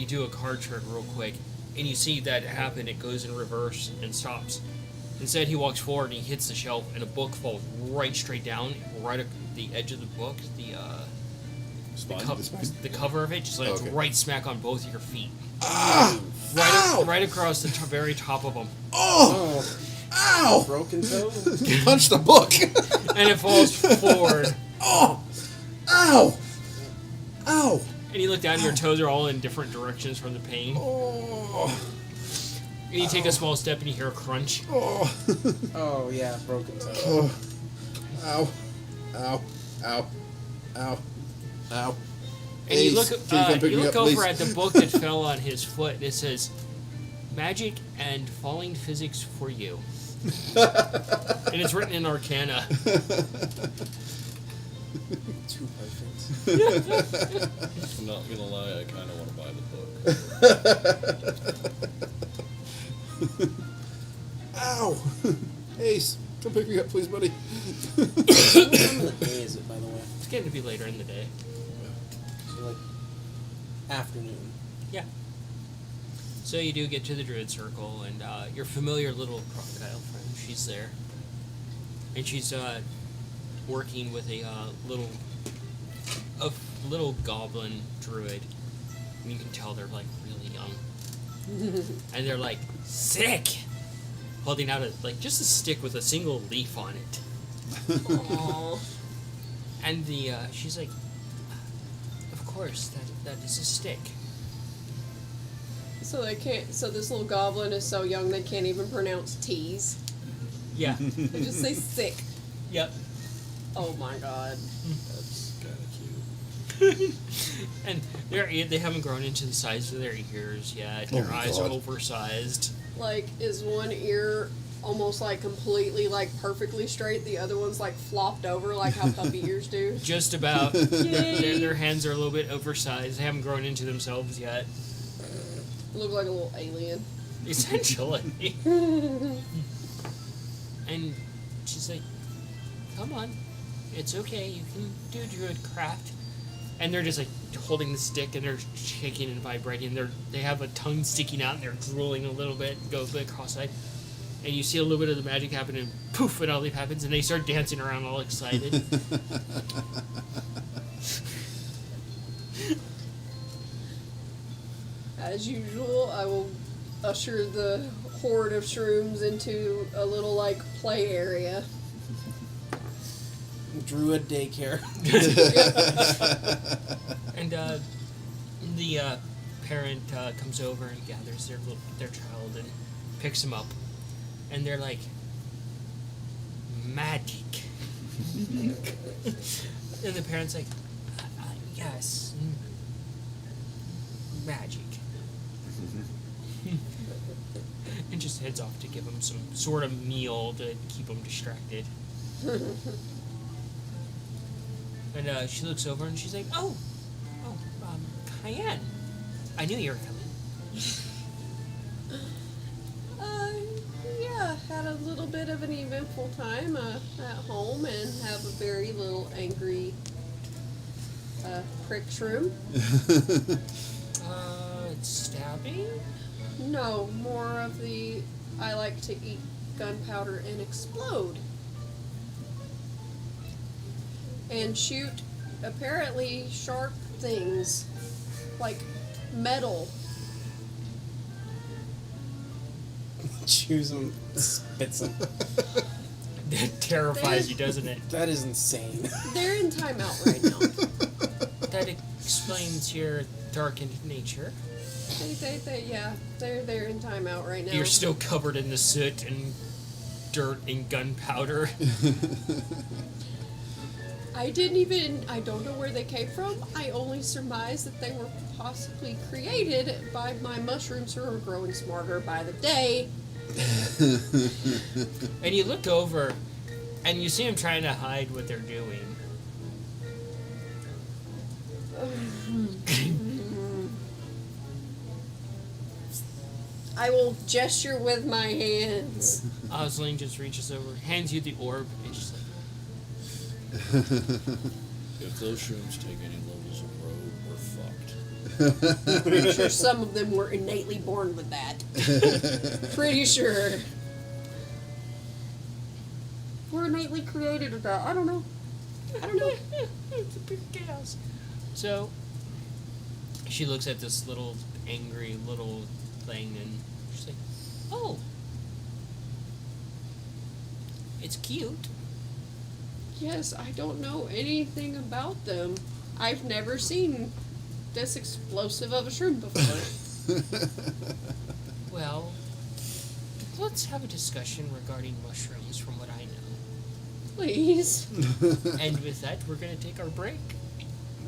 S1: do a card trick real quick, and you see that happen. It goes in reverse and stops. Instead, he walks forward and he hits the shelf, and a book falls right straight down, right at the edge of the book. The cover of it just lands right smack on both of your feet. Right across the very top of them.
S2: Oh! Ow!
S3: Broken toe?
S2: Punch the book!
S1: And it falls forward.
S2: Oh! Ow! Ow!
S1: And you look down, and your toes are all in different directions from the pain.
S2: Oh!
S1: And you take a small step, and you hear a crunch.
S2: Oh!
S3: Oh, yeah, broken toe.
S2: Oh! Ow! Ow! Ow! Ow! Ow!
S1: And you
S2: Ace,
S1: look,
S2: can you come pick
S1: you
S2: me
S1: look
S2: up,
S1: over
S2: please?
S1: at the book that fell on his foot, and it says, "Magic and Falling Physics for You." And it's written in Arcana.
S3: Too perfect.
S4: I'm not gonna lie, I kind of want to buy the book.
S2: Ow! Ace, come pick me up, please, buddy.
S3: What time of the day is it, by the way?
S1: It's getting to be later in the day.
S3: So, like, afternoon.
S1: Yeah. So you do get to the Druid Circle, and your familiar little crocodile friend, she's there. And she's working with a little goblin druid. And you can tell they're, like, really young. And they're, like, sick! Holding out just a stick with a single leaf on it.
S5: Aww.
S1: And she's like, "Of course, that is a stick."
S5: So they can't. So this little goblin is so young they can't even pronounce T's.
S1: Yeah.
S5: They just say sick.
S1: Yep.
S5: Oh my god.
S4: That's kind of cute.
S1: And they haven't grown into the size of their ears yet. Their
S2: my
S1: eyes
S2: God.
S1: are oversized.
S5: Like, is one ear almost like completely like perfectly straight? The other one's like flopped over like how puppy ears do.
S1: Just about.
S5: Yay.
S1: Their hands are a little bit oversized. They haven't grown into themselves yet.
S5: Look like a little alien.
S1: Essentially. And she's like, "Come on. It's okay. You can do druid craft." And they're just like holding the stick and they're shaking and vibrating. They have a tongue sticking out and they're drooling a little bit and go a bit cross-eyed. And you see a little bit of the magic happen and poof, and all that happens and they start dancing around all excited.
S5: As usual, I will usher the horde of shrooms into a little like play area.
S3: Druid daycare.
S1: And the parent comes over and gathers their child and picks him up. And they're like, "Magic." And the parent's like, "Yes, magic." And just heads off to give him some sort of meal to keep him distracted. And she looks over and she's like, "Oh, Cayenne, I knew you were coming."
S5: Yeah, had a little bit of an eventful time at home and have a very little angry prick shroom.
S1: Stabbing?
S5: No, more of the I like to eat gunpowder and explode. And shoot apparently sharp things like metal.
S3: Choose him, spits him.
S1: That terrifies you, doesn't it?
S3: That is insane.
S5: They're in timeout right now.
S1: That explains your darkened nature.
S5: Yeah, they're in timeout right now.
S1: You're still covered in the soot and dirt and gunpowder.
S5: I don't know where they came from. I only surmise that they were possibly created by my mushrooms who are growing smarter by the day.
S1: And you look over, and you see them trying to hide what they're doing.
S5: I will gesture with my hands.
S1: Osling just reaches over, hands you the orb, and she's like,
S4: If those shrooms take any levels of road, we're fucked.
S5: Pretty sure some of them were innately born with that. Pretty sure. We're innately created with that. I don't know.
S1: it's a big chaos. So, she looks at this little angry little thing, and she's like, oh, it's cute.
S5: Yes, I don't know anything about them. I've never seen this explosive of a shroom before.
S1: Well, let's have a discussion regarding mushrooms from what I know.
S5: Please.
S1: And with that, we're going to take our break,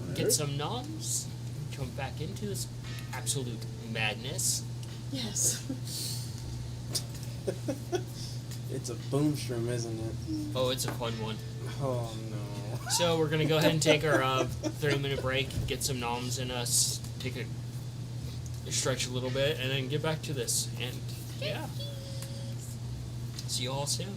S1: get
S2: Alright.
S1: some noms, jump back into this absolute madness.
S5: Yes.
S3: It's a boom shroom, isn't it?
S1: Oh, it's a fun one.
S3: Oh no.
S1: So we're going to go ahead and take our 30-minute break, get some noms in us, take a stretch a little bit, and then get back to this. And yeah. See you all soon.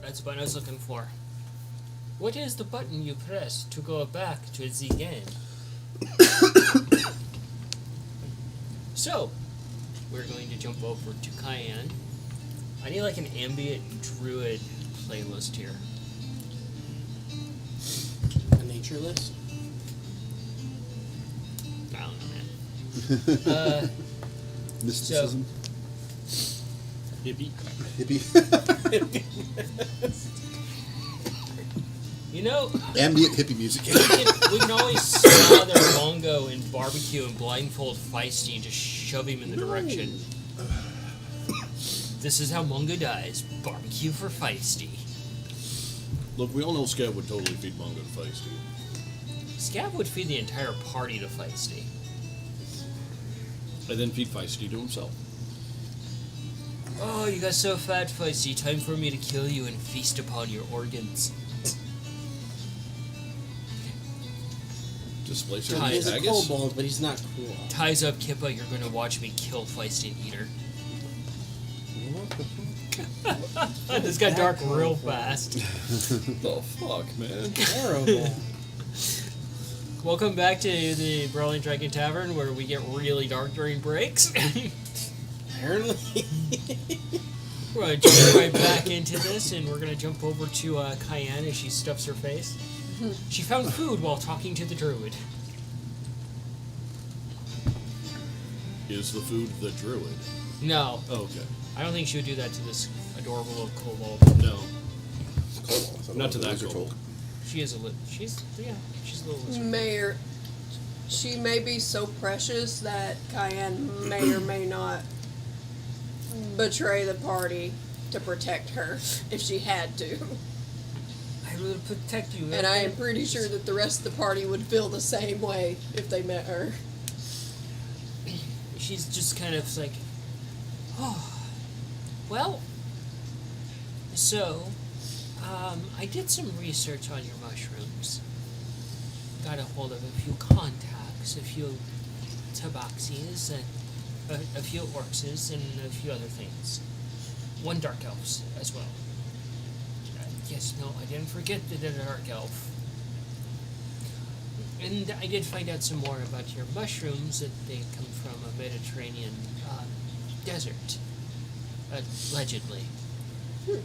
S1: That's the button I was looking for. What is the button you press to go back to the game? So, we're going to jump over to Cayenne. I need like an ambient druid playlist here.
S3: A nature list?
S1: I don't know, man.
S2: Mysticism.
S4: Hippie.
S2: Hippie.
S1: You know,
S2: Ambient hippie music.
S1: we can always smother Mongo and barbecue and blindfold Feisty and just shove him in the direction. This is how Mongo dies. Barbecue for Feisty.
S4: Look, we all know Scav would totally feed Mongo to Feisty.
S1: Scav would feed the entire party to Feisty.
S4: And then feed Feisty to himself.
S1: Oh, you got so fat, Feisty. Time for me to kill you and feast upon your organs.
S4: Displace her
S3: He's a
S4: haggis.
S3: kobold, but he's not cool.
S1: Ties up, Kippa. You're gonna watch me kill Feisty and eat her. This got dark real fast.
S4: The fuck, man?
S3: Horrible.
S1: Welcome back to the Brawling Dragon Tavern, where we get really dark during breaks.
S3: Apparently.
S1: We're going to jump right back into this, and we're going to jump over to Cayenne as she stuffs her face. She found food while talking to the druid.
S4: Is the food the druid?
S1: No,
S4: Oh, okay.
S1: I don't think she would do that to this adorable little kobold.
S4: No. Not to that
S2: Lizard
S4: kobold.
S2: folk.
S1: She is a little. She's a little lizard.
S5: Mayor, she may be so precious that Cayenne may or may not betray the party to protect her if she had to.
S1: I will protect you.
S5: And I am pretty sure that the rest of the party would feel the same way if they met her.
S1: She's just kind of like, oh, well. So, I did some research on your mushrooms. Got a hold of a few contacts, a few tabaxis, and a few orcs, and a few other things. One dark elves as well. Yes, no, I didn't forget the dark elf. And I did find out some more about your mushrooms, that they come from a Mediterranean desert, allegedly. And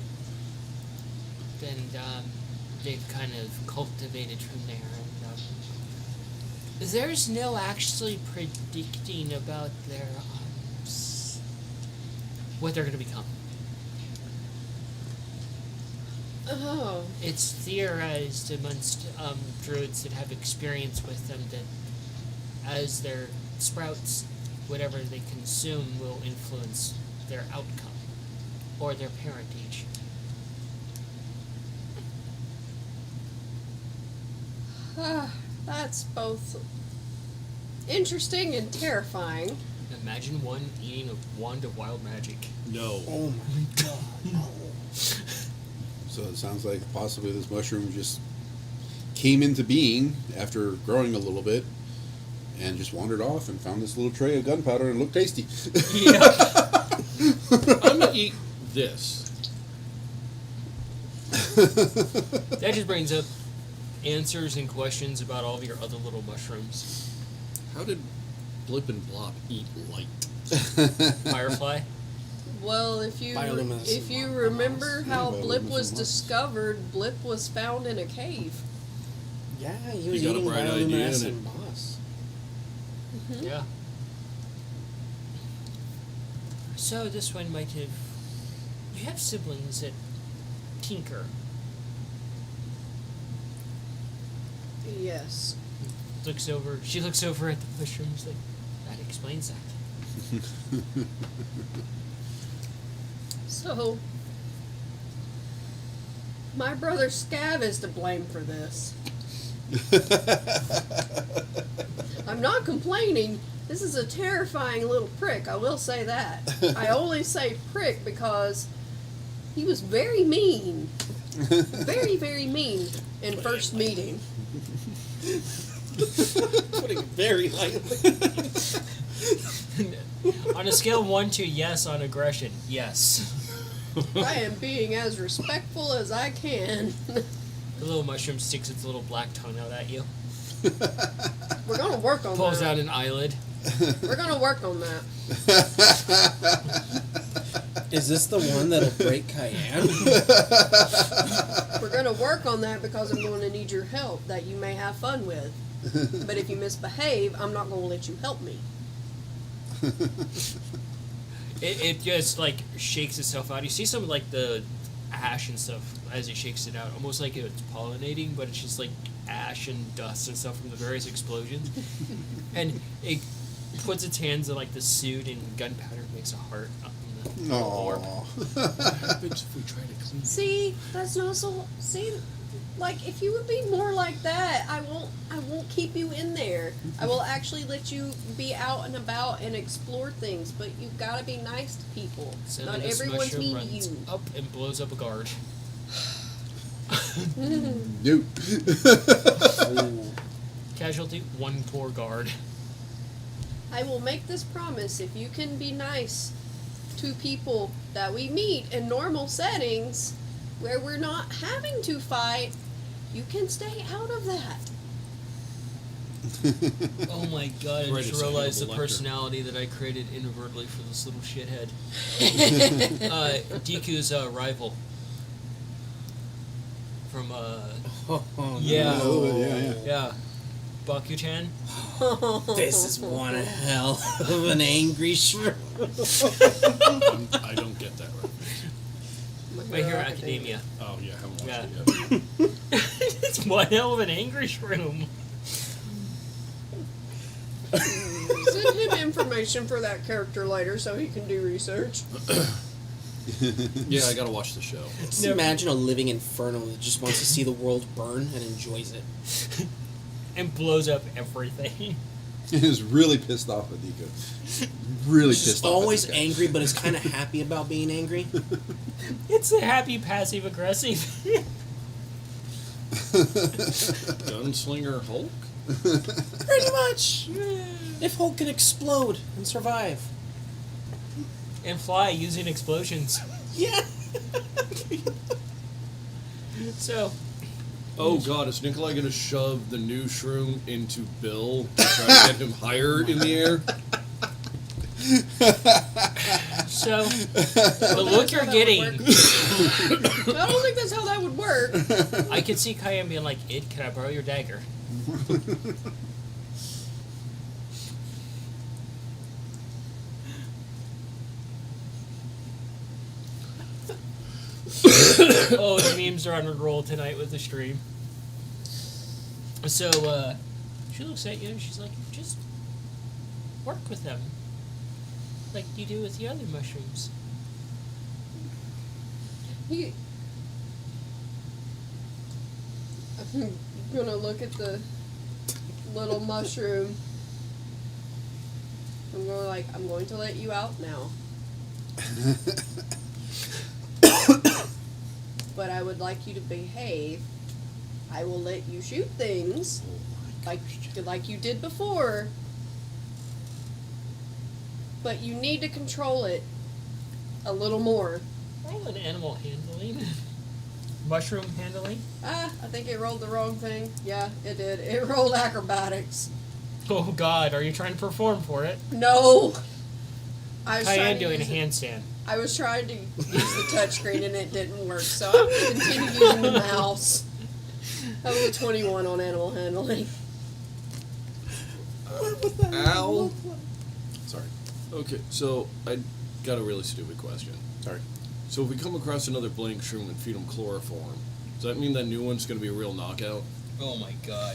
S1: they've kind of cultivated from there. And there's no actually predicting about their what they're going to become.
S5: Oh.
S1: It's theorized amongst druids that have experience with them that as their sprouts, whatever they consume will influence their outcome or their parentage.
S5: That's both interesting and terrifying.
S1: Imagine one eating a wand of wild magic.
S4: No.
S3: Oh my god. No.
S2: So it sounds like possibly this mushroom just came into being after growing a little bit and just wandered off and found this little tray of gunpowder and looked tasty.
S1: Yeah.
S4: I'm gonna eat this.
S1: That just brings up answers and questions about all of your other little mushrooms.
S4: How did Blip and Blop eat light?
S1: Firefly.
S5: Well, if you remember how Blip was discovered, Blip was found in a cave.
S3: Yeah, he was
S4: You got a
S3: eating
S4: bright idea,
S3: bioluminescent
S4: and
S3: moss.
S1: Yeah. So this one might have. You have siblings that tinker.
S5: Yes.
S1: She looks over at the mushrooms. Like, that explains that.
S5: So, my brother Scav is to blame for this. I'm not complaining. This is a terrifying little prick, I will say that. I only say prick because he was very mean. Very, very mean in first meeting.
S3: Putting it very lightly.
S1: On a scale of 1 to yes on aggression, yes.
S5: I am being as respectful as I can.
S1: The little mushroom sticks its little black tongue out at you.
S5: We're gonna work on
S1: Pulls
S5: that.
S1: out an eyelid.
S5: We're gonna work on that.
S3: Is this the one that'll break Cayenne?
S5: We're gonna work on that because I'm going to need your help that you may have fun with. But if you misbehave, I'm not gonna let you help me.
S1: It just like shakes itself out. You see some like the ash and stuff as it shakes it out, almost like it's pollinating, but it's just like ash and dust and stuff from the various explosions. And it puts its hands in like the suit, and gunpowder makes a heart up in the orb.
S2: Aww.
S4: What happens if we try to clean it?
S5: See, that's not so. See, like if you would be more like that, I won't keep you in there. I will actually let you be out and about and explore things. But you've got to be nice to people.
S1: So
S5: Not
S1: then this
S5: everyone's
S1: mushroom
S5: mean to
S1: runs
S5: you.
S1: up and blows up a guard.
S2: Nope.
S1: Casualty, one poor guard.
S5: I will make this promise: if you can be nice to people that we meet in normal settings, where we're not having to fight, you can stay out of that.
S1: Oh my god, I
S4: Right,
S1: just
S4: it's a
S1: realized the
S4: Hannibal Lecter.
S1: personality that I created inadvertently for this little shithead. Deku's rival. From, yeah.
S2: A little bit, yeah.
S1: Yeah. Bakuchan.
S3: This is one hell of an angry shrew.
S4: I don't get that reference.
S1: My Hero Academia.
S4: Oh, yeah, I haven't watched
S1: Yeah.
S4: it yet.
S1: It's one hell of an angry shroom.
S5: Send him information for that character later so he can do research.
S4: Yeah, I gotta watch the show.
S3: Just imagine a living inferno that just wants to see the world burn and enjoys it.
S1: And blows up everything.
S2: He was really pissed off at Nico. Really
S3: Just
S2: pissed off.
S3: always
S2: at this guy.
S3: angry, but is kind of happy about being angry.
S1: It's a happy passive aggressive.
S4: Gunslinger Hulk?
S3: Pretty much. If Hulk can explode and survive.
S1: And fly using explosions.
S3: Yeah.
S1: So,
S4: Oh god, is Nikolai gonna shove the new shroom into Bill to try to get him higher in the air?
S1: so the look you're getting,
S5: I don't think that's how that would work.
S1: I could see Cayenne being like, "Id, can I borrow your dagger?" Oh, the memes are on a roll tonight with the stream. So, she looks at you and she's like, "Just work with them. Like you do with the other mushrooms."
S5: I'm gonna look at the little mushroom. I'm going to let you out now. But I would like you to behave. I will let you shoot things like you did before. But you need to control it a little more.
S1: Roll an animal handling. Mushroom handling.
S5: I think it rolled the wrong thing. Yeah, it did. It rolled acrobatics.
S1: Oh god, are you trying to perform for it?
S5: No. I was
S1: Cayenne
S5: trying to
S1: doing a
S5: use it.
S1: handstand.
S5: I was trying to use the touchscreen and it didn't work, so I'm going to continue using the mouse. That was a 21 on animal handling.
S4: Ow.
S2: Sorry.
S4: Okay, so I got a really stupid question.
S2: Sorry.
S4: So if we come across another blank shroom and feed him chloroform, does that mean that new one's gonna be a real knockout?
S1: Oh my god.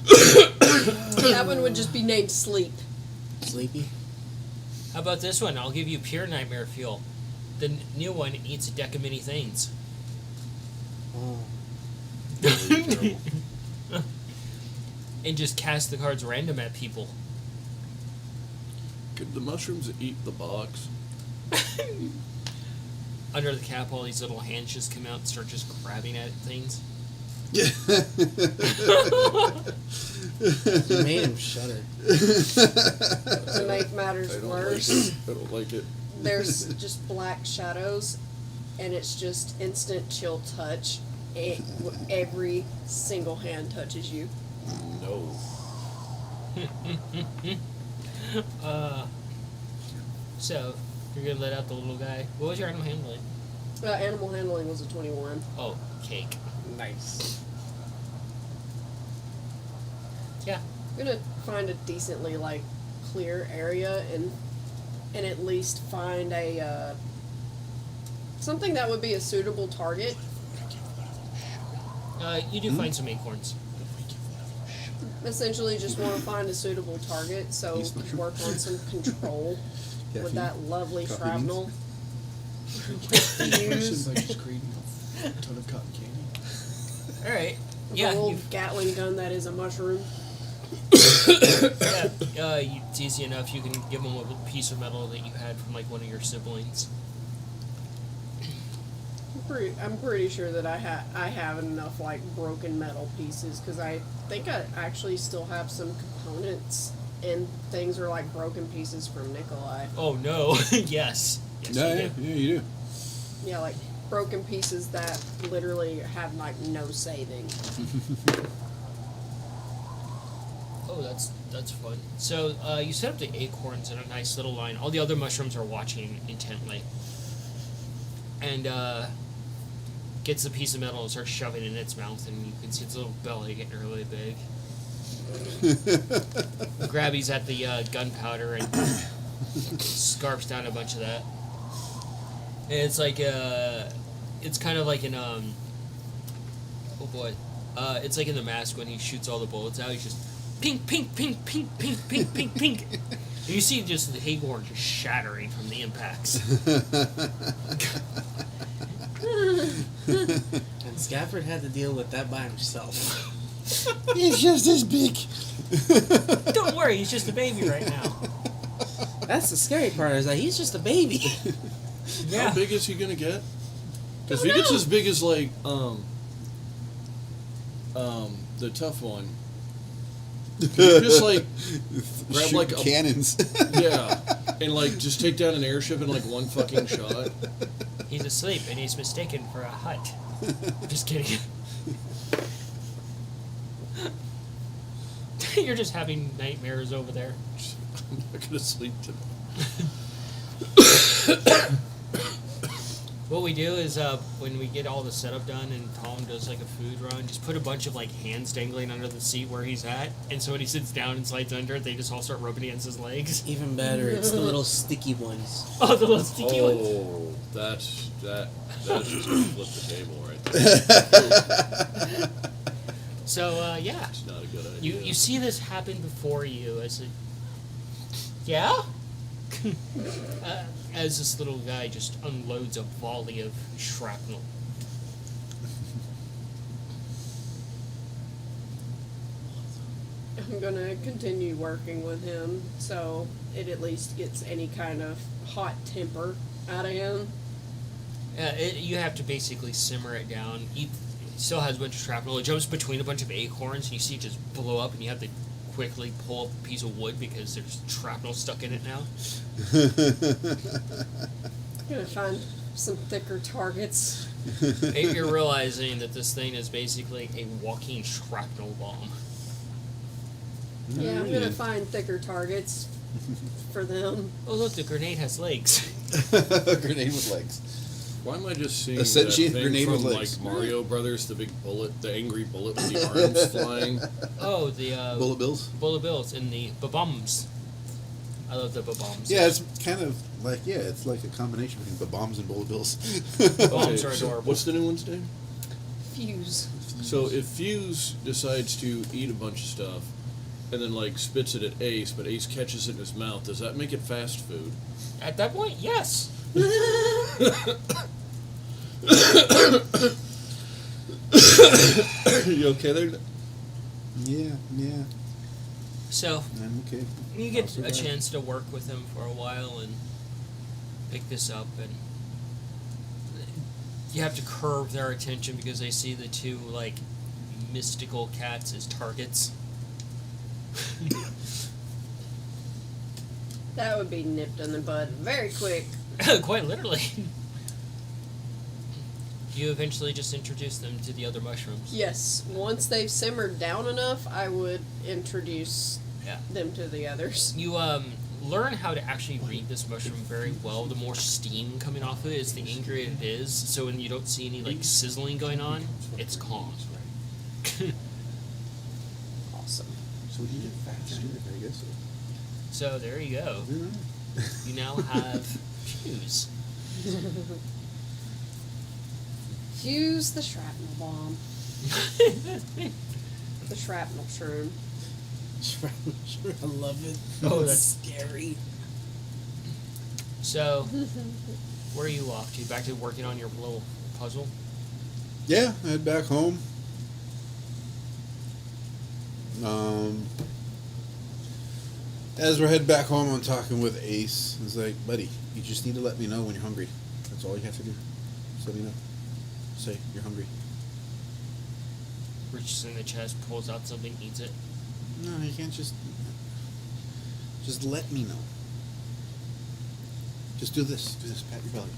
S5: That one would just be named Sleep.
S3: Sleepy.
S1: How about this one? I'll give you pure nightmare fuel. The new one eats a deck of mini things.
S3: Oh.
S1: And just cast the cards random at people.
S4: Could the mushrooms eat the box?
S1: Under the cap, all these little hands just come out and start just grabbing at things.
S3: You made him shudder.
S5: To make matters
S4: I don't
S5: worse.
S4: like it. I don't like it.
S5: there's just black shadows, and it's just instant chill touch. Every single hand touches you.
S4: No.
S1: So, you're gonna let out the little guy. What was your animal handling?
S5: Animal handling was a 21.
S1: Oh, cake.
S3: Nice.
S1: Yeah.
S5: I'm gonna find a decently clear area and at least find a something that would be a suitable target.
S1: You do find some acorns.
S5: Essentially, just want to find a suitable target, so
S2: Yeast mushroom.
S5: work on some control with
S2: Caffeine.
S5: that lovely
S2: Coffee
S5: shrapnel.
S6: Seems like just creating a ton of cotton candy.
S1: All right.
S5: The
S1: Yeah.
S5: old Gatling gun that is a mushroom.
S1: It's easy enough. You can give them a piece of metal that you had from one of your siblings.
S5: I'm pretty sure that I have enough broken metal pieces because I think I actually still have some components and things are broken pieces from Nikolai.
S1: Oh no! Yes. Yes,
S2: Yeah,
S1: you
S2: yeah,
S1: do.
S2: yeah, you do.
S5: Yeah, broken pieces that literally have no saving.
S1: Oh, that's fun. So you set up the acorns in a nice little line. All the other mushrooms are watching intently, and gets the piece of metal and starts shoving it in its mouth, and you can see its little belly getting really big. Grabby's at the gunpowder and scarfs down a bunch of that. And it's it's kind of like in oh boy, it's like in The Mask when he shoots all the bullets out. He's just pink, pink, pink, pink, pink, pink, pink, pink. And you see just the acorn just shattering from the impacts.
S3: And Scafford had to deal with that by himself.
S2: He's just as big.
S1: Don't worry, he's just a baby right now.
S3: That's the scary part, is that he's just a baby.
S1: Yeah.
S4: How big is he gonna get? Because if he gets as big as the tough one, can you just grab
S2: Shoot
S4: a
S2: cannons.
S4: yeah, and just take down an airship in one fucking shot?
S1: He's asleep and he's mistaken for a hut. Just kidding. You're just having nightmares over there.
S4: I'm not gonna sleep tonight.
S1: What we do is when we get all the setup done and Tom does a food run, just put a bunch of hands dangling under the seat where he's at, and so when he sits down and slides under it, they just all start rubbing against his legs.
S3: Even better, it's the little sticky ones.
S1: Oh, the little sticky ones.
S4: Oh, that's just gonna flip the table right there.
S1: So yeah,
S4: It's not a good idea.
S1: you see this happen before you as a yeah. As this little guy just unloads a volley of shrapnel.
S5: I'm gonna continue working with him so it at least gets any kind of hot temper out of him.
S1: You have to basically simmer it down. He still has a bunch of shrapnel. It jumps between a bunch of acorns, and you see it just blow up, and you have to quickly pull up a piece of wood because there's shrapnel stuck in it now.
S5: I'm gonna find some thicker targets.
S1: You're realizing that this thing is basically a walking shrapnel bomb.
S5: Yeah, I'm gonna find thicker targets for them.
S1: Oh look, the grenade has legs.
S2: A grenade with legs.
S4: Why am I just seeing
S2: A
S4: that
S2: sentient
S4: thing
S2: grenade
S4: from
S2: with legs.
S4: Mario Brothers, the big bullet, the angry bullet with the arms flying?
S1: Oh, the
S2: Bullet bills?
S1: bullet bills and the bombs. I love the bombs.
S2: Yeah, it's kind of it's like a combination between bombs and bullet bills.
S1: Bombs are
S4: so
S1: adorable.
S4: what's the new one's name?
S5: Fuse.
S4: So if Fuse decides to eat a bunch of stuff and then spits it at Ace, but Ace catches it in his mouth, does that make it fast food?
S1: At that point, yes.
S4: You okay there?
S2: Yeah,
S1: So
S2: I'm okay.
S1: you
S2: I'll
S1: get a
S2: survive.
S1: chance to work with him for a while and pick this up, and you have to curve their attention because they see the two mystical cats as targets.
S5: That would be nipped in the bud very quick.
S1: Quite literally. You eventually just introduce them to the other mushrooms.
S5: Yes, once they've simmered down enough, I would introduce
S1: Yeah.
S5: them to the others.
S1: You learn how to actually read this mushroom very well. The more steam coming off of it is, the angrier it is. So when you don't see any like sizzling going on, it's calm.
S5: Awesome.
S6: So we can get faster.
S2: I guess so.
S1: So there you go. You now have Fuse.
S5: Fuse the shrapnel bomb. The shrapnel shroom.
S3: I love it.
S1: Oh,
S3: It's
S1: that's-
S3: scary.
S1: So, where are you off to? Back to working on your little puzzle?
S2: Yeah, I head back home. As we're heading back home, I'm talking with Ace. He's like, buddy, you just need to let me know when you're hungry. That's all you have to do. Just let me know. Say, you're hungry.
S1: Reaches in the chest, pulls out something, eats it.
S2: No, you can't just let me know. Just do this. Do this. Pat your belly.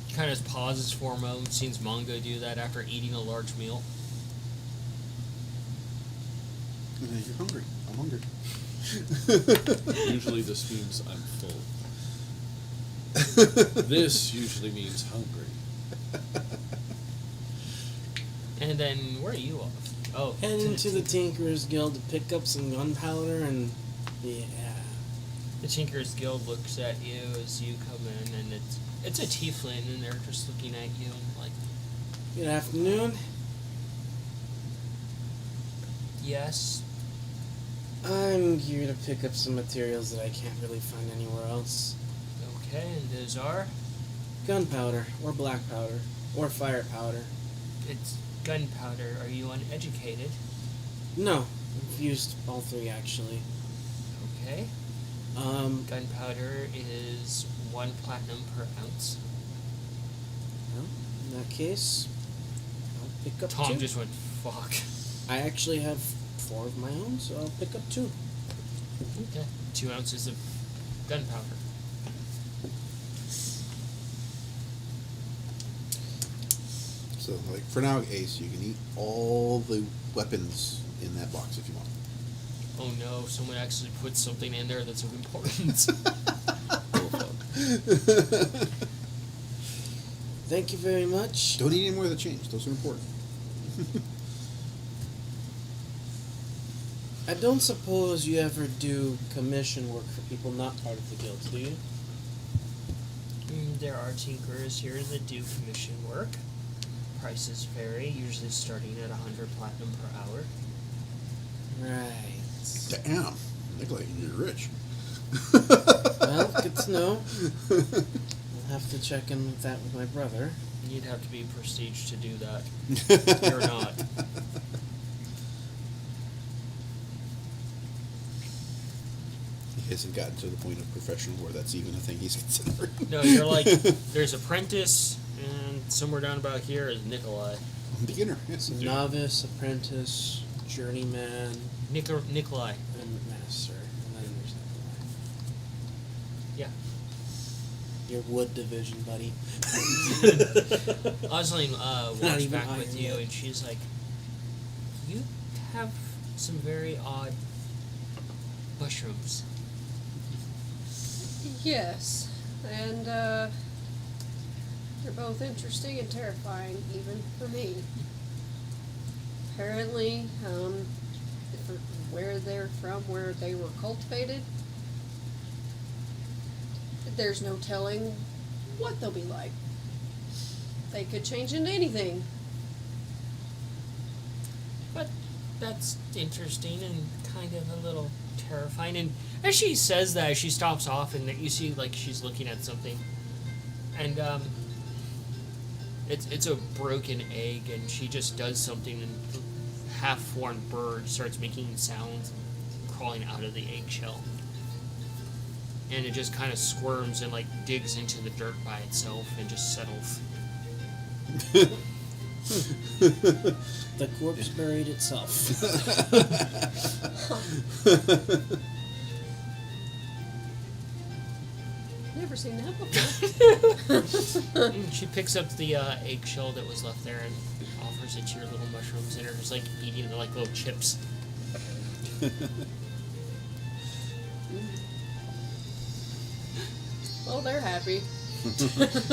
S1: He kind of pauses for a moment, sees Mongo do that after eating a large meal.
S2: And then you're hungry. I'm hungry.
S4: Usually this means I'm full. This usually means hungry.
S1: And then, where are you off? Oh,
S3: Heading to the Tinkerers Guild to pick up some gunpowder and yeah.
S1: the Tinker's Guild looks at you as you come in, and it's a tiefling, and they're just looking at you and like,
S3: Good afternoon.
S1: yes.
S3: I'm here to pick up some materials that I can't really find anywhere else.
S1: Okay, and those are?
S3: Gunpowder, or black powder, or fire powder.
S1: It's gunpowder. Are you uneducated?
S3: No, I've used all three actually.
S1: Okay. Gunpowder is 1 platinum per ounce.
S3: Well, in that case, I'll pick up
S1: Tom
S3: two.
S1: just went, fuck.
S3: I actually have 4 of my own, so I'll pick up 2.
S1: Okay. 2 ounces of gunpowder.
S2: So, like, for now, Ace, you can eat all the weapons in that box if you want.
S1: Oh no, someone actually put something in there that's of importance.
S3: Thank you very much.
S2: Don't eat any more of the change. Those are important.
S3: I don't suppose you ever do commission work for people not part of the guild, do you?
S1: There are tinkerers here that do commission work. Prices vary, usually starting at 100 platinum per hour.
S3: Right.
S2: Damn. Nikolai, you're rich.
S3: Well, good to know. I'll have to check in with that with my brother.
S1: You'd have to be prestige to do that. You're not.
S2: He hasn't gotten to the point of professional where that's even a thing he's considering.
S1: No, you're like, there's apprentice, and somewhere down about here is Nikolai.
S2: Beginner, yes.
S3: So novice, apprentice, journeyman,
S1: Nikolai.
S3: and master. And then there's
S1: Yeah.
S3: your wood division, buddy.
S1: Osling
S3: Not
S1: walks
S3: even
S1: back with
S3: iron
S1: you,
S3: wood.
S1: and she's like, you have some very odd mushrooms.
S5: Yes, and they're both interesting and terrifying, even for me. Apparently, for where they're from, where they were cultivated, there's no telling what they'll be like. They could change into anything.
S1: But that's interesting and kind of a little terrifying. And as she says that, she stops off, and you see like she's looking at something, and it's a broken egg, and she just does something, and half-formed bird starts making sounds, crawling out of the eggshell, and it just kind of squirms and like digs into the dirt by itself and just settles.
S3: The corpse buried itself.
S5: Never seen that before.
S1: She picks up the eggshell that was left there and offers it to your little mushrooms, and are just like eating it like little chips.
S5: Well, they're happy.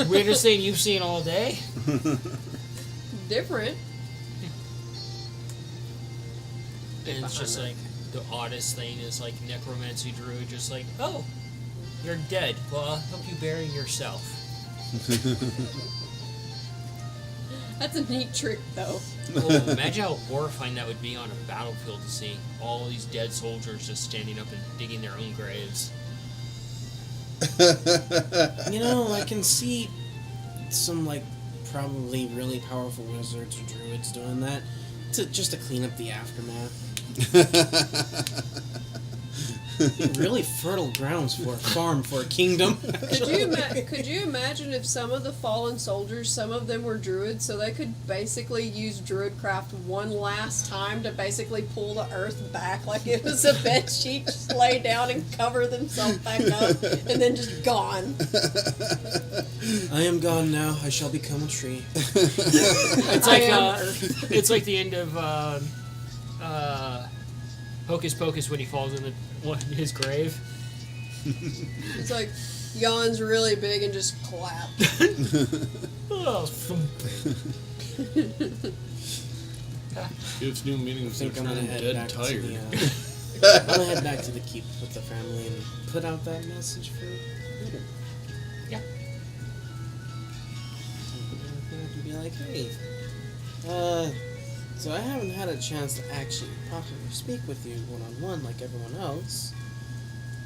S1: Weirdest thing you've seen all day?
S5: Different.
S1: And it's just like the oddest thing is like necromancy druid just like, oh, you're dead. Well, I'll help you bury yourself.
S5: That's a neat trick, though.
S1: Oh, imagine how horrifying that would be on a battlefield to see all these dead soldiers just standing up and digging their own graves.
S3: You know, I can see some, like, probably really powerful wizards or druids doing that just to clean up the aftermath. Really fertile grounds for a farm, for a kingdom.
S5: Could you imagine if some of the fallen soldiers, some of them were druids, so they could basically use druidcraft one last time to basically pull the earth back like it was a bed sheet, just lay down and cover themselves back up, and then just gone.
S3: I am gone now. I shall become a tree.
S1: It's like it's like the end of Hocus Pocus when he falls in his grave.
S5: It's like yawns really big and just clap.
S1: Oh,
S4: Gives new meaning
S3: I
S4: to
S3: think
S4: the
S3: I'm gonna
S4: term
S3: head
S4: dead
S3: back
S4: tired.
S3: to the. I'm gonna head back to the keep with the family and put out that message for Peter.
S1: yeah.
S3: And be like, hey, so I haven't had a chance to actually properly speak with you one-on-one like everyone else.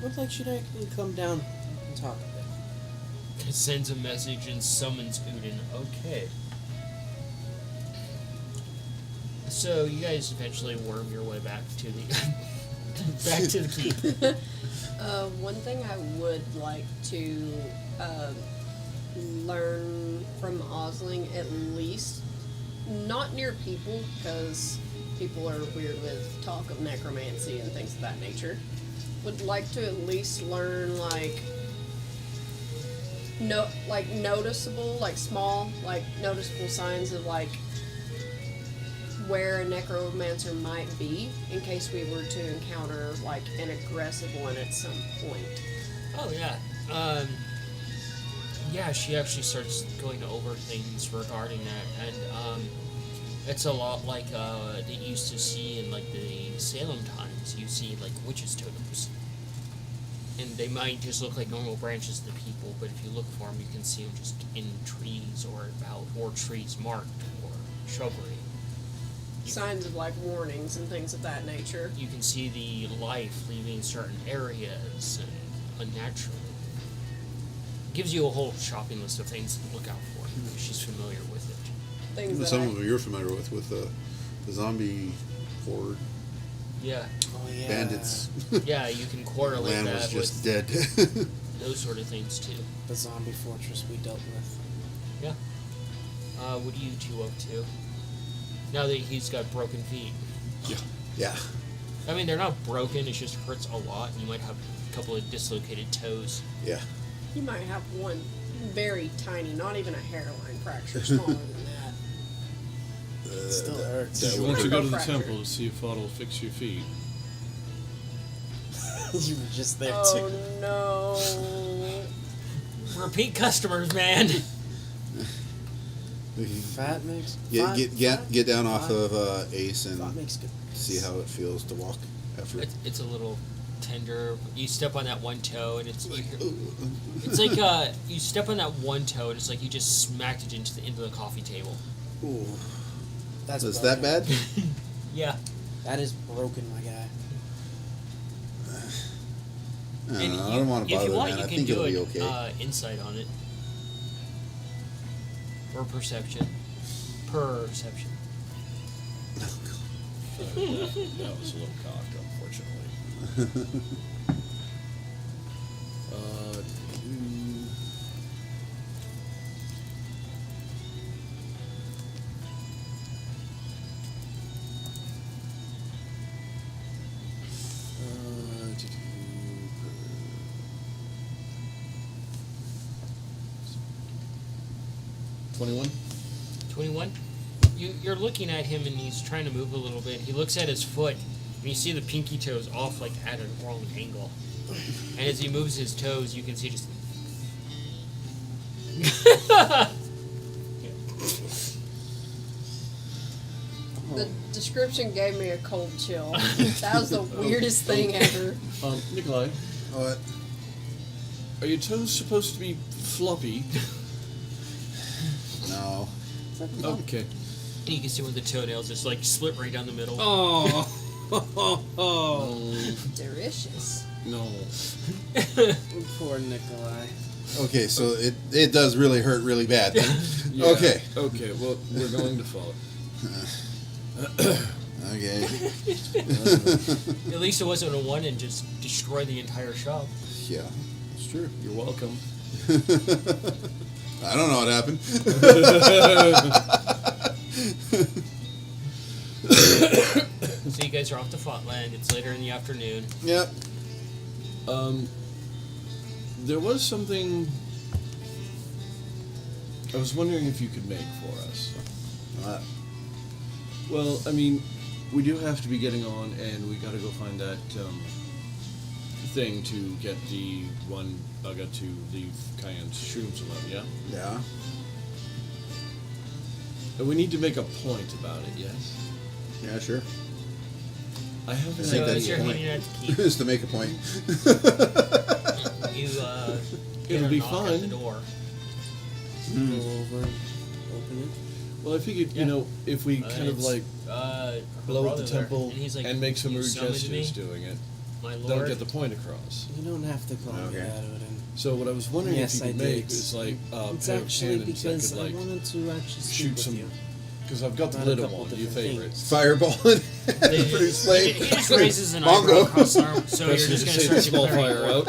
S3: Would like you to come down and talk a bit.
S1: It sends a message and summons Udin. Okay. So you guys eventually worm your way back to the back to the keep.
S5: One thing I would like to learn from Osling, at least, not near people, because people are weird with talk of necromancy and things of that nature. Would like to at least learn, noticeable, small, noticeable signs of, where a necromancer might be, in case we were to encounter, an aggressive one at some point.
S1: Oh yeah. Yeah, she actually starts going over things regarding that, and it's a lot like they used to see in the Salem times. You see witches' totems, and they might just look like normal branches to people, but if you look for them, you can see them just in trees or trees marked or shrubbery.
S5: Signs of warnings and things of that nature.
S1: You can see the life leaving certain areas and unnaturally. Gives you a whole shopping list of things to look out for. She's familiar with it.
S5: Things that
S2: Some of them you're familiar with the zombie horde.
S1: Yeah.
S3: Oh yeah.
S2: Bandits.
S1: Yeah, you can correlate
S2: Land
S1: that
S2: was just
S1: with
S2: dead.
S1: those sort of things too.
S3: The zombie fortress we dealt with.
S1: Yeah. What are you two up to? Now that he's got broken feet.
S2: Yeah.
S1: I mean, they're not broken, it just hurts a lot, and you might have a couple of dislocated toes.
S2: Yeah.
S5: you might have one very tiny, not even a hairline fracture, smaller than that.
S3: It still hurts.
S2: that
S4: You
S2: would
S4: want to
S2: hurt.
S4: go to the
S5: Fracture.
S4: temple to see if that'll fix your feet.
S3: You were just there
S5: Oh
S3: too.
S5: no.
S1: Repeat customers, man.
S3: Fat makes
S2: Get down off
S3: fat-
S2: of Ace
S3: Fat
S2: and
S3: makes good.
S2: see how it feels to walk after.
S1: It's a little tender. You step on that one toe, and it's like you step on that one toe, and it's like you just smacked it into the coffee table.
S2: Ooh.
S3: That's
S2: Is that
S3: broken.
S2: bad?
S1: Yeah.
S3: That is broken, my guy.
S2: I don't want to
S1: If
S2: bother
S1: you
S2: it,
S1: want,
S2: man.
S1: you
S2: I
S1: can
S2: think
S1: do
S2: it'll be
S1: an
S2: okay.
S1: insight on it. Or perception. Perception.
S4: That was a little cocked, unfortunately. 21.
S1: 21. You're looking at him and he's trying to move a little bit. He looks at his foot and you see the pinky toes off like at a wrong angle. And as he moves his toes, you can see just.
S5: The description gave me a cold chill. That was the weirdest thing ever.
S4: Nikolai,
S2: What?
S4: are your toes supposed to be floppy?
S2: No.
S4: Okay.
S1: And you can see where the toenails just like split right down the middle.
S4: Oh.
S5: Delicious.
S4: No.
S3: Poor Nikolai.
S2: Okay, so it does really hurt really bad.
S4: Yeah.
S2: Okay.
S4: Okay, well, we're going to fall.
S2: Okay.
S1: At least it wasn't a 1 and just destroy the entire shop.
S2: Yeah, it's true.
S4: You're welcome.
S2: I don't know what happened.
S1: So you guys are off to Fotland. It's later in the afternoon.
S2: Yep.
S4: There was something I was wondering if you could make for us. Well, I mean, we do have to be getting on, and we got to go find that thing to get the one bugger to the Cayenne's shrooms alone, yeah?
S2: Yeah.
S4: And we need to make a point about it, yes?
S2: Yeah, sure.
S4: I have an
S1: So
S2: that's
S1: as
S2: the
S1: you're
S2: point.
S1: heading out to keep,
S2: Just to make a point.
S1: you get
S4: It'll
S1: a
S4: be
S1: knock
S4: fun.
S1: at the door.
S3: Go over and open it.
S4: Well, I figured, you
S1: Yeah.
S4: know, if we kind of
S1: It's,
S4: like
S1: her
S4: blow up
S1: brother
S4: the
S1: there.
S4: temple
S1: And he's like,
S4: and make some
S1: "You
S4: rude
S1: summoned
S4: gestures
S1: me,
S4: doing it,
S1: my
S4: don't
S1: lord."
S4: get the point across.
S3: You don't have to call me
S2: Okay.
S3: that, Odin.
S4: So what I was wondering
S3: Yes,
S4: if you could
S3: I
S4: make
S3: did.
S4: is like
S3: It's
S4: pair of
S3: actually
S4: cannons that
S3: because
S4: could
S3: I
S4: like
S3: wanted to actually speak
S4: shoot
S3: with
S4: some.
S3: you.
S4: Because I've got the
S3: About a
S4: little
S3: couple
S4: one, your
S3: different
S4: favorite.
S3: things.
S2: Fireball and
S1: They-
S2: produce
S1: he
S2: flame.
S1: just raises an
S2: Mongo.
S1: eyebrow across the arm, so you're
S4: Best
S1: just
S4: to
S1: going to
S4: say
S1: start
S4: the small
S1: declaring
S4: fire
S1: war.
S4: out.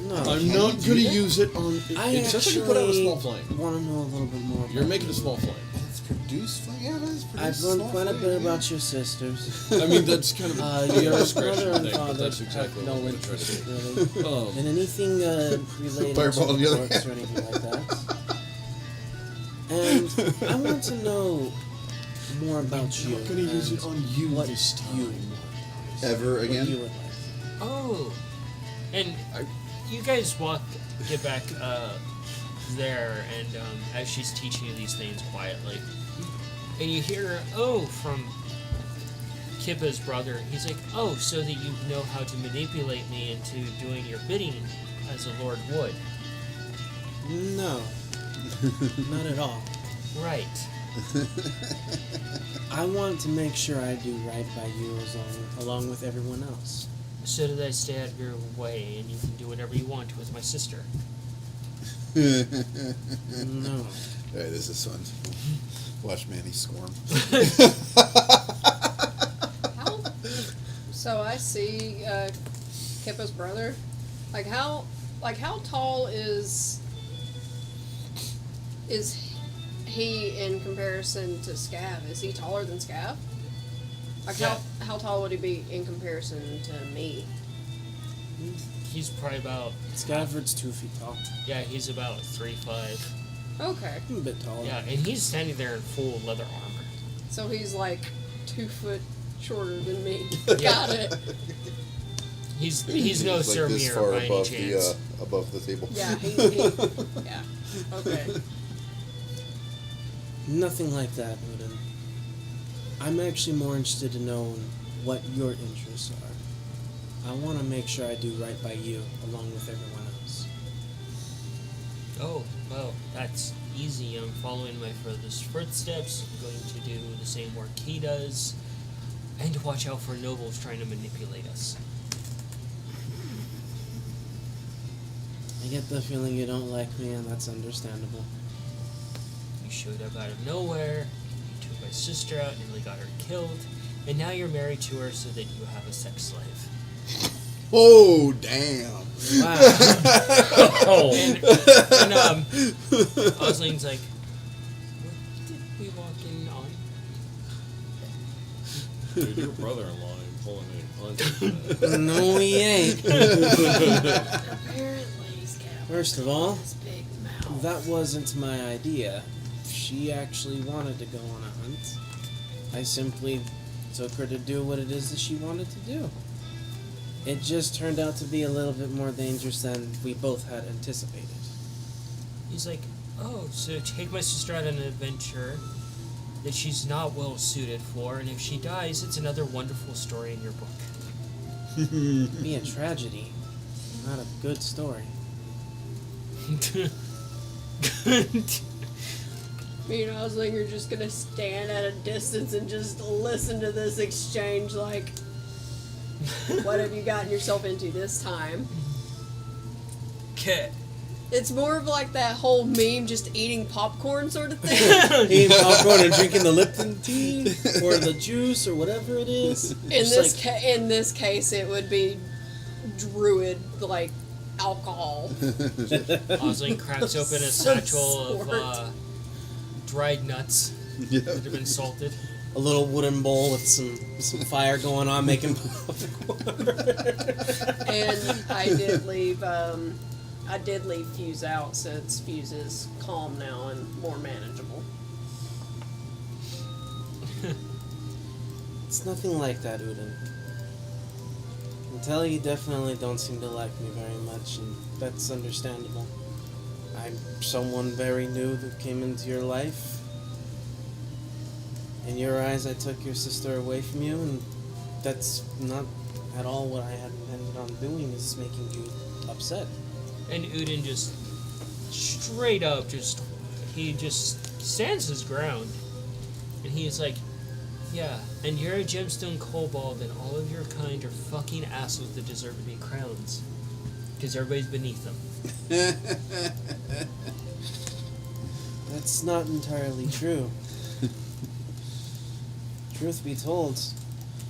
S3: No,
S4: I'm
S2: Can
S4: not
S2: you
S4: going
S2: do
S4: to
S2: that?
S4: use it on.
S3: I
S4: It's just like you
S3: actually
S4: put out a small flame.
S3: want to know a little bit more.
S4: You're
S3: about
S4: making a
S3: you.
S4: small flame.
S2: It's produce flame. Yeah, it's produce
S3: I've learned
S2: small
S3: quite a
S2: flame,
S3: bit
S2: yeah.
S3: about your sisters.
S4: I mean, that's kind of a
S3: Your
S4: discretion
S3: brother and
S4: thing, but
S3: father
S4: that's exactly
S3: have
S4: what
S3: no
S4: I'm going to try to
S3: interest,
S4: do.
S3: really, in anything related
S2: Fireball
S3: to
S2: on the other
S3: books or anything like that. And I want to know more about you.
S4: I'm going to use it
S3: and
S4: on you
S3: what
S4: this
S3: you
S4: time.
S3: want.
S2: Ever
S3: What
S2: again?
S3: you would like.
S1: Oh, and you guys get back there, and as she's teaching you these things quietly, and you hear, oh, from Kippa's brother. He's like, oh, so that you know how to manipulate me into doing your bidding as a lord would.
S3: No, not at all.
S1: Right.
S3: I want to make sure I do right by you along with everyone else.
S1: So that I stay out of your way, and you can do whatever you want with my sister.
S3: No.
S2: Alright, this is fun. Watch Manny squirm.
S5: How? So I see Kippa's brother. How tall is he in comparison to Scav? Is he taller than Scav? Like
S1: Yeah.
S5: how tall would he be in comparison to me?
S1: He's probably about,
S3: Scafford's 2 feet tall.
S1: yeah, he's about 3'5".
S5: Okay,
S3: I'm a bit taller.
S1: Yeah, and he's standing there in full leather armor.
S5: so he's like 2 foot shorter than me.
S1: Yeah.
S5: Got it.
S1: He's no
S2: He's
S1: Sir
S2: like this
S1: Mir
S2: far
S1: by any
S2: above
S1: chance.
S2: above the table.
S5: Yeah, yeah. Okay.
S3: Nothing like that, Odin. I'm actually more interested to know what your interests are. I want to make sure I do right by you along with everyone else.
S1: Oh, well, that's easy. I'm following my furthest footsteps, going to do the same work he does, and to watch out for nobles trying to manipulate us.
S3: I get the feeling you don't like me, and that's understandable.
S1: You showed up out of nowhere, you took my sister out, nearly got her killed, and now you're married to her so that you have a sex slave.
S2: Oh damn!
S3: Wow.
S1: Oh. And Osling's like, what did we walk in on?
S4: Dude, your brother-in-law ain't pulling any punches.
S3: No, he ain't.
S5: Apparently, Scav
S3: First of all,
S5: has big mouth.
S3: that wasn't my idea. she actually wanted to go on a hunt. I simply took her to do what it is that she wanted to do. It just turned out to be a little bit more dangerous than we both had anticipated.
S1: He's like, oh, so take my sister on an adventure that she's not well suited for, and if she dies, it's another wonderful story in your book.
S3: Be a tragedy, not a good story.
S5: Me and Osling are just gonna stand at a distance and just listen to this exchange like, what have you gotten yourself into this time?
S1: Okay.
S5: It's more of like that whole meme, just eating popcorn sort of thing.
S3: Eating popcorn and drinking the Lipton tea or the juice or whatever it is.
S5: In this case, it would be druid like alcohol.
S1: Osling cracks open a satchel of dried nuts that have been salted.
S3: A little wooden bowl with some fire going on, making popcorn.
S5: And I did leave Fuse out, since Fuse is calm now and more manageable.
S3: It's nothing like that, Udin. I can tell you definitely don't seem to like me very much, and that's understandable. I'm someone very new that came into your life. In your eyes, I took your sister away from you, and that's not at all what I had intended on doing, is making you upset.
S1: And Udin just straight up he just stands his ground. And he's like, yeah, and you're a gemstone kobold, and all of your kind are fucking assholes that deserve to be crowns. Because everybody's beneath them.
S3: That's not entirely true. Truth be told,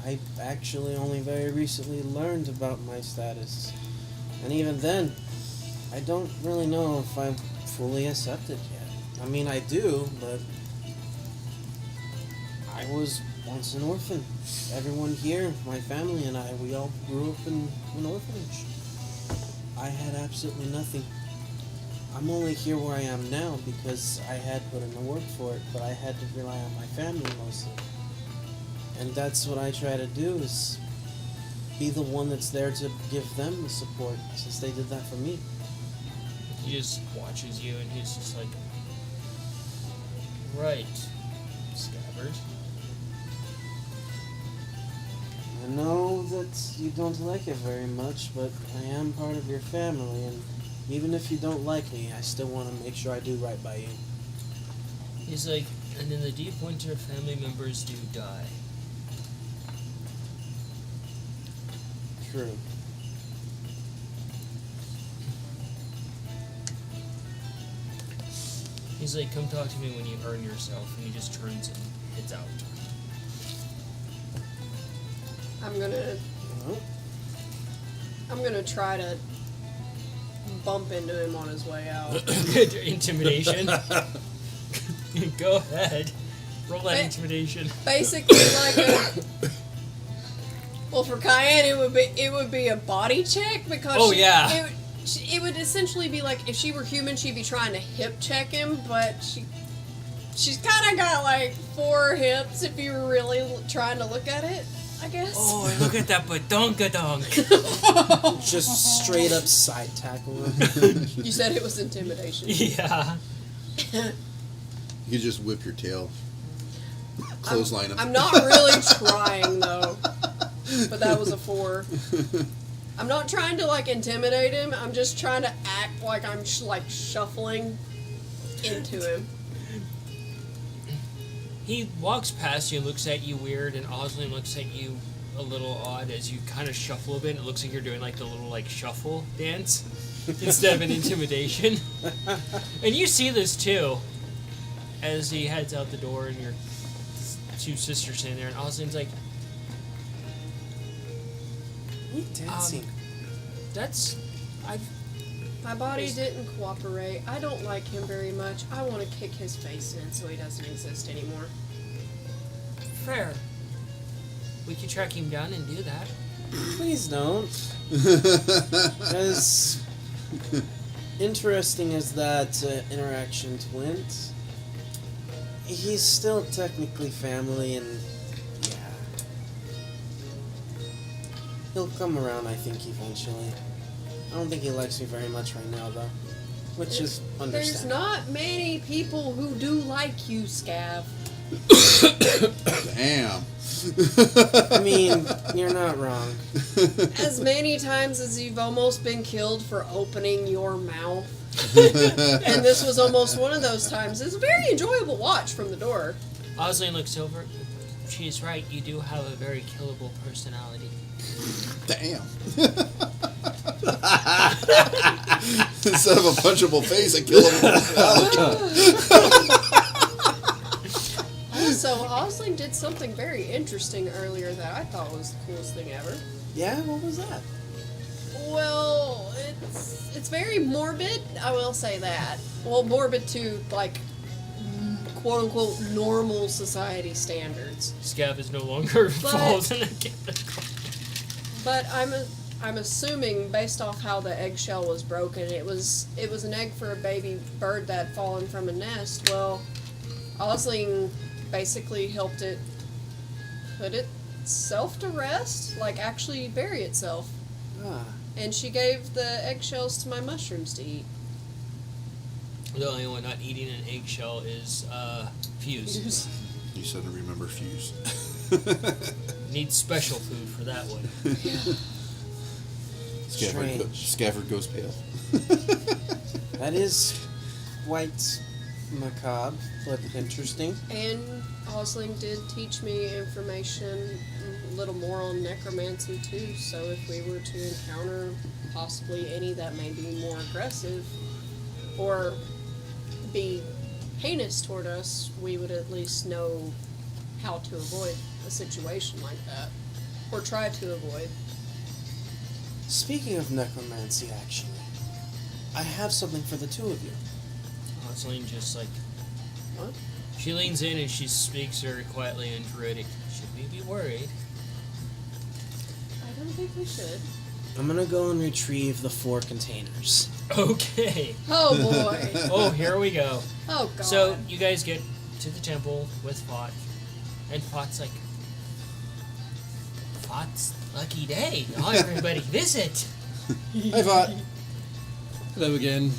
S3: I actually only very recently learned about my status. And even then, I don't really know if I'm fully accepted yet. I mean, I do, but I was once an orphan. Everyone here, my family and I, we all grew up in an orphanage. I had absolutely nothing. I'm only here where I am now because I had put in the work for it, but I had to rely on my family mostly. And that's what I try to do, is be the one that's there to give them the support, since they did that for me.
S1: He just watches you and he's just like, right, Scabbard.
S3: I know that you don't like it very much, but I am part of your family, and even if you don't like me, I still want to make sure I do right by you.
S1: He's like, and in the deep winter, family members do die.
S3: True.
S1: He's like, come talk to me when you earn yourself, and he just turns and heads out.
S5: I'm gonna try to bump into him on his way out.
S1: Intimidation. Go ahead. Roll that intimidation.
S5: Basically, well, for Cayenne, it would be a body check, because it would essentially be like, if she were human, she'd be trying to hip check him, but she's kind of got like 4 hips if you were really trying to look at it, I guess.
S1: Oh, look at that badonkadonk.
S3: Just straight up side tackle him.
S5: You said it was intimidation.
S1: Yeah.
S2: You could just whip your tail. Clothesline him.
S5: I'm not really trying, though. But that was a 4. I'm not trying to, like, intimidate him. I'm just trying to act like I'm, shuffling into him.
S1: He walks past you, looks at you weird, and Oslin looks at you a little odd as you kind of shuffle a bit. It looks like you're doing, like, the little, like, shuffle dance instead of an intimidation. And you see this, too, as he heads out the door, and your 2 sisters sitting there, and Oslin's like,
S3: What are you dancing?
S5: My body didn't cooperate. I don't like him very much. I want to kick his face in so he doesn't exist anymore.
S1: fair. We could track him down and do that.
S3: Please don't. As interesting as that interaction went, He's still technically family, and yeah. He'll come around, I think, eventually. I don't think he likes me very much right now, though. Which is understandable.
S5: There's not many people who do like you, Scav.
S2: Damn.
S3: I mean, you're not wrong.
S5: As many times as you've almost been killed for opening your mouth. And this was almost one of those times. It's a very enjoyable watch from the door.
S1: Oslin looks over. She's right. You do have a very killable personality.
S2: Damn. Instead of a punchable face, I kill him.
S5: Also, Osling did something very interesting earlier that I thought was the coolest thing ever.
S3: Yeah, what was that?
S5: Well, it's very morbid, I will say that. Well, morbid to, like, quote-unquote normal society standards.
S1: Scav is no longer involved in a game.
S5: But I'm assuming, based off how the eggshell was broken, it was an egg for a baby bird that had fallen from a nest. Well, Osling basically helped it put itself to rest, like actually bury itself.
S3: Ah.
S5: And she gave the eggshells to my mushrooms to eat.
S1: The only one not eating an eggshell is Fuse.
S2: You said to remember Fuse.
S1: Needs special food for that one.
S2: Scafford goes pale.
S3: That is quite macabre, but interesting.
S5: And Osling did teach me information, a little more on necromancy too, so if we were to encounter possibly any that may be more aggressive or be heinous toward us, we would at least know how to avoid a situation like that, or try to avoid.
S3: Speaking of necromancy, actually, I have something for the two of you.
S1: Oslin just like,
S5: What?
S1: she leans in and she speaks very quietly in Druidic. Should we be worried?
S5: I don't think we should.
S3: I'm gonna go and retrieve the 4 containers.
S1: Okay.
S5: Oh boy.
S1: Oh, here we go.
S5: Oh god.
S1: So you guys get to the temple with Fot, and Fot's like, Fot's lucky day. Oh, everybody visit.
S2: Hi, Vought.
S4: Hello again.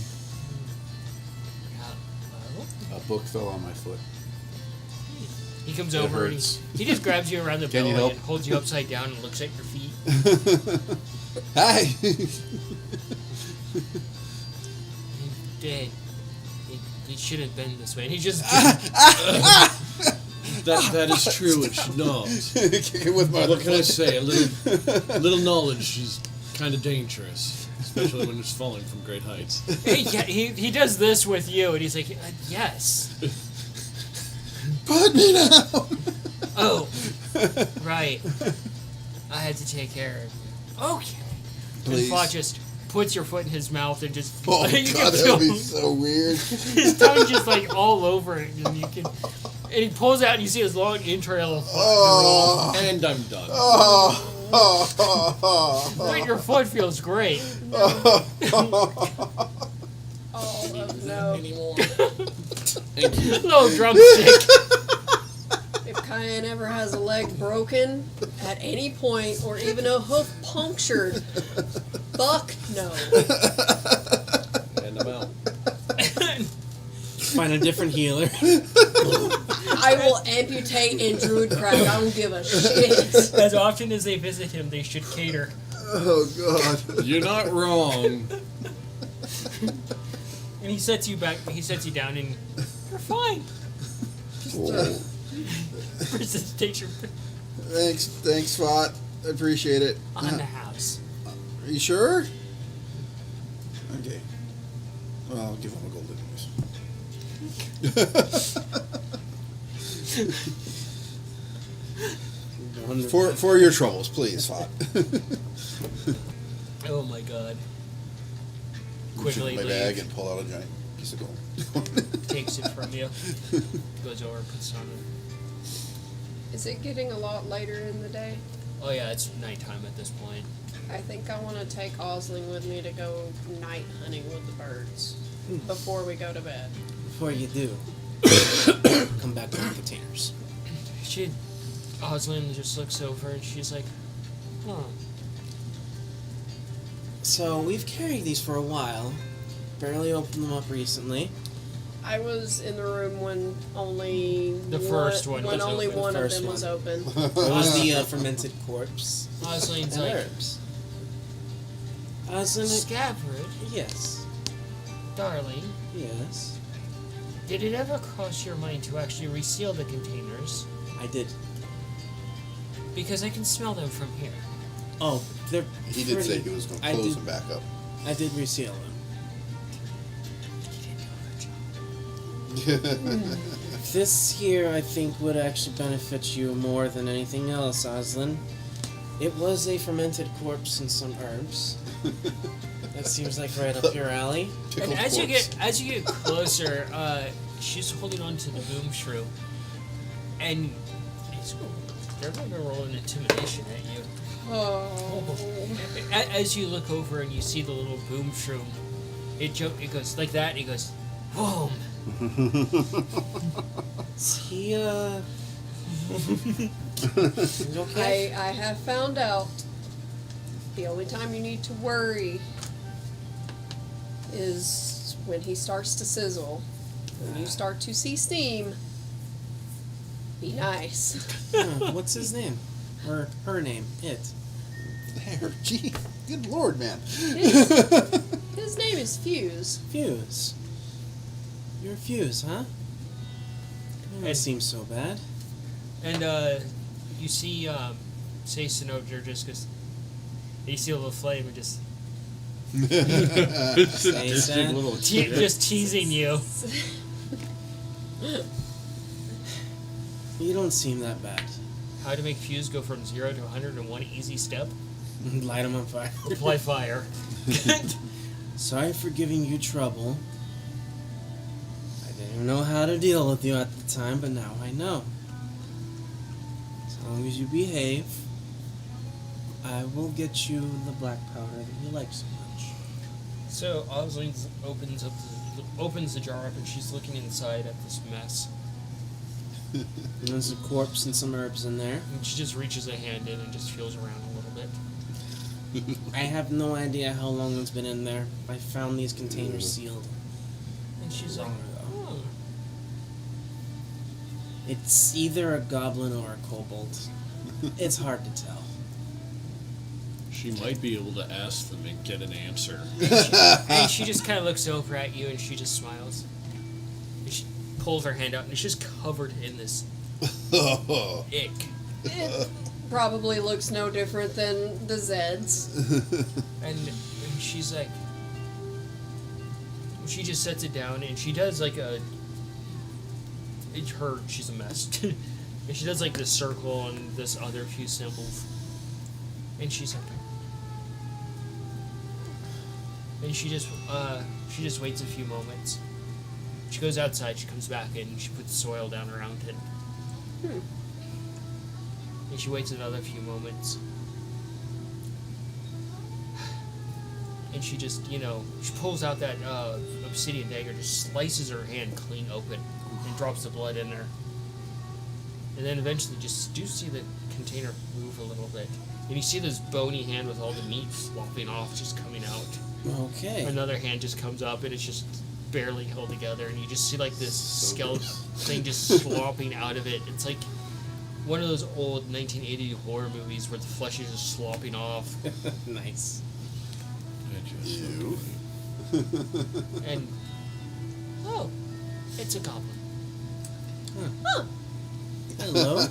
S1: Oh.
S2: A book fell on my foot.
S1: He comes
S2: It
S1: over and
S2: hurts.
S1: he just grabs you around the
S2: Can you
S1: belly
S2: help?
S1: and holds you upside down and looks at your feet.
S2: Hi.
S1: Dad, it should have been this way. And he just
S4: That is true. It should not.
S2: Kick it with my
S4: What can I
S2: foot.
S4: say? A little knowledge is kind of dangerous, especially when it's falling from great heights.
S1: he does this with you, and he's like, yes.
S2: Put me down.
S1: Oh, right. I had to take care of you. Okay.
S2: Please.
S1: And Fot just puts your foot in his mouth and just
S2: Oh
S1: you can
S2: god, that
S1: feel
S2: would be so weird.
S1: his tongue just like all over it, and you can. And he pulls out, and you see his long entrail of
S2: Oh.
S4: And I'm done.
S1: But your foot feels great.
S5: Oh no.
S4: Anymore. Thank you.
S1: Little drumstick.
S5: If Cayenne ever has a leg broken at any point, or even a hoof punctured, fuck no.
S4: And I'm out.
S3: Find a different healer.
S5: I will amputate and druid crack. I don't give a shit.
S1: As often as they visit him, they should cater.
S2: Oh god.
S4: You're not wrong.
S1: And he sets you back. He sets you down, and you're fine.
S2: Oh.
S1: Versus takes your
S2: Thanks, Vought. I appreciate it.
S1: on the house.
S2: Are you sure? Okay. Well, I'll give him a golden news. For your troubles, please, Vought.
S1: Oh my god.
S2: Reach into
S1: Quickly
S2: my bag
S1: leave.
S2: and pull out a giant piece of gold.
S1: Takes it from you. Goes over, puts it on it.
S5: Is it getting a lot later in the day?
S1: Oh yeah, it's nighttime at this point.
S5: I think I want to take Osling with me to go night hunting with the birds before we go to bed.
S3: Before you do, come back with the containers.
S1: Oslin just looks over and she's like, huh.
S3: So we've carried these for a while. Barely opened them up recently.
S5: I was in the room when only
S1: The first one
S5: when
S1: was
S5: only
S1: open.
S5: one of
S3: First
S5: them was
S3: one.
S5: open.
S3: It was the fermented corpse
S1: Oslin's
S3: and
S1: like,
S3: herbs. Oslin,
S1: Scabbard,
S3: yes,
S1: darling,
S3: yes,
S1: did it ever cross your mind to actually reseal the containers?
S3: I did.
S1: Because I can smell them from here.
S3: Oh, they're
S2: He did say
S3: pretty-
S2: he was going to
S3: I
S2: close
S3: did-
S2: them back up.
S3: I did reseal them. This here, I think, would actually benefit you more than anything else, Oslin. It was a fermented corpse and some herbs. That seems like right up your alley.
S2: Pickled
S1: And as
S2: corpse.
S1: you get closer, she's holding on to the boom shrew, and they're going to roll an intimidation at you.
S5: Oh.
S1: As you look over and you see the little boom shroom, it goes like that. It goes, boom.
S3: Is he, Is he okay?
S5: I have found out the only time you need to worry is when he starts to sizzle. When you start to see steam, be nice.
S3: What's his name? Or her name? It.
S2: There, gee, good lord, man.
S5: His name is Fuse.
S3: Fuse. You're a Fuse, huh? That
S1: And-
S3: seems so bad.
S1: And you see, say Sinodra just goes. You see a little flame and just
S4: It's a
S3: Say
S4: distant
S3: that.
S4: little
S1: just teasing you.
S3: You don't seem that bad.
S1: How to make fuse go from 0 to 100 in one easy step?
S3: Light him on fire.
S1: Apply fire.
S3: Sorry for giving you trouble. I didn't know how to deal with you at the time, but now I know. As long as you behave, I will get you the black powder that you like so much.
S1: So Oslin opens the jar up and she's looking inside at this mess.
S3: And there's a corpse and some herbs in there.
S1: And she just reaches a hand in and just feels around a little bit.
S3: I have no idea how long it's been in there. I found these containers sealed.
S1: And she's like,
S3: Long ago.
S1: oh.
S3: It's either a goblin or a kobold. It's hard to tell.
S4: She might be able to ask them and get an answer.
S1: And she just kind of looks over at you and she just smiles. And she pulls her hand out and it's just covered in this ick.
S5: It probably looks no different than the Zeds.
S1: And she's like, she just sets it down and she does like it's her, she's a mess. And she does like this circle and this other few symbols. And she's like, and she just waits a few moments. She goes outside, she comes back in, and she puts soil down around it. And she waits another few moments. And she just, she pulls out that obsidian dagger, just slices her hand clean open, and drops the blood in there. And then eventually just do see the container move a little bit. And you see this bony hand with all the meat flopping off, just coming out.
S3: Okay.
S1: Another hand just comes up, and it's just barely held together. And you just see like this skeleton thing just slopping out of it. It's like one of those old 1980 horror movies where the flesh is just slopping off.
S3: Nice.
S2: Ew.
S1: And oh, it's a goblin.
S3: Hello.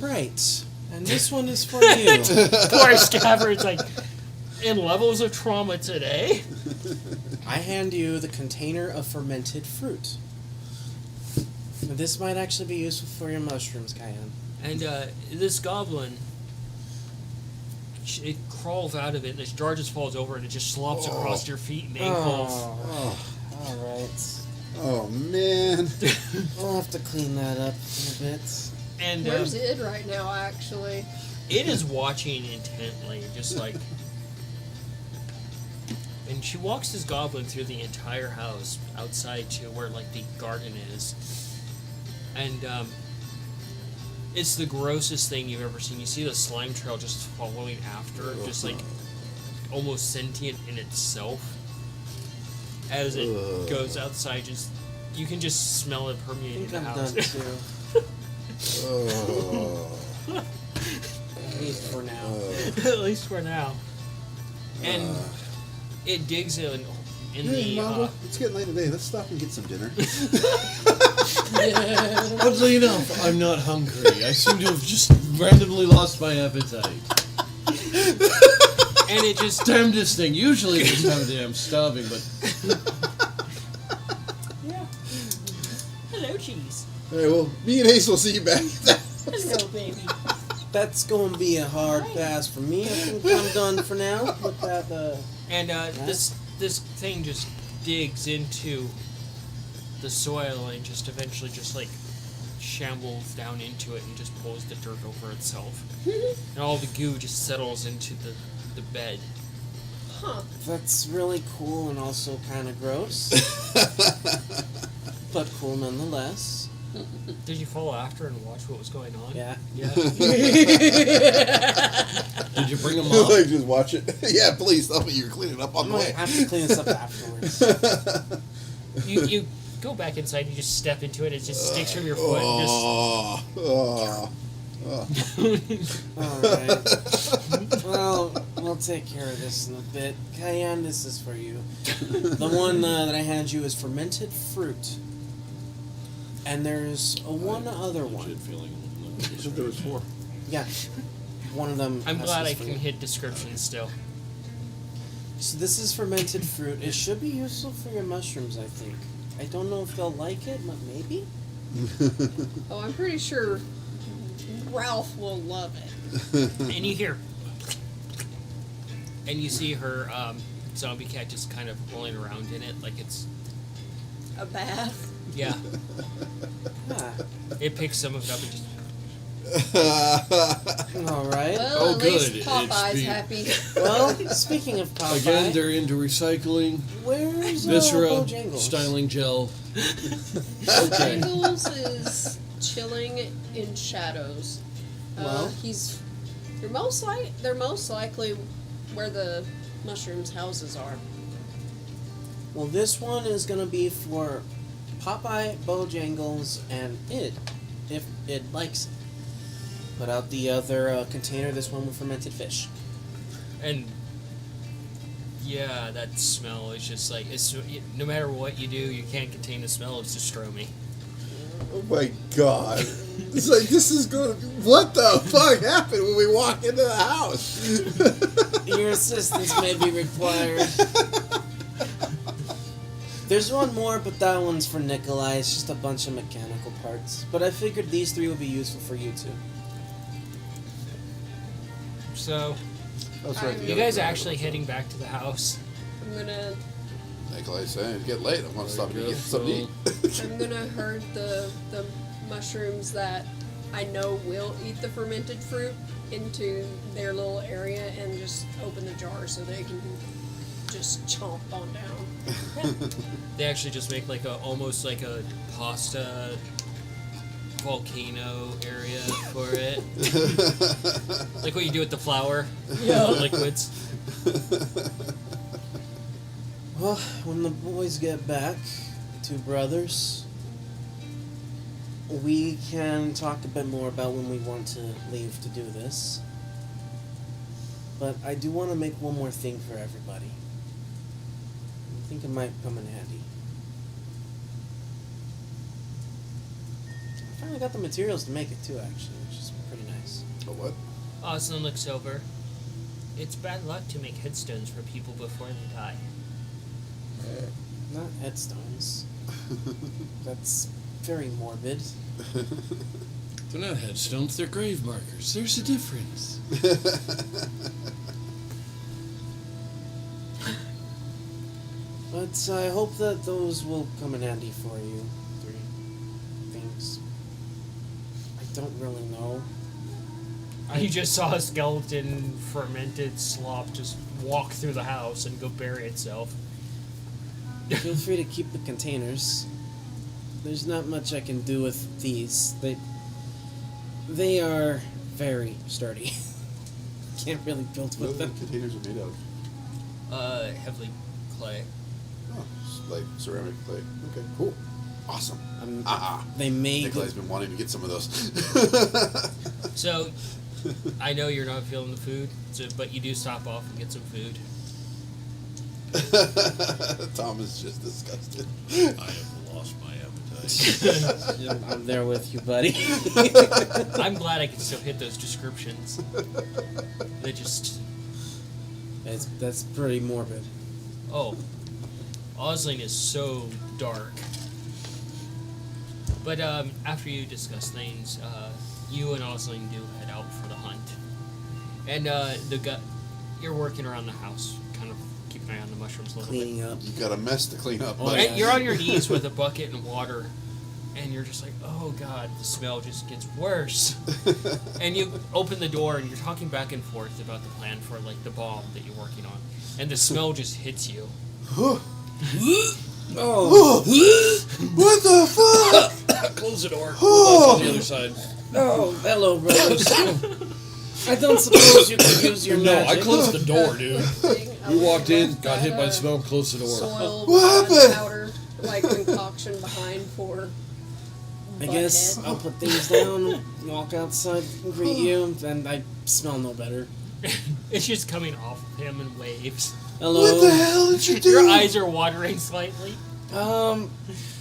S3: Right. And this one is for you.
S1: Poor Scabbard's like in levels of trauma today.
S3: I hand you the container of fermented fruit. This might actually be useful for your mushrooms, Cayenne.
S1: And this goblin, it crawls out of it, and this jar just falls over, and it just slops across your feet and ankles.
S3: Alright.
S2: Oh, man.
S3: We'll have to clean that up in a bit.
S1: And
S5: Where's Id right now, actually?
S1: it is watching intently, just like And she walks this goblin through the entire house, outside to where, like, the garden is. And, it's the grossest thing you've ever seen. You see the slime trail just following after, just, like, almost sentient in itself. As it goes outside, just... You can just smell it
S3: I
S1: permeating
S3: think
S1: the
S3: I'm
S1: house.
S3: done too. At least for now.
S1: At least for now. And it digs in
S2: Hey,
S1: the...
S2: Mongo, it's getting late today. Let's stop and get some dinner.
S6: Oddly enough, I'm not hungry. I seem to have just randomly lost my appetite.
S1: and it just...
S6: Damnedest thing. Usually this time of day I'm starving, but
S1: Yeah. Hello, cheese.
S2: All right, well, me and Ace will see you back.
S1: Hello, baby.
S3: That's going to be a hard pass for me. I think I'm done for now with that.
S1: And this thing just digs into the soil and just eventually just like shambles down into it and just pulls the dirt over itself. And all the goo just settles into the bed.
S5: Huh.
S3: That's really cool and also kind of gross. But cool nonetheless.
S1: Did you follow after and watch what was going on?
S3: Yeah.
S1: Yeah.
S6: did you bring them up?
S2: Like, just watch it. Yeah, please tell me you're cleaning up on
S3: I
S2: the
S3: might
S2: way.
S3: have to clean this up afterwards.
S1: you go back inside, you just step into it, it just sticks from your foot and
S3: Alright. Well, we'll take care of this in a bit. Cayenne, this is for you. The one that I handed you is fermented fruit. And there's one other one.
S4: Legit feeling.
S2: So there was 4.
S3: Yeah. One of them.
S1: I'm
S3: has
S1: glad
S3: this
S1: I
S3: for
S1: can
S3: you.
S1: hit descriptions still.
S3: So this is fermented fruit. It should be useful for your mushrooms, I think. I don't know if they'll like it, but maybe?
S5: Oh, I'm pretty sure Ralph will love it.
S1: And you hear... And you see her zombie cat just kind of rolling around in it like it's...
S5: A bath.
S1: Yeah.
S3: Ah.
S1: It picks some of it up and just...
S3: Alright.
S5: Well,
S4: Oh,
S5: at least
S4: good. It's
S5: Popeye's
S4: being-
S5: happy.
S3: Well, speaking of Popeye,
S4: Again, they're into recycling,
S3: where's
S4: viscera,
S3: Bojangles?
S4: styling gel. Okay.
S5: Jingles is chilling in shadows.
S3: Well.
S5: They're most likely where the mushrooms' houses are.
S3: Well, this one is gonna be for Popeye, Bojangles, and Id, if Id likes it. Put out the other container, this one with fermented fish.
S1: And... Yeah, that smell is just like... no matter what you do, you can't contain the smell of Sustromy.
S2: Oh my god. It's like, this is going to... What the fuck happened when we walk into the house?
S3: Your assistance may be required. There's one more, but that one's for Nikolai. It's just a bunch of mechanical parts. But I figured these 3 would be useful for you too.
S1: So,
S2: That's right.
S1: you guys are actually heading back to the house.
S5: I'm gonna
S2: Nikolai's saying, it's getting late. I want to stop and get
S4: guess
S2: something to eat.
S5: I'm gonna herd the mushrooms that I know will eat the fermented fruit into their little area and just open the jar so they can just chomp on down.
S1: They actually just make like almost like a pasta volcano area for it. Like what you do with the flour.
S5: Yeah.
S1: The liquids.
S3: Well, when the boys get back, the 2 brothers, we can talk a bit more about when we want to leave to do this. But I do want to make one more thing for everybody. I think it might come in handy. I finally got the materials to make it too, actually, which is pretty nice.
S2: Oh, what?
S1: Austin looks over. It's bad luck to make headstones for people before they die.
S3: Not headstones. That's very morbid.
S4: They're not headstones, they're grave markers. There's a difference.
S3: But I hope that those will come in handy for you. 3 things. I don't really know.
S1: You just saw a skeleton fermented slop just walk through the house and go bury itself.
S3: Feel free to keep the containers. There's not much I can do with these. They are very sturdy. Can't really build
S2: What
S3: with
S2: are the
S3: them.
S2: containers are made of?
S1: Heavily clay.
S2: Oh, just like ceramic clay. Okay, cool. Awesome.
S3: They made
S2: Nikolai's been wanting to get some of those.
S1: So, I know you're not feeling the food, but you do stop off and get some food.
S2: Tom is just disgusted.
S4: I have lost my appetite.
S3: I'm there with you, buddy.
S1: I'm glad I can still hit those descriptions. They just...
S3: That's pretty morbid.
S1: Oh. Osling is so dark. But after you discuss things, you and Osling do head out for the hunt. And you're working around the house, kind of keeping an eye on the mushrooms a little
S3: Cleaning
S1: bit.
S3: up.
S2: You got a mess to clean up.
S1: Oh,
S2: buddy.
S1: and you're on your knees with a bucket and water, and you're just like, oh god, the smell just gets worse. And you open the door and you're talking back and forth about the plan for like the bomb that you're working on, and the smell just hits you.
S3: Oh,
S2: What the fuck?
S4: Close the door.
S2: Oh.
S4: On the other side.
S3: oh, hello, brothers. I don't suppose you could use your
S4: No,
S3: magic.
S4: I closed the door, dude. We walked in, got hit by the
S5: smell.
S4: smell, closed the door.
S5: Soil,
S2: What happened?
S5: powder, like concoction behind for.
S3: I guess
S5: Butthead.
S3: I'll put things down, walk outside, and greet you, and I smell no better.
S1: It's just coming off of him in waves.
S3: Hello.
S2: What the hell did you do?
S1: Your eyes are watering slightly.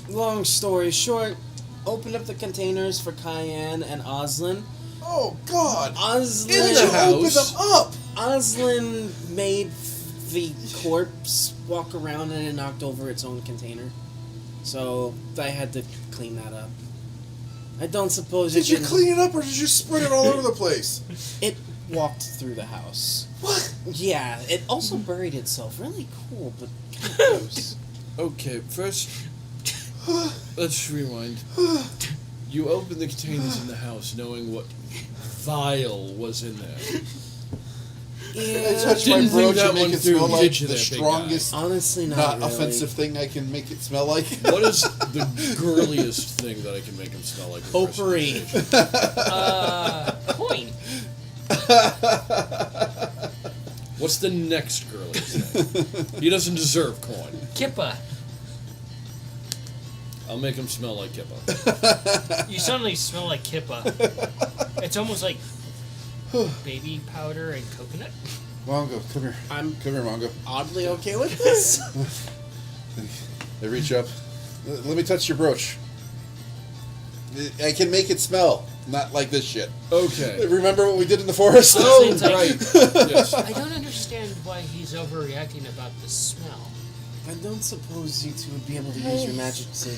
S3: Long story short, opened up the containers for Cayenne and Oslin.
S2: Oh God! In
S3: Oslin,
S2: the open
S4: house.
S2: them up.
S3: Oslin made the corpse walk around and it knocked over its own container. So I had to clean that up. I don't suppose
S2: Did you
S3: can-
S2: clean it up or did you spread it all over the place?
S3: It walked through the house.
S2: What?
S3: Yeah, it also buried itself. Really cool, but kind of gross.
S6: Okay, first, let's rewind. You opened the containers in the house knowing what vial was in there.
S2: I
S3: Yeah,
S2: touch my
S6: Didn't think
S2: brooch
S6: that
S2: and make
S6: one
S2: it
S6: through,
S2: smell like
S6: did you
S2: the
S6: there, big guy?
S2: strongest,
S3: honestly,
S2: not
S3: really.
S2: offensive thing I can make it smell like.
S6: What is the girliest thing that I can make him smell like? with
S3: Potpourri.
S6: prestidigitation?
S1: Coin.
S6: What's the next girliest thing? He doesn't deserve coin.
S1: Kippa.
S6: I'll make him smell like Kippa.
S1: You suddenly smell like Kippa. It's almost like baby powder and coconut.
S2: Mongo, come here.
S3: I'm
S2: Come here, Mongo.
S3: oddly okay with this.
S2: They reach up. Let me touch your brooch. I can make it smell, not like this shit.
S6: Okay.
S2: Remember what we did in the forest?
S1: Oh, it's like-
S6: right. Yes.
S1: I don't understand why he's overreacting about the smell.
S3: I don't suppose you two would be able to use your magic to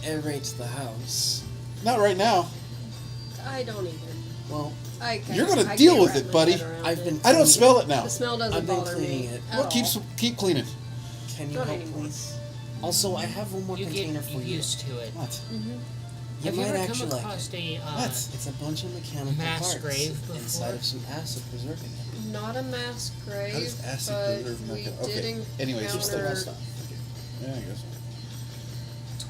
S3: aerate the house.
S2: Not right now.
S5: I don't either.
S3: Well,
S2: You're gonna
S5: I
S2: deal
S5: can't
S2: with
S5: wrap
S2: it,
S5: my
S2: buddy.
S5: head around
S3: I've
S5: it.
S3: been.
S2: I don't smell it now.
S5: The smell doesn't
S3: I've been
S5: bother
S3: cleaning
S5: me.
S3: it.
S5: At
S2: Well,
S5: all.
S2: keep cleaning.
S3: Can you
S5: Not
S3: help,
S5: anymore.
S3: please? Also, I have one more
S1: You
S3: container
S1: get
S3: for you.
S1: used to it.
S2: What?
S3: You
S1: Have you
S3: might
S1: ever
S3: actually
S1: come
S3: like
S1: across
S3: it.
S1: a
S2: What?
S3: It's a bunch of mechanical
S1: mass
S3: parts
S1: grave before?
S3: inside of some acid preserving it.
S5: Not a mass grave,
S2: How does acid
S5: but
S2: preserve
S5: we
S2: mecha-
S5: did
S2: okay. Anyways,
S3: Just the
S5: encounter
S3: rest of
S2: Yeah, I guess.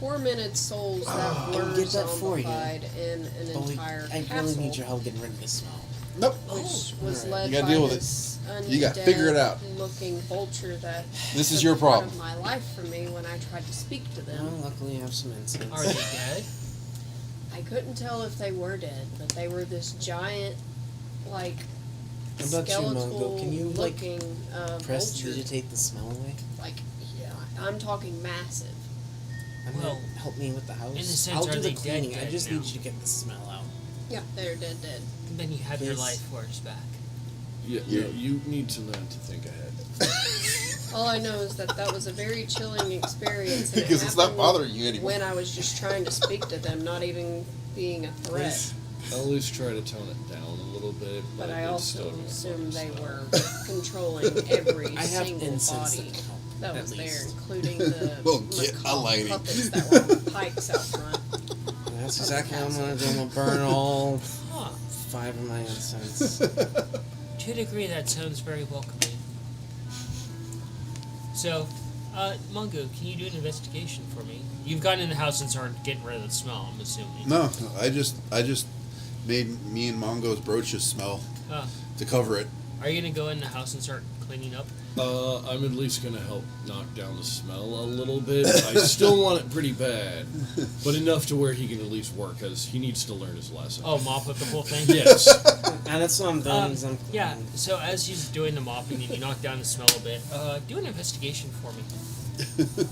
S5: tormented souls that
S3: I
S5: were
S3: can get that for you.
S5: zombified in an
S3: But
S5: entire
S3: I
S5: castle,
S3: really need your help getting rid of this smell.
S2: Nope.
S5: which was
S3: Alright.
S5: led
S2: You gotta
S5: by
S2: deal with it.
S5: this
S2: You gotta figure it out.
S5: looking vulture that
S2: This is
S5: took
S2: your
S5: part
S2: problem.
S5: of my life from me when I tried to speak to
S3: Well,
S5: them.
S3: luckily I have some incense.
S1: Are they dead?
S5: I couldn't tell if they were dead, but they were this giant, like,
S3: What about you, Mongo?
S5: skeletal
S3: Can you, like,
S5: looking vulture.
S3: Prestidigitate the smell away?
S5: Like, yeah, I'm talking massive.
S3: I mean,
S1: Well,
S3: help me with the house.
S1: in a sense,
S3: I'll
S1: are
S3: do the
S1: they dead
S3: cleaning. I
S1: dead
S3: just
S1: now?
S3: need you to get the smell out.
S5: Yeah, they're dead.
S1: Then you have your
S3: Please.
S1: life force back.
S6: Yeah,
S2: Yeah.
S6: no, you need to learn to think ahead.
S5: All I know is that was a very chilling experience. And it
S2: Because it's not
S5: happened
S2: bothering you anymore.
S5: when I was just trying to speak to them, not even being a threat.
S6: I'll always try to tone it down a little bit,
S5: But I
S6: it's
S5: also
S6: still gonna
S5: assumed they
S6: fucking
S5: were
S6: smell.
S5: controlling every
S3: I have
S5: single
S3: incense
S5: body
S3: that can help.
S5: that
S3: at
S5: was there,
S3: least.
S5: including the
S2: Well, get a
S5: macabre
S2: lighting.
S5: puppets that were on pikes out front.
S3: That's exactly what I'm gonna do. I'm gonna burn all
S1: Huh.
S3: 5 of my own cents.
S1: To a degree, that sounds very welcoming. So, Mungo, can you do an investigation for me? You've gone in the house and started getting rid of the smell, I'm assuming.
S2: No, I just made me and Mongo's brooches smell to cover it.
S1: Are you going to go in the house and start cleaning up?
S4: I'm at least going to help knock down the smell a little bit. I still want it pretty bad, but enough to where he can at least work, because he needs to learn his lesson.
S1: Oh, mop up the whole thing?
S4: Yes.
S3: And that's what I'm doing.
S1: Yeah, so as he's doing the mopping and you knock down the smell a bit, do an investigation for me.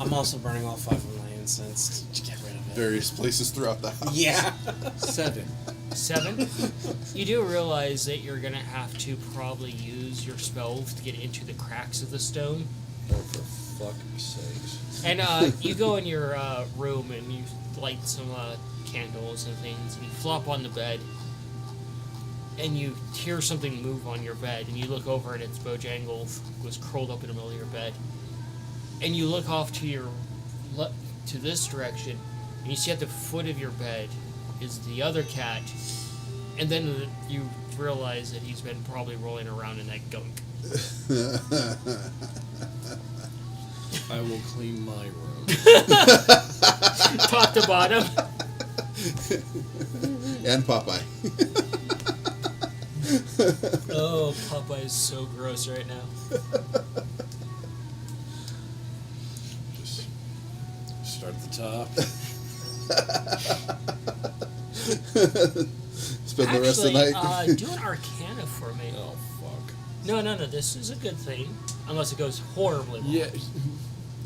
S3: I'm also burning all 5 of my incense to get rid of it.
S2: Various places throughout the house.
S3: Yeah.
S6: 7.
S1: 7. You do realize that you're going to have to probably use your spells to get into the cracks of the stone.
S6: Oh, for fuck's sakes.
S1: And you go in your room and you light some candles and things, and you flop on the bed, and you hear something move on your bed, and you look over and it's Bojangles was curled up in the middle of your bed. And you look off to your to this direction, and you see at the foot of your bed is the other cat, and then you realize that he's been probably rolling around in that gunk.
S4: I will clean my room.
S1: Top to bottom.
S2: And Popeye.
S1: Oh, Popeye is so gross right now.
S4: Just start at the top.
S2: Spend the rest of the night.
S1: Do an Arcana for me.
S4: Oh, fuck.
S1: No, this is a good thing. Unless it goes horribly wrong.
S4: Yeah,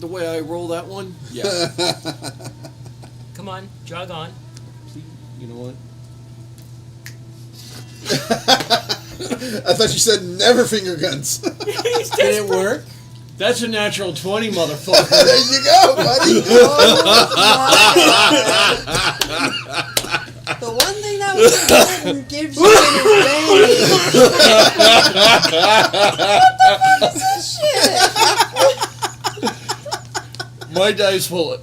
S4: the way I roll that one? Yeah.
S1: Come on, jog on.
S4: You know what?
S2: I thought you said never finger guns.
S3: Did it work?
S4: That's a natural 20, motherfucker.
S2: There you go, buddy.
S5: The one thing that was important gives you an advantage. What the fuck is this shit?
S4: My dice will.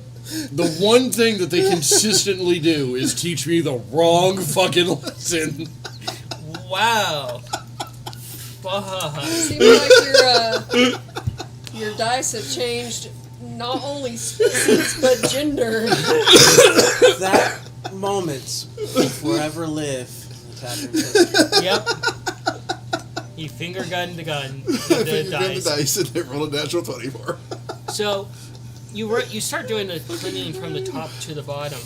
S4: The one thing that they consistently do is teach me the wrong fucking lesson.
S1: Wow. Fuck.
S5: Seems like your dice have changed not only species but gender.
S3: That moment will forever live in the Tavern history.
S1: Yep. He finger gunned the gun.
S2: Finger gun the dice and it rolled a natural 24.
S1: So, you start doing the cleaning from the top to the bottom,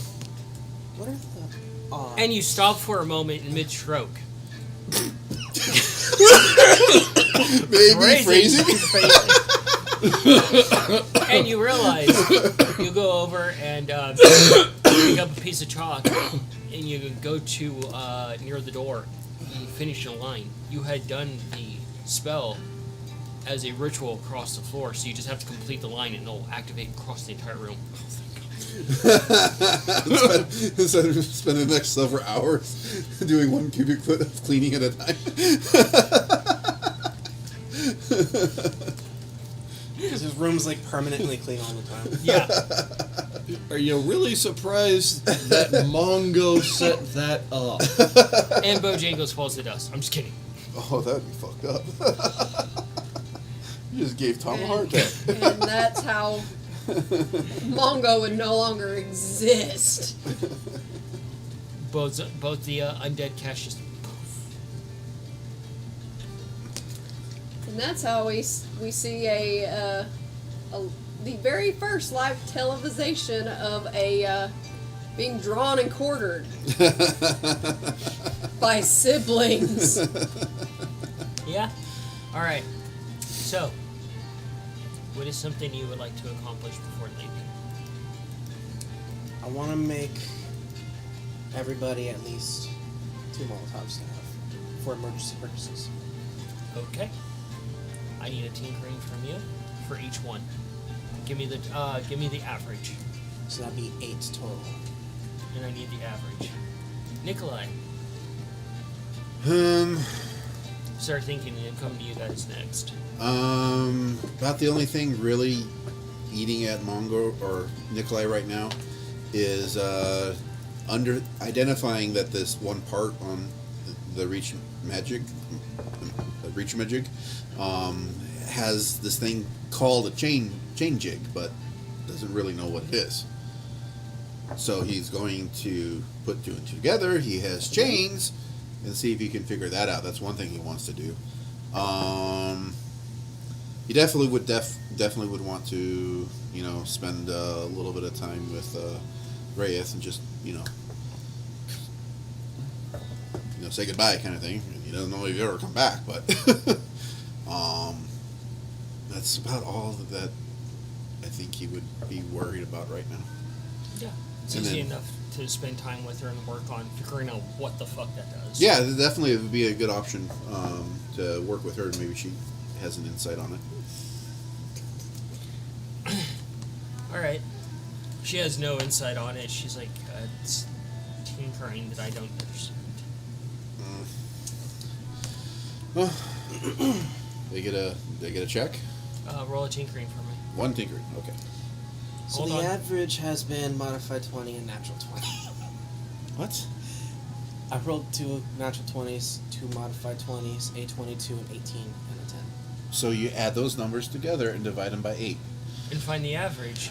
S3: What are the odds?
S1: and you stop for a moment in mid-stroke.
S2: Maybe phrasing.
S1: And you realize you go over and pick up a piece of chalk, and you go to near the door and finish the line. You had done the spell as a ritual across the floor, so you just have to complete the line and it'll activate across the entire room.
S2: Instead of spending the next several hours doing 1 cubic foot of cleaning at a time.
S3: Because his room's like permanently clean all the time.
S1: Yeah.
S4: Are you really surprised that Mongo set that up?
S1: And Bojangles falls to dust. I'm just kidding.
S2: Oh, that'd be fucked up. You just gave Tom a heart attack.
S5: And that's how Mongo would no longer exist.
S1: Both the undead cats just
S5: And that's how we see the very first live televisation of a being drawn and quartered by siblings.
S1: Yeah? Alright. So, what is something you would like to accomplish before leaving?
S3: I want to make everybody at least 2 Molotovs to have for emergency purposes.
S1: Okay. I need a tinkering from you for each one. Give me the average.
S3: So that'd be 8 total.
S1: And I need the average. Nikolai, start thinking and come to you guys next.
S2: About the only thing really eating at Mongo or Nikolai right now is identifying that this one part on the Reach Magic, has this thing called a chain jig, but doesn't really know what it is. So he's going to put 2 and 2 together. He has chains, and see if he can figure that out. That's one thing he wants to do. He definitely would want to, spend a little bit of time with Reyes and just, say goodbye kind of thing. He doesn't know if he'll ever come back, but that's about all that I think he would be worried about right now.
S1: Yeah. It's
S2: And
S1: easy
S2: then-
S1: enough to spend time with her and work on figuring out what the fuck that does.
S2: Yeah, definitely it would be a good option to work with her, and maybe she has an insight on it.
S1: Alright. She has no insight on it. She's like, it's tinkering that I don't understand.
S2: Well, they get a check.
S1: Roll a tinkering for me.
S2: 1 tinkering. Okay.
S3: So
S1: Hold
S3: the
S1: on.
S3: average has been modified 20 and natural 20.
S2: What?
S3: I rolled 2 natural 20s, 2 modified 20s, a 22, an 18, and a 10.
S2: So you add those numbers together and divide them by 8.
S1: And find the average.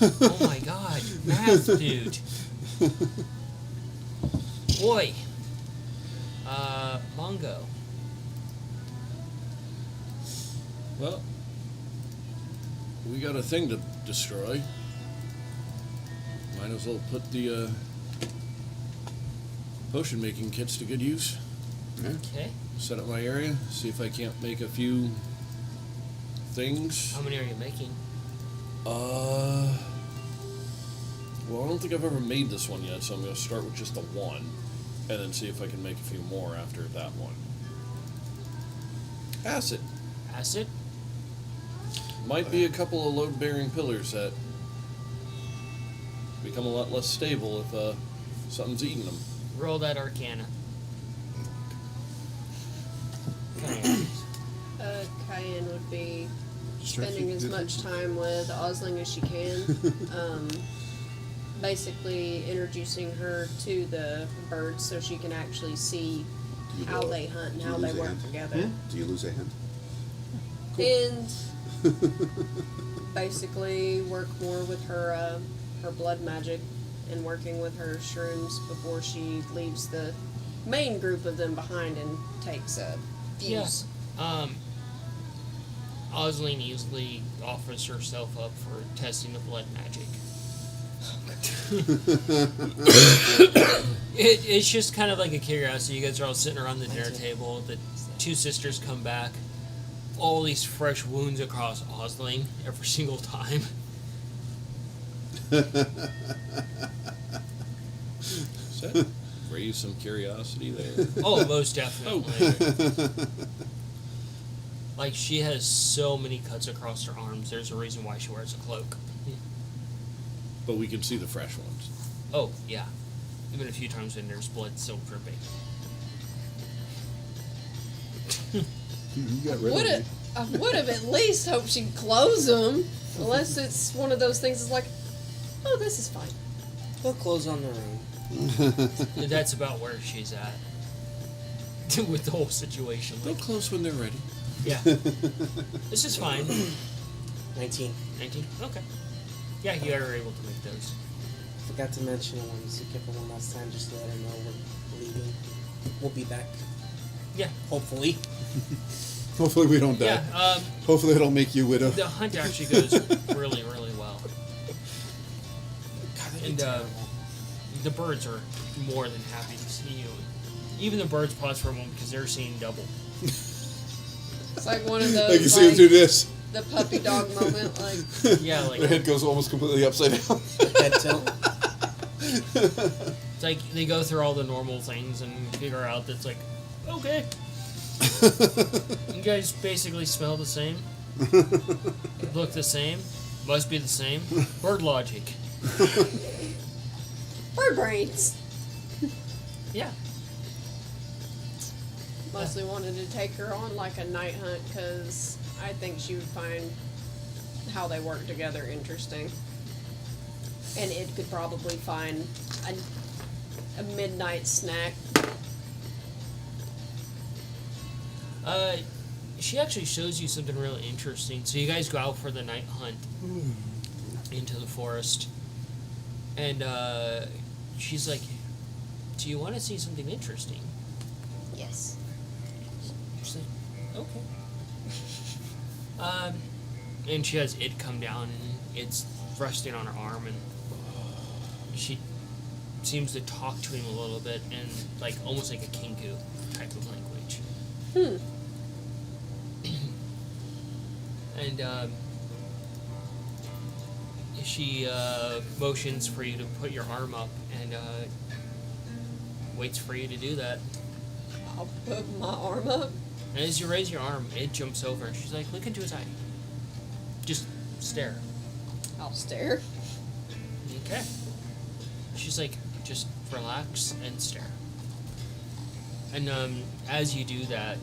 S1: Oh my god. Math, dude. Boy. Mongo.
S4: Well, we got a thing to destroy. Might as well put the potion making kits to good use.
S2: Yeah.
S1: Okay.
S4: Set up my area, see if I can't make a few things.
S1: How many are you making?
S4: Well, I don't think I've ever made this one yet, so I'm going to start with just the one, and then see if I can make a few more after that one. Acid.
S1: Acid?
S4: Might be a couple of load-bearing pillars that become a lot less stable if something's eating them.
S1: Roll that Arcana.
S5: Cayenne would be
S2: Just trying to
S5: spending as
S2: figure-
S5: much time with Osling as she can. Basically introducing her to the birds so she can actually see
S2: Do you
S5: how
S2: lo-
S5: they hunt and
S2: do you
S5: how they
S2: lose a
S5: work
S2: hand?
S5: together.
S2: Do you lose a hand?
S5: And basically work more with her her blood magic and working with her shrooms before she leaves the main group of them behind and takes a fuse.
S1: Osling easily offers herself up for testing the blood magic. It's just kind of like a curiosity. You guys are all sitting around the dinner table. The 2 sisters come back. All these fresh wounds across Osling every single time.
S4: Does that raise some curiosity there?
S1: Oh, most definitely.
S4: Oh.
S1: Like, she has so many cuts across her arms. There's a reason why she wears a cloak.
S4: But we can see the fresh ones.
S1: Oh, yeah. Even a few times when there's blood still dripping.
S2: You got rid of me.
S5: I would have at least hoped she'd close them. Unless it's one of those things that's like, oh, this is fine.
S3: They'll close on their own.
S1: And that's about where she's at. With the whole situation.
S4: They'll
S1: Like,
S4: close when they're ready.
S1: yeah. This is fine.
S3: 19.
S1: 19? Okay. Yeah, you are able to make those.
S3: Forgot to mention when you see Kipper one last time, just to let her know we're leaving. We'll be back.
S1: Yeah.
S3: Hopefully.
S2: Hopefully we don't die.
S1: Yeah,
S2: Hopefully it'll make you widow.
S1: the hunt actually goes really, really well.
S3: God, that'd be
S1: And
S3: terrible.
S1: the birds are more than happy to see you. Even the birds pause for a moment because they're seeing double.
S5: It's like one of those
S2: I can see them do this.
S5: the puppy dog moment, like
S1: Yeah, like
S2: Their head goes almost completely upside down.
S3: Head tilt.
S1: it's like they go through all the normal things and figure out that's like, okay, you guys basically smell the same, look the same, must be the same. Bird logic.
S5: bird brains.
S1: Yeah.
S5: Mostly wanted to take her on like a night hunt because I think she would find how they work together interesting. And it could probably find a midnight snack
S1: She actually shows you something really interesting. So you guys go out for the night hunt into the forest, and she's like, "Do you want to see something interesting?"
S5: Yes.
S1: She's like, "Okay." And she has it come down, and it's resting on her arm, and she seems to talk to him a little bit, and like almost like a kinku type of language. And she motions for you to put your arm up, and waits for you to do that.
S5: I'll put my arm up.
S1: And as you raise your arm, it jumps over, and she's like, "Look into his eye. Just stare."
S5: I'll stare.
S1: Okay. She's like, "Just relax and stare." And as you do that,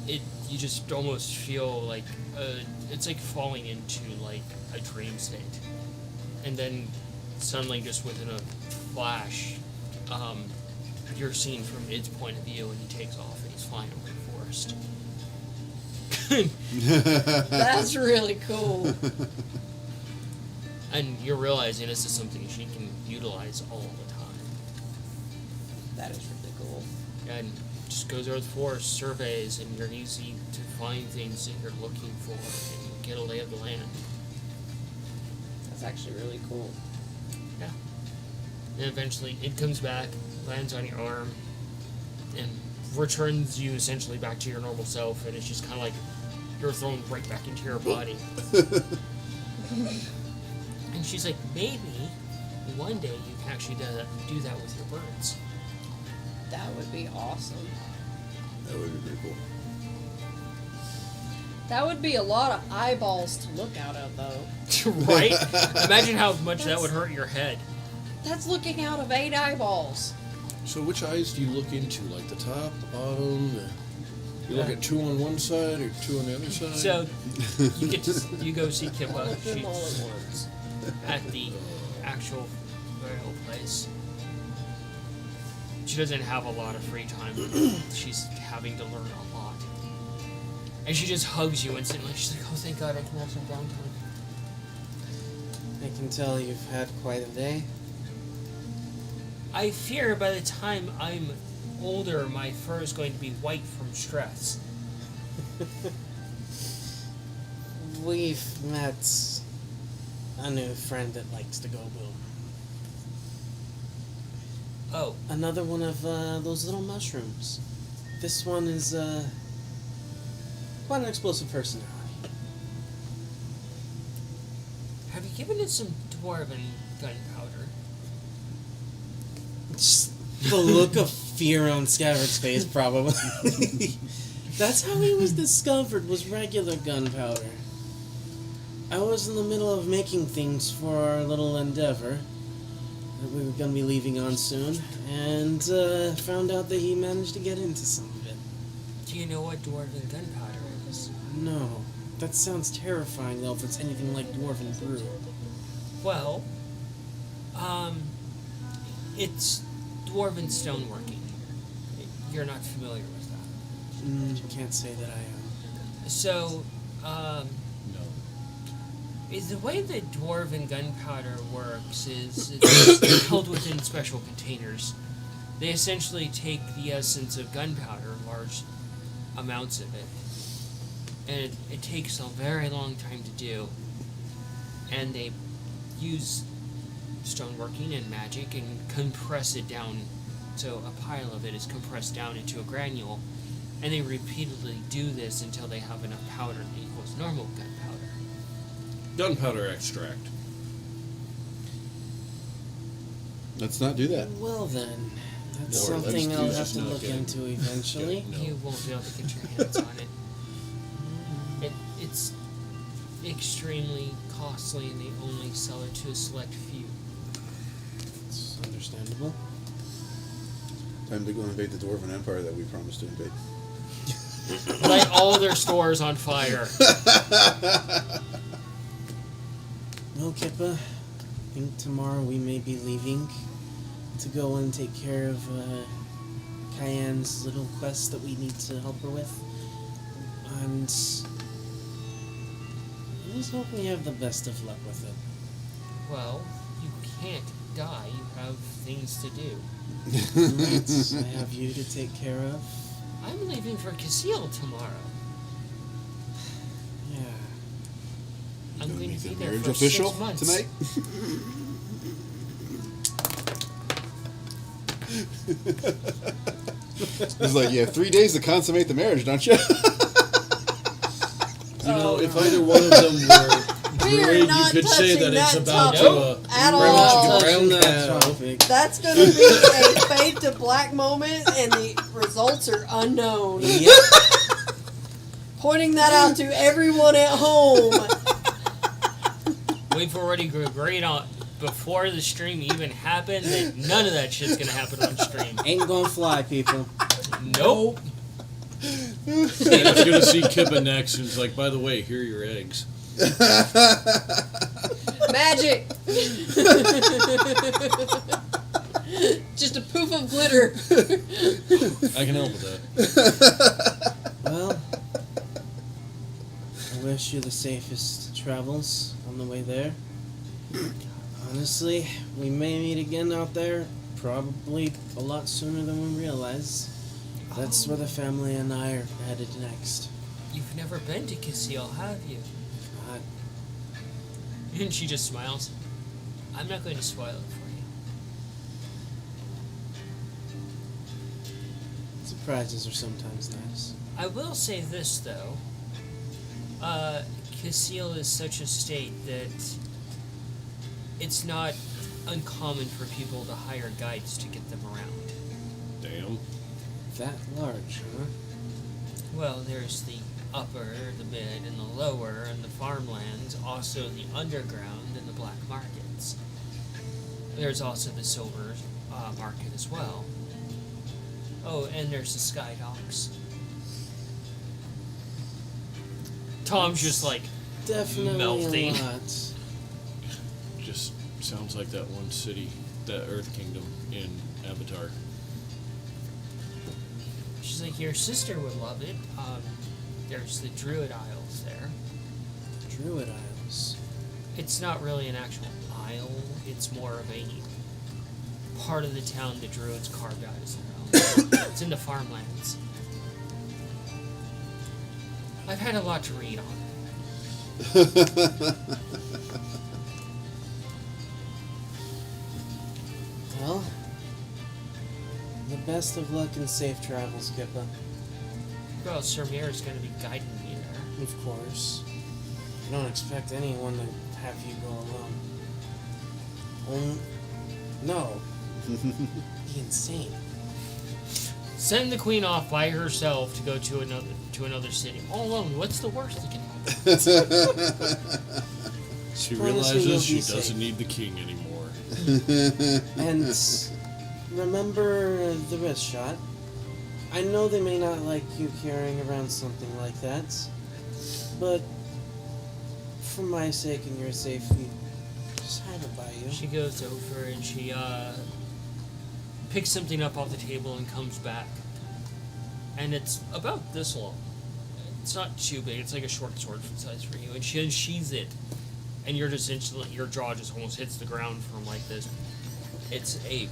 S1: you just almost feel like it's like falling into like a dream state, and then suddenly, just within a flash, you're seen from its point of view, and he takes off and he's flying over the forest.
S5: That's really cool.
S1: And you're realizing this is something she can utilize all the time.
S5: That is really cool.
S1: And just goes over the forest, surveys, and you're easy to find things that you're looking for and get a lay of the land.
S5: That's actually really cool.
S1: Yeah. And eventually it comes back, lands on your arm, and returns you essentially back to your normal self, and it's just kind of like you're thrown right back into your body. And she's like, "Maybe one day you can actually do that with your birds."
S5: That would be awesome.
S2: That would be pretty cool.
S5: That would be a lot of eyeballs to look out of, though.
S1: Right? Imagine how much that would hurt your head.
S5: That's looking out of 8 eyeballs.
S6: So which eyes do you look into? Like the top, the bottom? You look at 2 on one side or 2 on the other side?
S1: So you go see Kippa.
S5: Them all
S1: She's
S5: at once.
S1: at the actual burial place. She doesn't have a lot of free time. She's having to learn a lot. And she just hugs you instantly. She's like, "Oh, thank God I can have some downtime."
S3: I can tell you've had quite a day.
S1: I fear by the time I'm older, my fur is going to be white from stress.
S3: We've met a new friend that likes to go boom.
S1: Oh,
S3: Another one of those little mushrooms. This one is quite an explosive personality.
S1: have you given it some dwarven gunpowder?
S3: Just the look of fear on Scabbard's face, probably. That's how he was discovered, was regular gunpowder. I was in the middle of making things for our little endeavor that we were going to be leaving on soon, and found out that he managed to get into some of it.
S1: Do you know what dwarven gunpowder is?
S3: No. That sounds terrifying, though, if it's anything like dwarven brew.
S1: Well, it's dwarven stoneworking. You're not familiar with that.
S3: Can't say that I am.
S1: So,
S4: No.
S1: the way that dwarven gunpowder works is it's held within special containers. They essentially take the essence of gunpowder, large amounts of it, and it takes a very long time to do, and they use stoneworking and magic and compress it down, so a pile of it is compressed down into a granule, and they repeatedly do this until they have enough powder that equals normal gunpowder.
S4: Gunpowder extract.
S2: Let's not do that.
S3: Well then, that's
S4: Or let's
S3: something I'll
S4: use
S3: have
S4: this
S3: to
S4: not
S3: look
S4: getting-
S3: into eventually.
S4: No.
S1: You won't be able to get your hands on it. It's extremely costly, and they only sell it to a select few.
S3: It's understandable.
S2: Time to go invade the Dwarven Empire that we promised to invade.
S1: Light all their stores on fire.
S3: Well, Kippa, I think tomorrow we may be leaving to go and take care of Cayenne's little quest that we need to help her with. And I just hope we have the best of luck with it.
S1: Well, you can't die. You have things to do.
S3: Right, I have you to take care of.
S1: I'm leaving for Casil tomorrow.
S3: Yeah.
S1: I'm
S2: Gonna
S1: going
S2: make
S1: to be
S2: the
S1: there
S2: marriage
S1: for
S2: official
S1: 6 months.
S2: tonight. He's like, you have 3 days to consummate the marriage, don't you?
S6: You know, if either one of them were
S5: We are
S6: druid, you
S5: not
S6: could say that
S5: touching
S6: it's
S5: that
S6: about
S5: topic
S6: to
S5: at
S6: brown
S5: all.
S6: chicken, brown
S3: That
S6: cow.
S3: topic.
S5: That's going to be a fade to black moment, and the results are unknown.
S3: Yep.
S5: Pointing that out to everyone at home.
S1: We've already agreed on before the stream even happened that none of that shit's gonna happen on stream.
S3: Ain't gonna fly, people.
S1: Nope.
S4: Santa's gonna see Kippa next, and it's like, by the way, here are your eggs.
S5: Magic. Just a poof of glitter.
S4: I can help with that.
S3: Well, I wish you the safest travels on the way there. Honestly, we may meet again out there, probably a lot sooner than we realize. That's where the family and I are headed next.
S1: You've never been to Casil, have you?
S3: Not
S1: And she just smiles. I'm not going to spoil it for you.
S3: surprises are sometimes nice.
S1: I will say this though. Casil is such a state that it's not uncommon for people to hire guides to get them around.
S4: Damn.
S3: That large, huh?
S1: Well, there's the upper, the mid, and the lower, and the farmlands, also the underground and the black markets. There's also the silver market as well. Oh, and there's the sky docks. Tom's just like
S3: Definitely
S1: melting.
S3: a lot.
S4: Just sounds like that one city, that Earth Kingdom in Avatar.
S1: She's like, your sister would love it. There's the Druid Isles there.
S3: Druid Isles.
S1: It's not really an actual isle. It's more of a part of the town the Druids carved out as their own. It's in the farmlands. I've had a lot to read on it.
S3: Well, the best of luck and safe travels, Kippa.
S1: Well, Sir Mir's going to be guiding me there.
S3: Of course. I don't expect anyone to have you go alone. No. Be insane.
S1: Send the queen off by herself to go to another city. All alone. What's the worst that can happen?
S4: She
S3: Promise me you'll
S4: realizes she
S3: be
S4: doesn't
S3: safe.
S4: need the king anymore.
S3: And remember the wrist shot. I know they may not like you carrying around something like that, but for my sake and your safety, just have it by you.
S1: She goes over and she picks something up off the table and comes back. And it's about this long. It's not too big. It's like a short sword size for you. And she unsheathes it. And you're just instantly, your jaw just almost hits the ground from like this. It's a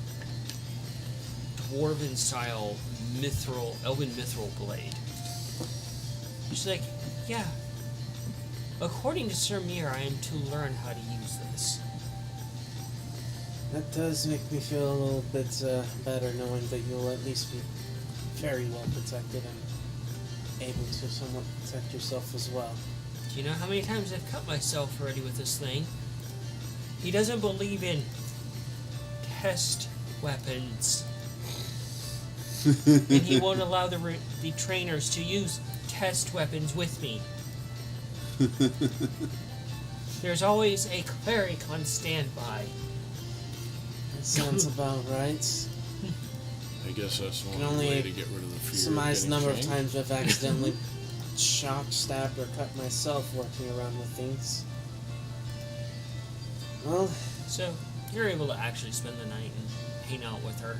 S1: dwarven style elven mithril blade. She's like, yeah. According to Sir Mir, I am to learn how to use this.
S3: That does make me feel a little bit better knowing that you'll at least be very well protected and able to somewhat protect yourself as well.
S1: Do you know how many times I've cut myself already with this thing? He doesn't believe in test weapons. And he won't allow the trainers to use test weapons with me. There's always a cleric on standby.
S3: That sounds about right.
S4: I guess that's
S3: Can
S4: one
S3: only
S4: way to get rid of the fear.
S3: Surmise the number of
S4: getting
S3: times I've accidentally shocked, stabbed, or cut myself working around with things. Well,
S1: So, you're able to actually spend the night and hang out with her.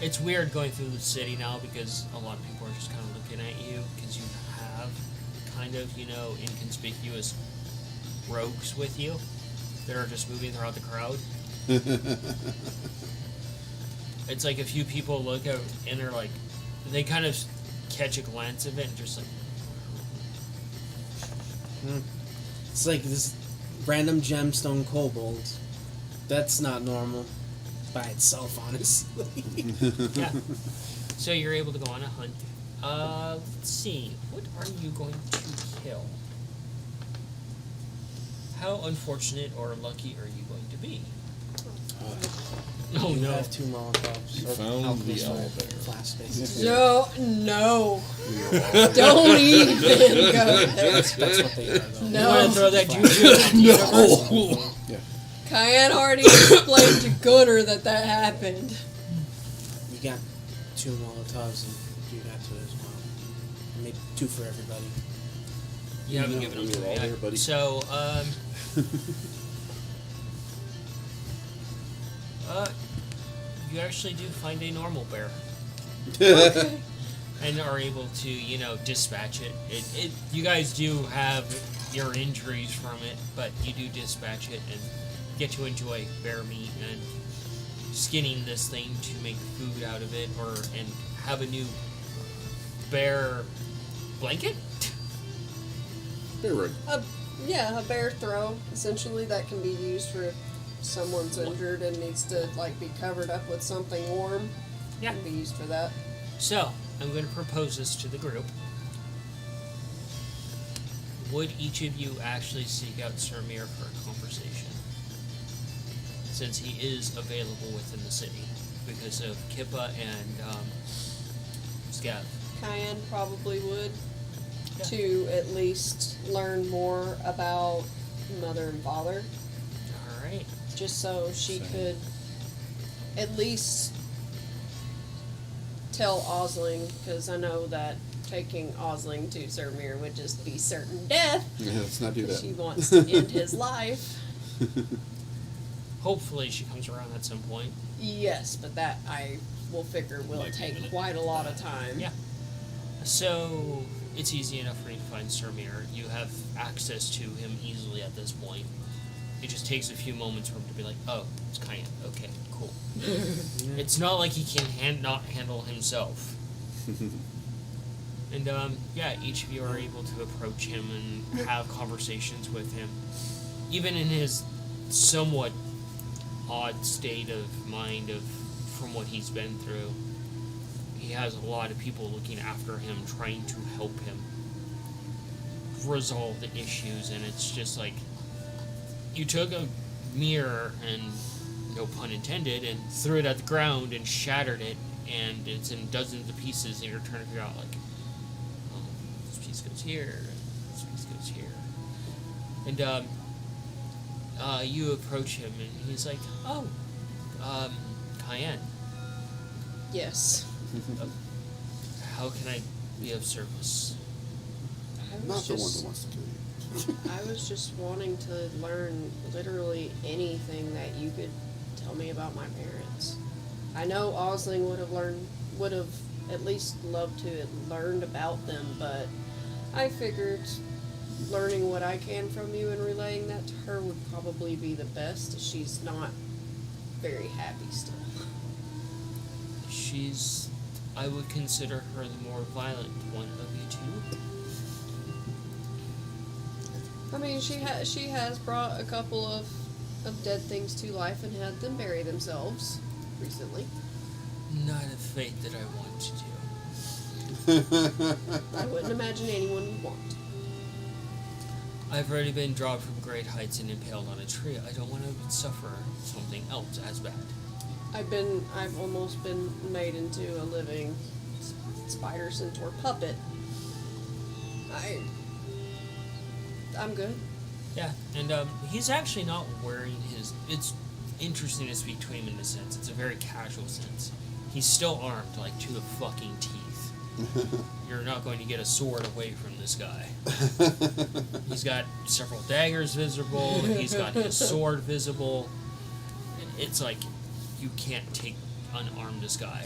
S1: It's weird going through the city now because a lot of people are just kind of looking at you because you have kind of, inconspicuous rogues with you that are just moving throughout the crowd. It's like a few people look out and they're like, they kind of catch a glance of it and just like...
S3: It's like this random gemstone kobold. That's not normal by itself, honestly.
S1: Yeah. So you're able to go on a hunt. Let's see. What are you going to kill? How unfortunate or lucky are you going to be? Oh
S3: You
S1: no.
S3: have 2 Molotovs.
S6: You
S3: or
S6: found
S3: alchemist
S6: the
S3: fire
S6: owlbear.
S3: flask, basically.
S5: No. Don't even go there.
S3: That's what they are, though.
S1: You want to throw that
S3: Flask.
S1: juju?
S4: No.
S2: Yeah.
S5: Cayenne already explained to Gunner that happened.
S3: You got 2 Molotovs, and you got 2 as well. I made 2 for everybody.
S1: You haven't
S2: No,
S1: given
S2: we
S1: them
S2: were
S1: to
S2: all
S1: me
S2: there, buddy.
S1: So, you actually do find a normal bear.
S5: Okay.
S1: And are able to, dispatch it. You guys do have your injuries from it, but you do dispatch it and get to enjoy bear meat and skinning this thing to make food out of it, and have a new bear blanket.
S2: Bear rug.
S5: Yeah, a bear throw, essentially, that can be used for if someone's injured and needs to, be covered up with something warm.
S1: Yeah.
S5: Can be used for that.
S1: So I'm going to propose this to the group. Would each of you actually seek out Sir Mir for a conversation? Since he is available within the city because of Kippa and Scav.
S5: Cayenne probably would,
S1: Yeah.
S5: to at least learn more about mother and father,
S1: Alright.
S5: just so she could at least tell Osling, because I know that taking Osling to Sir Mir would just be certain death.
S2: Yeah, let's not do that.
S5: She wants to end his life.
S1: Hopefully she comes around at some point.
S5: Yes, but that I will figure will
S4: Might be a
S5: take
S4: minute.
S5: quite a lot of time.
S1: Yeah. So it's easy enough for you to find Sir Mir. You have access to him easily at this point. It just takes a few moments for him to be like, oh, it's Cayenne. Okay, cool. It's not like he can not handle himself. And each of you are able to approach him and have conversations with him. Even in his somewhat odd state of mind from what he's been through, he has a lot of people looking after him, trying to help him resolve the issues, and it's just like, you took a mirror, and no pun intended, and threw it at the ground and shattered it, and it's in dozens of pieces, and you're trying to figure out, like, oh, this piece goes here, and this piece goes here. And, you approach him, and he's like, oh, Cayenne,
S5: Yes.
S1: how can I be of service?
S5: I
S2: Not
S5: was
S2: the one
S5: just
S2: that wants to kill you.
S5: I was just wanting to learn literally anything that you could tell me about my parents. I know Osling would have at least loved to have learned about them, but I figured learning what I can from you and relaying that to her would probably be the best. She's not very happy still.
S1: I would consider her the more violent one of you two.
S5: I mean, she has brought a couple of dead things to life and had them bury themselves recently.
S1: Not a fate that I want to do.
S5: I wouldn't imagine anyone would want.
S1: I've already been dropped from great heights and impaled on a tree. I don't want to suffer something else as bad.
S5: I've almost been made into a living spider centaur puppet. I'm good.
S1: Yeah, and he's actually not wearing his... It's interesting to speak to him in a sense. It's a very casual sense. He's still armed, like, to the fucking teeth. You're not going to get a sword away from this guy. He's got several daggers visible. He's got his sword visible. It's like, you can't unarm this guy.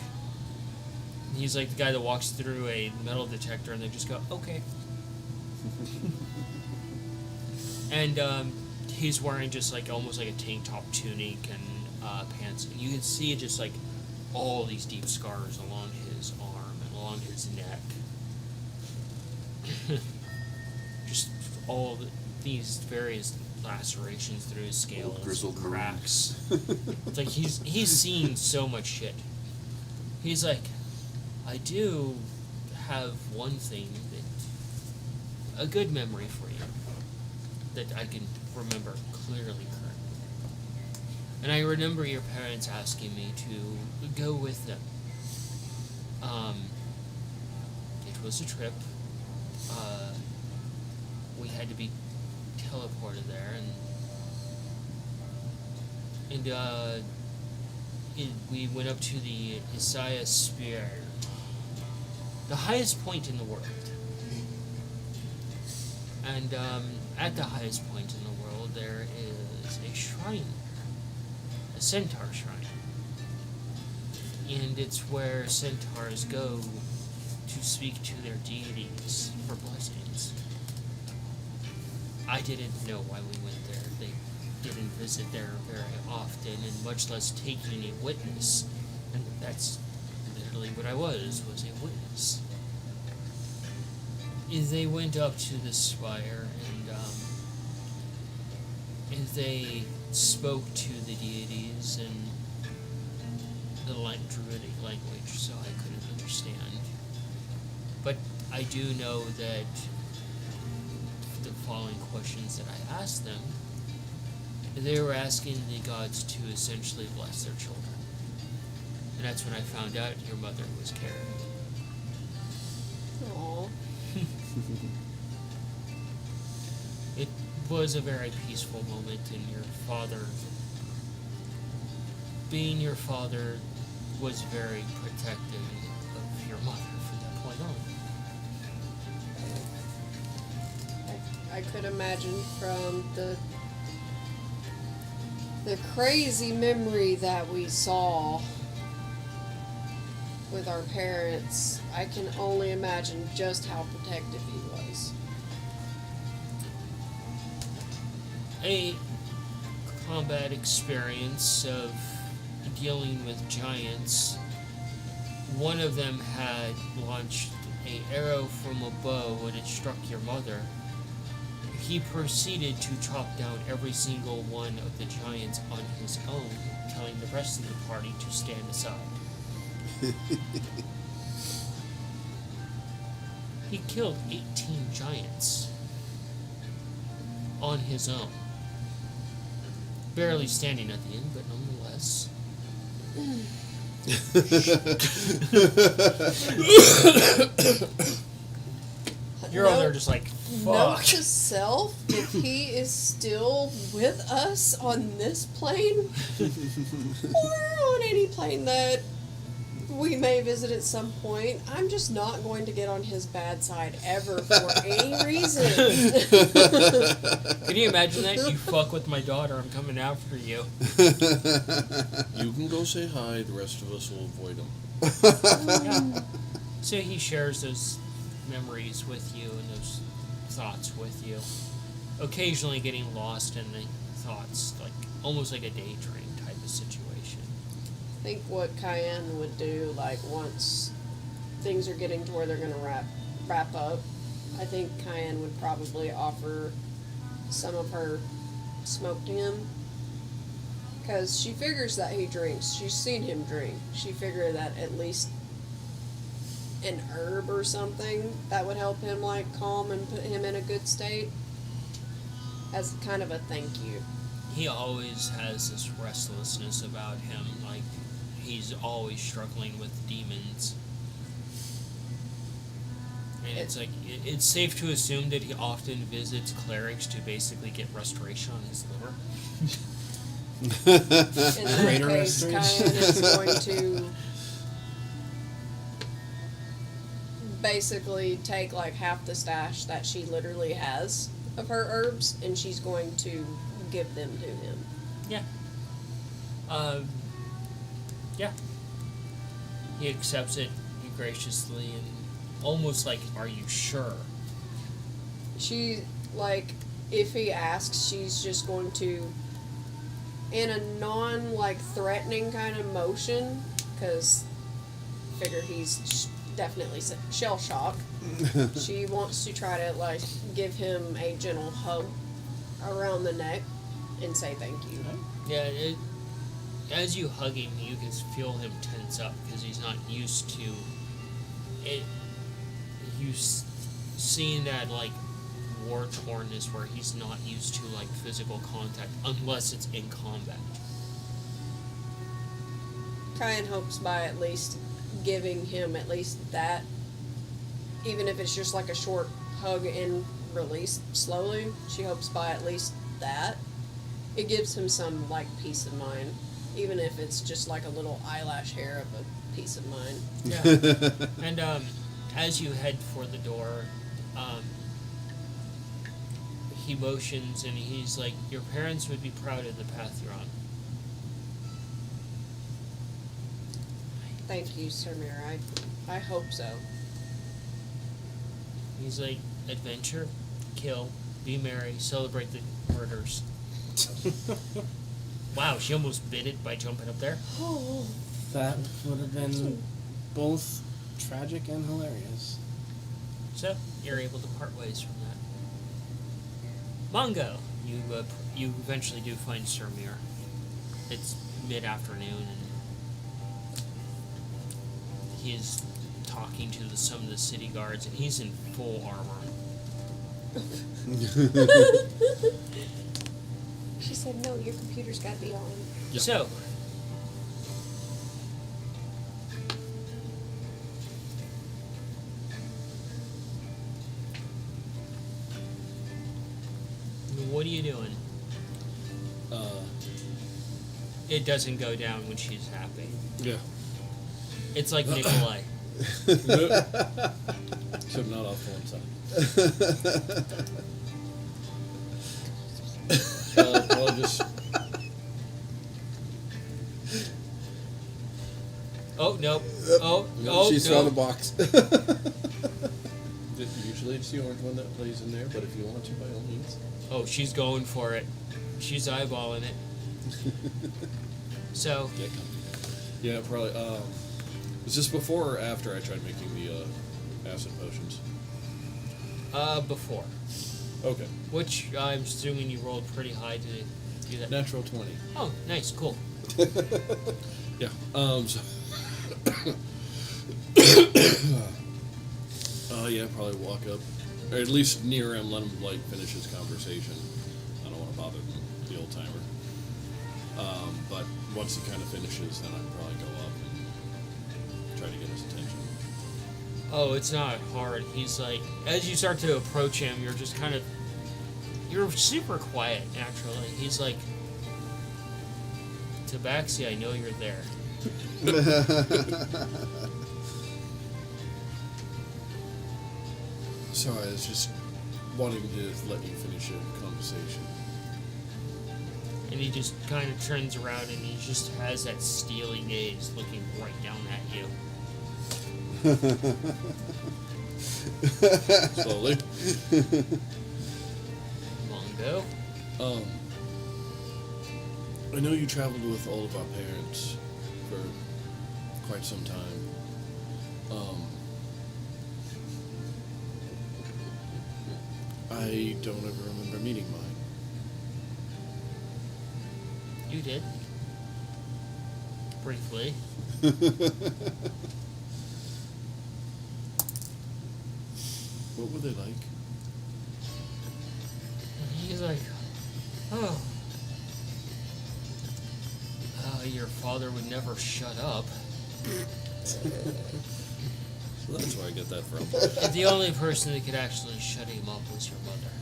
S1: He's like the guy that walks through a metal detector and they just go, okay. And he's wearing just like almost like a tank top tunic and pants. And you can see just like all these deep scars along his arm and along his neck. Just all these various lacerations through his scales,
S2: Grizzled
S1: cracks. It's like he's seen so much shit. He's like, I do have one thing that a good memory for you that I can remember clearly currently. And I remember your parents asking me to go with them. It was a trip. We had to be teleported there, and we went up to the Isaiah Spear, the highest point in the world. And at the highest point in the world, there is a shrine, a centaur shrine. And it's where centaurs go to speak to their deities for blessings. I didn't know why we went there. They didn't visit there very often, and much less take any witness. And that's literally what I was a witness. They went up to the spire, and they spoke to the deities in the druidic language, so I couldn't understand. But I do know that the following questions that I asked them, they were asking the gods to essentially bless their children. And that's when I found out your mother was carried.
S5: Aww.
S1: It was a very peaceful moment, and your father, being your father, was very protective of your mother from that point on.
S5: I could imagine from the crazy memory that we saw with our parents, I can only imagine just how protective he was.
S1: A combat experience of dealing with giants. One of them had launched an arrow from a bow and it struck your mother. He proceeded to chop down every single one of the giants on his own, telling the rest of the party to stand aside. He killed 18 giants on his own. Barely standing at the end, but nonetheless. You're over there just like,
S5: Note
S1: fuck.
S5: to self, if he is still with us on this plane, or on any plane that we may visit at some point, I'm just not going to get on his bad side ever for any reason.
S1: Can you imagine that? You fuck with my daughter, I'm coming after you.
S6: You can go say hi, the rest of us will avoid him.
S1: Yeah. So he shares those memories with you and those thoughts with you. Occasionally getting lost in the thoughts, like almost like a daydream type of situation.
S5: I think what Cayenne would do, like once things are getting to where they're going to wrap up, I think Cayenne would probably offer some of her smoke to him. Because she figures that he drinks. She's seen him drink. She figured that at least an herb or something that would help him like calm and put him in a good state as kind of a thank you.
S1: He always has this restlessness about him, like he's always struggling with demons. And it's like, it's safe to assume that he often visits clerics to basically get restoration on his liver.
S5: In that
S3: Greater
S5: case,
S3: restoration.
S5: Cayenne is going to basically take like half the stash that she literally has of her herbs, and she's going to give them to him.
S1: Yeah. Yeah. He accepts it. He graciously and almost like, "Are you sure?"
S5: She, like, if he asks, she's just going to, in a non, like, threatening kind of motion, because figure he's definitely shell shocked. She wants to try to, like, give him a gentle hug around the neck and say thank you.
S1: Yeah, as you hug him, you can feel him tense up because he's not used to it. Seeing that, like, war-tornness where he's not used to, like, physical contact unless it's in combat.
S5: Kyan hopes by at least giving him at least that, even if it's just like a short hug and release slowly, she hopes by at least that it gives him some, like, peace of mind, even if it's just like a little eyelash hair of a peace of mind.
S1: Yeah. And as you head for the door, he motions and he's like, "Your parents would be proud of the path you're on."
S5: Thank you, Sir Mir. I hope so.
S1: He's like, "Adventure, kill, be merry, celebrate the murders." Wow, she almost bit it by jumping up there.
S3: That would have been both tragic and hilarious.
S1: So you're able to part ways from that. Mongo, you eventually do find Sir Mir. It's mid-afternoon, and he is talking to some of the city guards, and he's in full armor.
S5: She said, "No, your computer's got to be on."
S4: Yep.
S1: So, what are you doing? It doesn't go down when she's happy.
S4: Yeah.
S1: It's like Nikolai.
S4: Except not off to one side. I'll just.
S1: Oh, no. Oh,
S2: She's
S1: no.
S2: found a box.
S6: Usually it's the orange one that plays in there, but if you want to, by all means.
S1: Oh, she's going for it. She's eyeballing it. So,
S4: Yeah, probably. Was this before or after I tried making the acid potions?
S1: before.
S4: Okay.
S1: Which I'm assuming you rolled pretty high to do that.
S4: Natural 20.
S1: Oh, nice, cool.
S4: Yeah. So yeah, probably walk up, or at least near him, let him like finish his conversation. I don't want to bother the old timer. But once he kind of finishes, then I'd probably go up and try to get his attention.
S1: Oh, it's not hard. He's like, as you start to approach him, you're just kind of, you're super quiet, naturally. He's like, Tabaxi, I know you're there.
S4: Sorry, I was just wanting to let you finish your conversation.
S1: And he just kind of turns around and he just has that steely gaze looking right down at you.
S4: Slowly.
S1: Mongo?
S4: I know you traveled with all of our parents for quite some time. I don't ever remember meeting mine.
S1: You did. Briefly.
S4: What were they like?
S1: He's like, oh. Your father would never shut up.
S4: So that's where I get that from.
S1: The only person that could actually shut him up was your mother.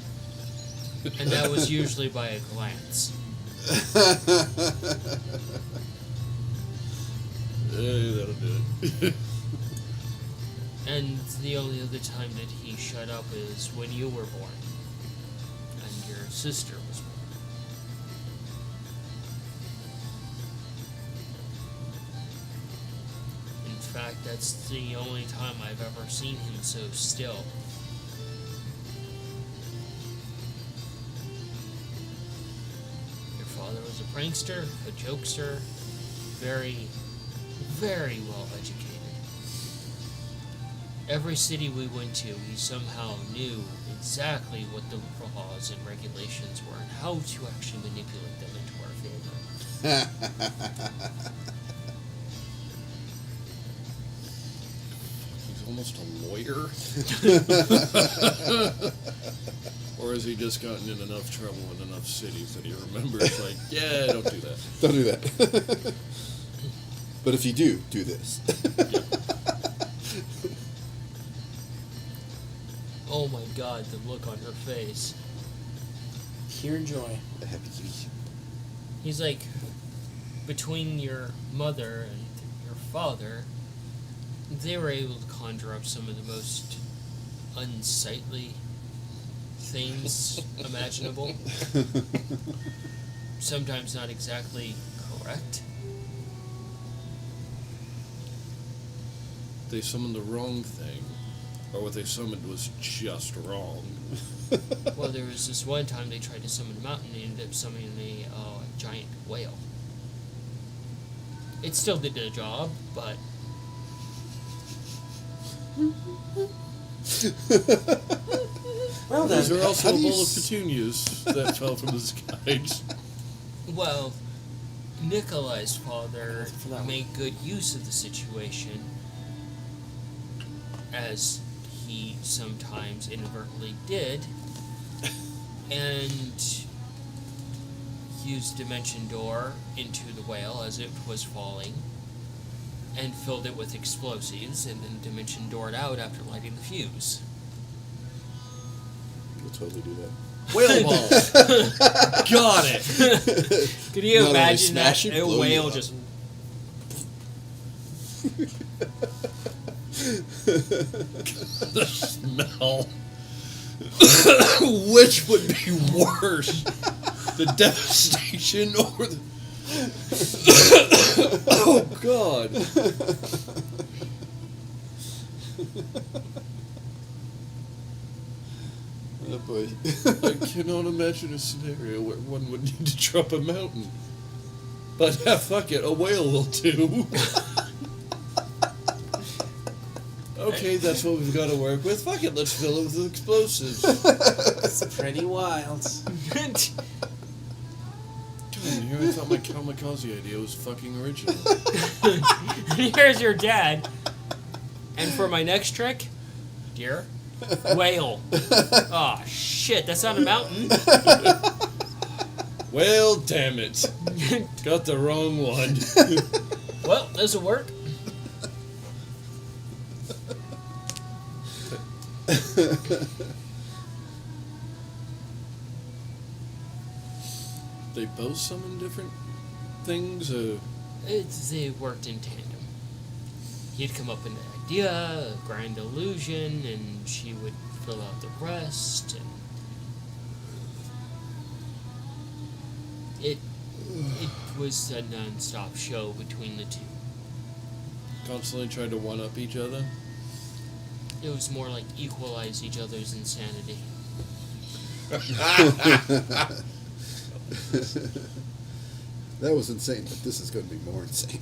S1: And that was usually by a glance.
S4: That'll do it.
S1: And the only other time that he shut up is when you were born. And your sister was born. In fact, that's the only time I've ever seen him so still. Your father was a prankster, a jokester, very, very well educated. Every city we went to, he somehow knew exactly what the laws and regulations were and how to actually manipulate them into our favor.
S4: He's almost a lawyer? Or has he just gotten in enough trouble in enough cities that he remembers, like, yeah, don't do that.
S2: Don't do that. But if you do this.
S1: Oh my god, the look on her face.
S3: Pure joy.
S2: A happy kitty.
S1: He's like, between your mother and your father, they were able to conjure up some of the most unsightly things imaginable. Sometimes not exactly correct.
S4: They summoned the wrong thing, or what they summoned was just wrong.
S1: Well, there was this one time they tried to summon a mountain, they ended up summoning a giant whale. It still did the job, but
S3: Well
S4: These
S3: then,
S4: are also
S2: How
S4: a
S2: do you
S4: bowl of petunias that fell from the skies.
S1: well, Nikolai's father
S3: For that one.
S1: made good use of the situation, as he sometimes inadvertently did, and used Dimension Door into the whale as it was falling, and filled it with explosives, and then Dimension Doored out after lighting the fuse.
S2: We'll totally do that.
S4: Whale ball. Got it.
S1: Could you
S2: Not only
S1: imagine that?
S2: smash it,
S1: A
S2: blow you
S1: whale
S2: up.
S1: just...
S4: The smell. Which would be worse? The devastation or the... Oh, God.
S2: Oh boy.
S4: I cannot imagine a scenario where one would need to drop a mountain. But fuck it, a whale will do. Okay, that's what we've got to work with. Fuck it, let's fill it with explosives.
S3: it's pretty wild.
S4: Damn, here I thought my kamikaze idea was fucking original.
S1: Here's your dad. And for my next trick, deer, whale. Aw, shit, that's not a mountain.
S4: Well, damn it. Got the wrong one.
S1: Well, this'll work.
S4: They both summon different things?
S1: They worked in tandem. He'd come up with an idea, a grand illusion, and she would fill out the rest, and it was a non-stop show between the two.
S4: Constantly tried to one-up each other?
S1: It was more like equalize each other's insanity.
S2: That was insane, but this is going to be more insane.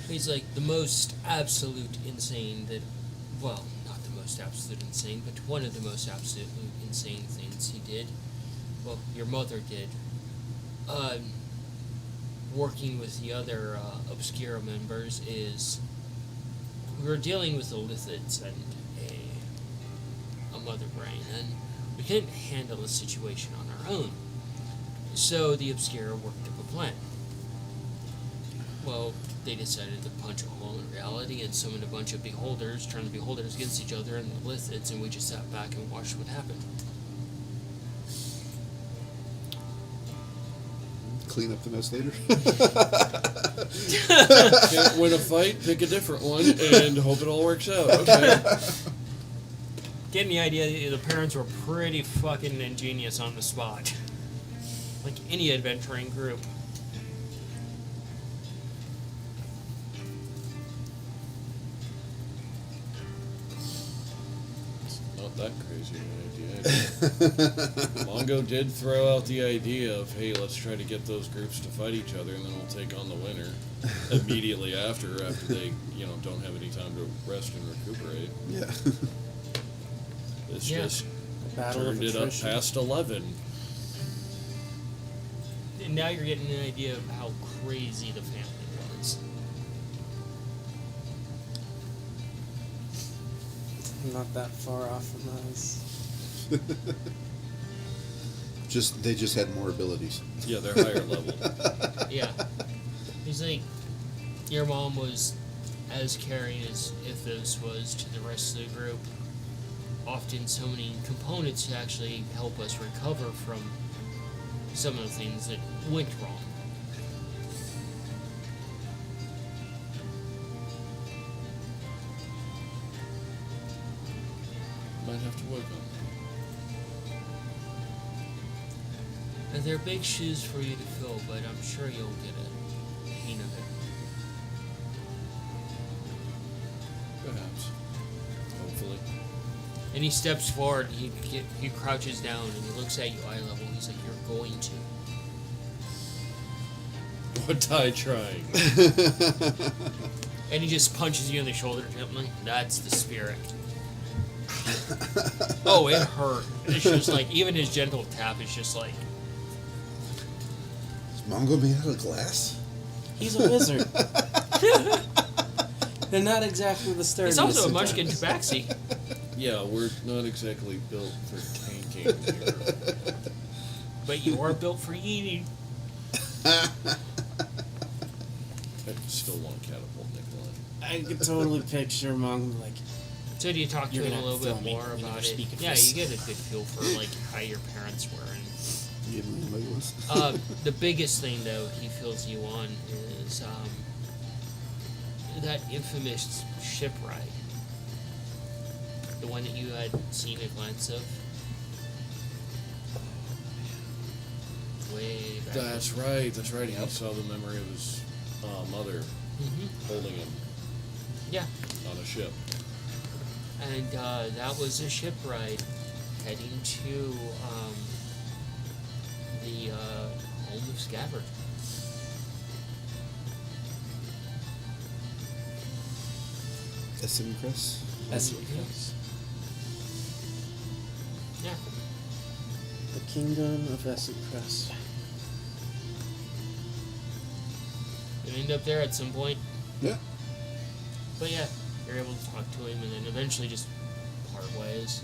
S1: He's like the most absolute insane that, well, not the most absolute insane, but one of the most absolutely insane things he did. Well, your mother did. Working with the other Obscura members is we were dealing with the lithids and a mother brain, and we couldn't handle the situation on our own. So the Obscura worked up a plan. Well, they decided to punch a hole in reality and summon a bunch of beholders, turn the beholders against each other and the lithids, and we just sat back and watched what happened.
S2: Clean up the mess later.
S4: Can't win a fight, pick a different one, and hope it all works out. Okay.
S1: Getting the idea that the parents were pretty fucking ingenious on the spot. Like any adventuring group.
S6: not that crazy an idea. Mongo did throw out the idea of, hey, let's try to get those groups to fight each other, and then we'll take on the winner immediately after they, don't have any time to rest and recuperate.
S2: Yeah.
S6: It's
S1: Yeah.
S6: just
S3: Battle of
S6: turned it up
S3: attrition.
S6: past 11.
S1: And now you're getting an idea of how crazy the family was.
S3: Not that far off from us.
S2: They just had more abilities.
S6: Yeah, they're higher level.
S1: Yeah. He's like, your mom was as caring as Ithos was to the rest of the group. Often so many components to actually help us recover from some of the things that went wrong.
S6: Might have to work on
S1: And they're big shoes for you to fill, but I'm sure you'll get a hang of it.
S6: it. Perhaps. Hopefully.
S1: And he steps forward, he crouches down, and he looks at you eye level. He's like, "You're going to."
S6: What I trying?
S1: And he just punches you in the shoulder gently. That's the spirit. Oh, it hurt. It's just like, even his gentle tap is just like,
S2: Is Mongo made out of glass?
S3: He's a wizard. They're not exactly the sturdiest.
S1: it's also a
S3: of
S1: munchkin
S3: times.
S1: tabaxi.
S6: Yeah, we're not exactly built for tanking here.
S1: But you are built for eating.
S6: I still want catapult Nikolai.
S3: I could totally picture Mong like,
S1: So do you talk to
S3: You're
S1: him a
S3: gonna
S1: little
S3: have to
S1: bit
S3: film me.
S1: more
S3: You never
S1: about it?
S3: speak of
S1: Yeah,
S3: this.
S1: you get a good feel for like how your parents were. And
S2: You didn't like this?
S1: the biggest thing though he fills you on is that infamous ship ride. The one that you had seen a glance of. Way back.
S6: That's right. He saw the memory of his mother holding him
S1: Yeah.
S6: on a ship.
S1: And that was a ship ride heading to the home of Scabbard.
S2: Essen Crest?
S3: Essex.
S1: Yeah.
S3: The Kingdom of Essex.
S1: You end up there at some point.
S2: Yeah.
S1: But yeah, you're able to talk to him and then eventually just part ways.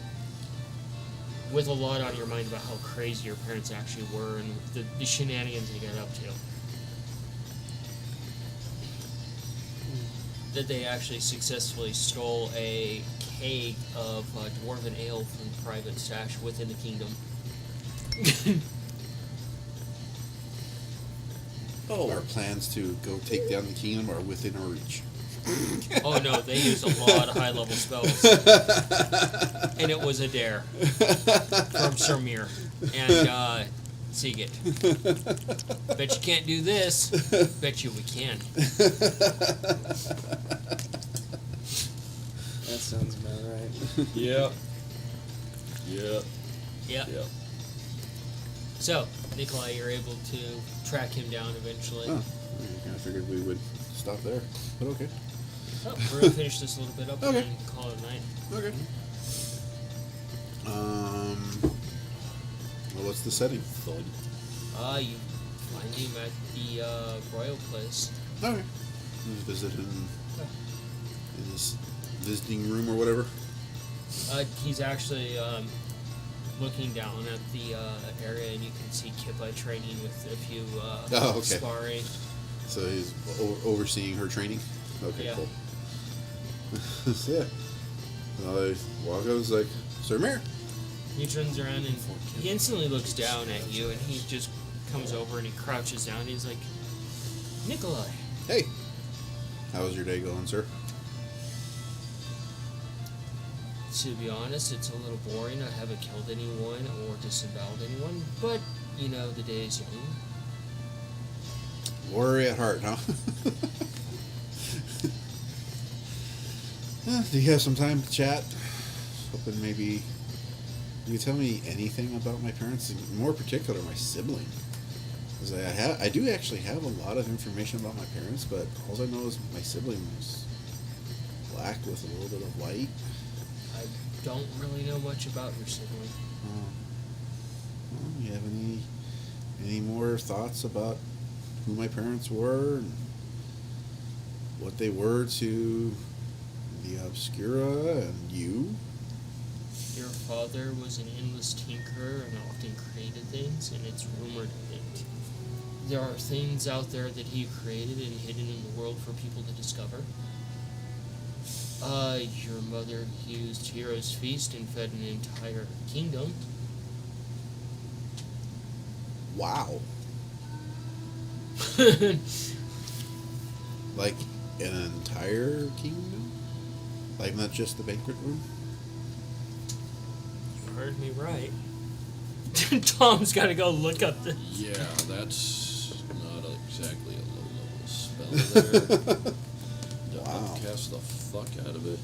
S1: With a lot on your mind about how crazy your parents actually were and the shenanigans they got up to. That they actually successfully stole a keg of dwarven ale from the private stash within the kingdom.
S2: Our plans to go take down the kingdom are within our reach.
S1: Oh no, they used a lot of high level spells. And it was a dare from Sir Mir and Seagate. Bet you can't do this. Bet you we can.
S3: That sounds about right.
S6: Yep. Yep.
S1: Yep.
S6: Yep.
S1: So, Nikolai, you're able to track him down eventually.
S2: Oh, I figured we would stop there, but okay.
S1: Oh, we're gonna finish this a little bit up
S2: Okay.
S1: and then call it a night.
S2: Okay. Well, what's the setting? Thud.
S1: You find him at the royal place.
S2: Okay. Just visit him in his visiting room or whatever.
S1: He's actually looking down at the area, and you can see Kippa training with a few
S2: Oh, okay.
S1: sparring.
S2: So he's overseeing her training. Okay,
S1: Yeah.
S2: cool. So yeah. Walgo's like, Sir Mir.
S1: He turns around and he instantly looks down at you, and he just comes over and he crouches down. And he's like, Nikolai.
S2: Hey. How's your day going, sir?
S1: To be honest, it's a little boring. I haven't killed anyone or disemboweled anyone, but you know, the day is young.
S2: Warrior at heart, huh? Do you have some time to chat? Hoping maybe you tell me anything about my parents, in more particular my sibling? Because I do actually have a lot of information about my parents, but all I know is my sibling was black with a little bit of white.
S1: I don't really know much about your sibling.
S2: Well, you have any more thoughts about who my parents were and what they were to the Obscura and you?
S1: Your father was an endless tinkerer and often created things, and it's rumored that there are things out there that he created and hidden in the world for people to discover. Your mother used Hero's Feast and fed an entire kingdom.
S2: Wow. Like an entire kingdom? Like not just the banquet room?
S1: You heard me right. Tom's got to go look up the...
S6: Yeah, that's not exactly a low-level spell there.
S2: Wow.
S6: Cast the fuck out of it.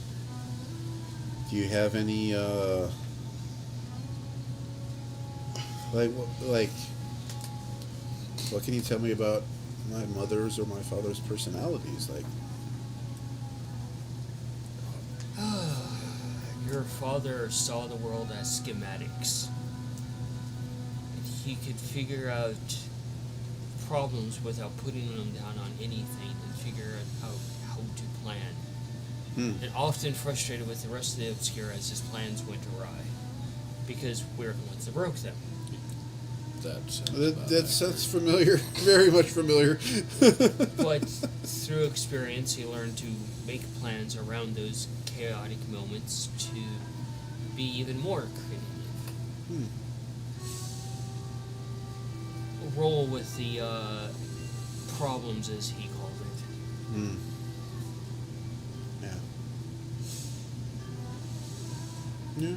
S2: Do you have any like what can you tell me about my mother's or my father's personalities? Like,
S1: Your father saw the world as schematics. He could figure out problems without putting them down on anything and figure out how to plan. And often frustrated with the rest of the Obscura as his plans went awry. Because we're the ones that broke them.
S2: that sounds familiar, very much familiar.
S1: But through experience, he learned to make plans around those chaotic moments to be even more creative. Roll with the problems, as he called it.
S2: Yeah. Yeah.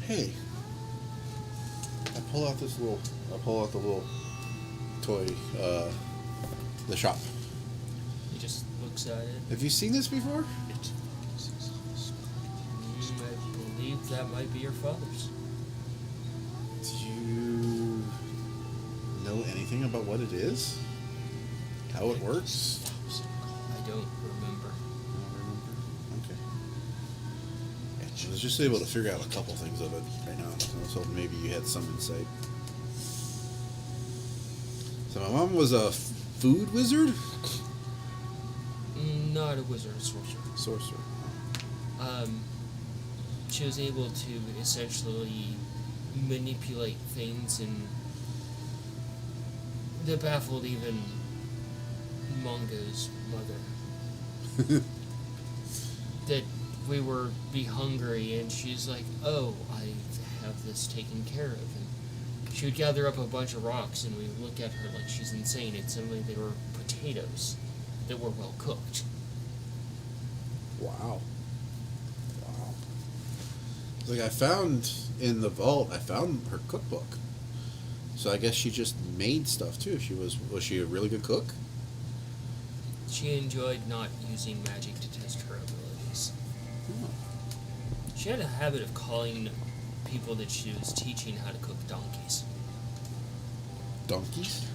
S2: Hey. I pull out the little toy, the shop.
S1: He just looks at it.
S2: Have you seen this before?
S1: I believe that might be your father's.
S2: Do you know anything about what it is? How it works?
S1: I don't remember.
S2: Okay. I was just able to figure out a couple things of it right now. So I was hoping maybe you had some insight. So my mom was a food wizard?
S1: Not a wizard, a sorcerer.
S2: Sorcerer.
S1: She was able to essentially manipulate things and that baffled even Mongo's mother. That we were be hungry, and she's like, "Oh, I have this taken care of." And she would gather up a bunch of rocks, and we would look at her like she's insane. And suddenly they were potatoes that were well cooked.
S2: Wow. Like I found in the vault, I found her cookbook. So I guess she just made stuff too. Was she a really good cook?
S1: She enjoyed not using magic to test her abilities.
S2: Oh.
S1: She had a habit of calling people that she was teaching how to cook donkeys.
S2: Donkeys?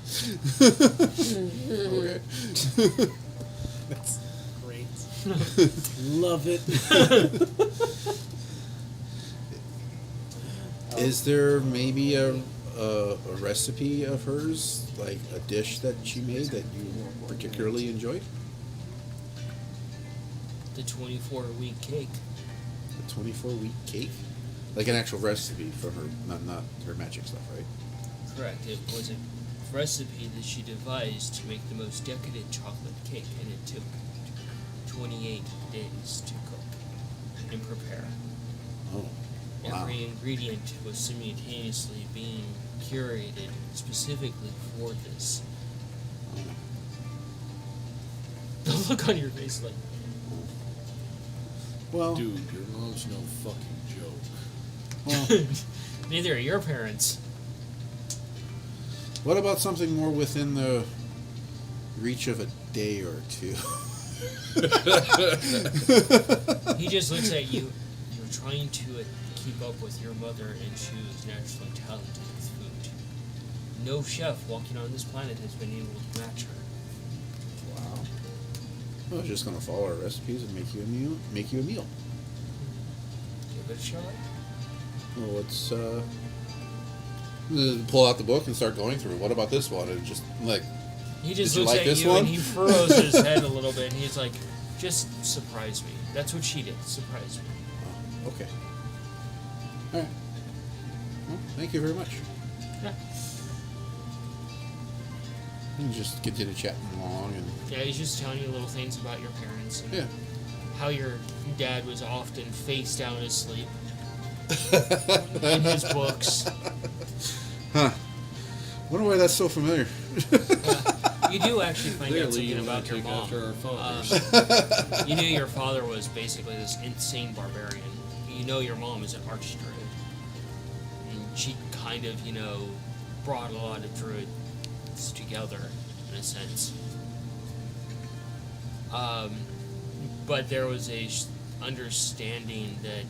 S2: Okay.
S3: That's great. Love it.
S2: Is there maybe a recipe of hers, like a dish that she made that you particularly enjoyed?
S1: The 24-week cake.
S2: The 24-week cake? Like an actual recipe from her, not her magic stuff, right?
S1: Correct. It was a recipe that she devised to make the most decadent chocolate cake, and it took 28 days to cook and prepare.
S2: Oh, wow.
S1: Every ingredient was simultaneously being curated specifically for this. The look on your face, like,
S2: Well,
S6: Dude, your mom's no fucking joke.
S2: well,
S1: neither are your parents.
S2: what about something more within the reach of a day or two?
S1: He just looks at you. You're trying to keep up with your mother, and she was naturally talented with food. No chef walking on this planet has been able to match her.
S2: Wow. I was just gonna follow our recipes and make you a meal.
S1: Give it a shot.
S2: Well, let's pull out the book and start going through. What about this one? And just like,
S1: He just
S2: Did you
S1: looks
S2: like
S1: at
S2: this
S1: you
S2: one?
S1: and he furrows his head a little bit, and he's like, "Just surprise me." That's what she did. Surprise me.
S2: oh, okay. All right. Well, thank you very much.
S1: Yeah.
S2: And just continue chatting along and
S1: Yeah, he's just telling you little things about your parents and
S2: yeah.
S1: how your dad was often face down asleep in his books.
S2: Huh. Wonder why that's so familiar.
S1: You do actually find out
S6: Clearly, you
S1: something
S6: want
S1: about
S6: to
S1: your
S6: take
S1: mom.
S6: after our fathers.
S1: You knew your father was basically this insane barbarian. You know your mom is an archdruid. And she kind of, brought a lot of druids together, in a sense. But there was a understanding that,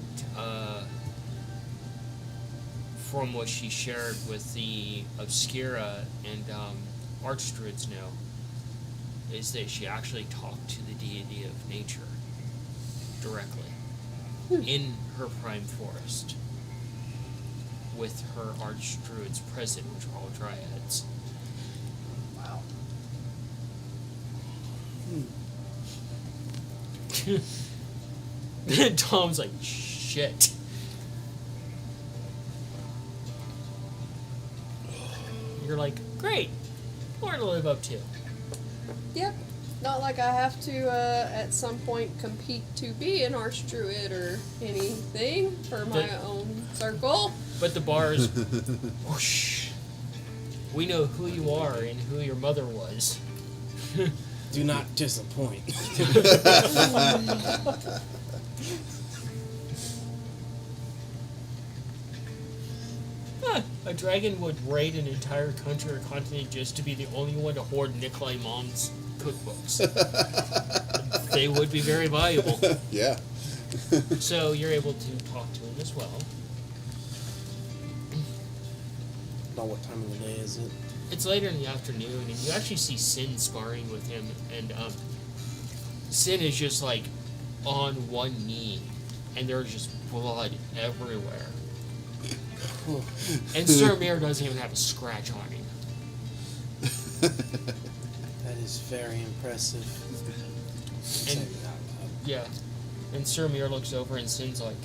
S1: from what she shared with the Obscura and archdruids know, is that she actually talked to the deity of nature directly in her prime forest with her archdruids present, which are all dryads.
S5: Wow.
S1: Tom's like, shit. You're like, great, more to live up to.
S5: Yep. Not like I have to, at some point, compete to be an archdruid or anything for my
S1: But-
S5: own circle.
S1: But the bar is, whoosh. We know who you are and who your mother was.
S3: Do not disappoint.
S1: Huh, a dragon would raid an entire country or continent just to be the only one to hoard Nikolai Mom's cookbooks. They would be very valuable.
S2: Yeah.
S1: So you're able to talk to him as well.
S3: About what time of the day is it?
S1: It's later in the afternoon, and you actually see Sin sparring with him, and Sin is just like on one knee, and there's just blood everywhere. And Sir Mir doesn't even have a scratch on him.
S3: That is very impressive. Saying it out loud.
S1: Yeah. And Sir Mir looks over and Sin's like,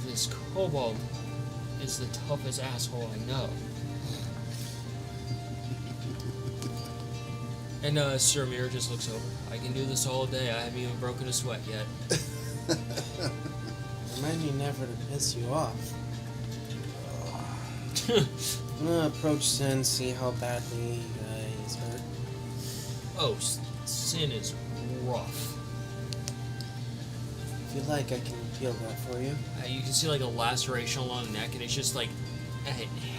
S1: this kobold is the toughest asshole I know. And Sir Mir just looks over. I can do this all day. I haven't even broken a sweat yet.
S3: Remind me never to piss you off. I'm gonna approach Sin, see how badly he's hurt.
S1: Oh, Sin is rough.
S3: If you like, I can peel that for you.
S1: You can see like a laceration along the neck, and it's just like a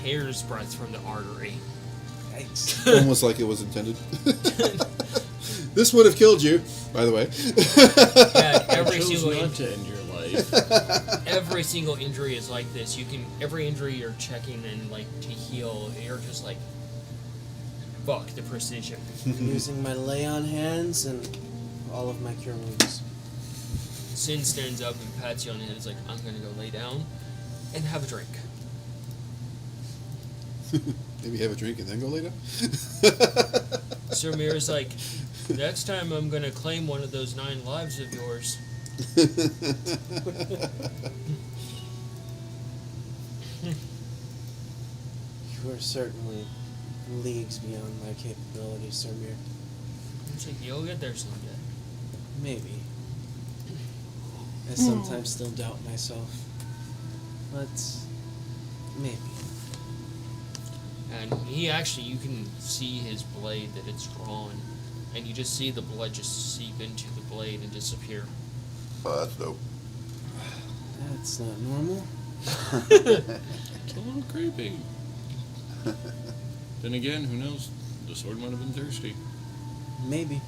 S1: hair's breadth from the artery.
S3: Yikes.
S2: Almost like it was intended. This would have killed you, by the way.
S1: Yeah, every
S6: I chose
S1: single
S6: not to end your life.
S1: every single injury is like this. Every injury you're checking and like to heal, you're just like, fuck the precision.
S3: I'm using my lay on hands and all of my cure wounds.
S1: Sin stands up and pats you on the head. He's like, I'm gonna go lay down and have a drink.
S2: Maybe have a drink and then go lay down.
S1: Sir Mir's like, next time I'm gonna claim one of those 9 lives of yours.
S3: You are certainly leagues beyond my capabilities, Sir Mir.
S1: He's like, you'll get there someday.
S3: Maybe. I sometimes still doubt myself. But maybe.
S1: And he actually, you can see his blade that it's drawn, and you just see the blood just seep into the blade and disappear.
S2: Oh, that's dope.
S3: That's not normal.
S6: It's a little creepy. Then again, who knows? The sword might have been thirsty.
S3: Maybe.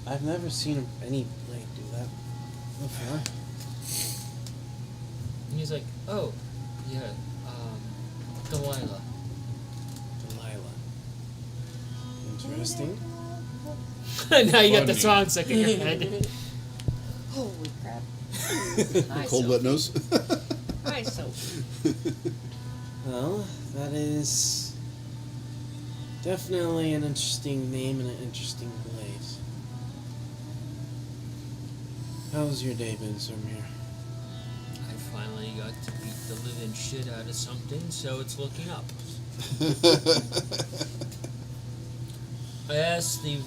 S3: I've never seen any blade do that before.
S1: And he's like, oh, yeah, Delilah.
S3: Delilah. Interesting.
S1: Now you got the
S6: Funny.
S1: song stuck in your head.
S5: Holy crap. Hi,
S2: Cold wet nose.
S5: Hi, Sophie.
S3: Well, that is definitely an interesting name and an interesting place. How's your day been, Sir Mir?
S1: I finally got to beat the living shit out of something, so it's looking up. I asked the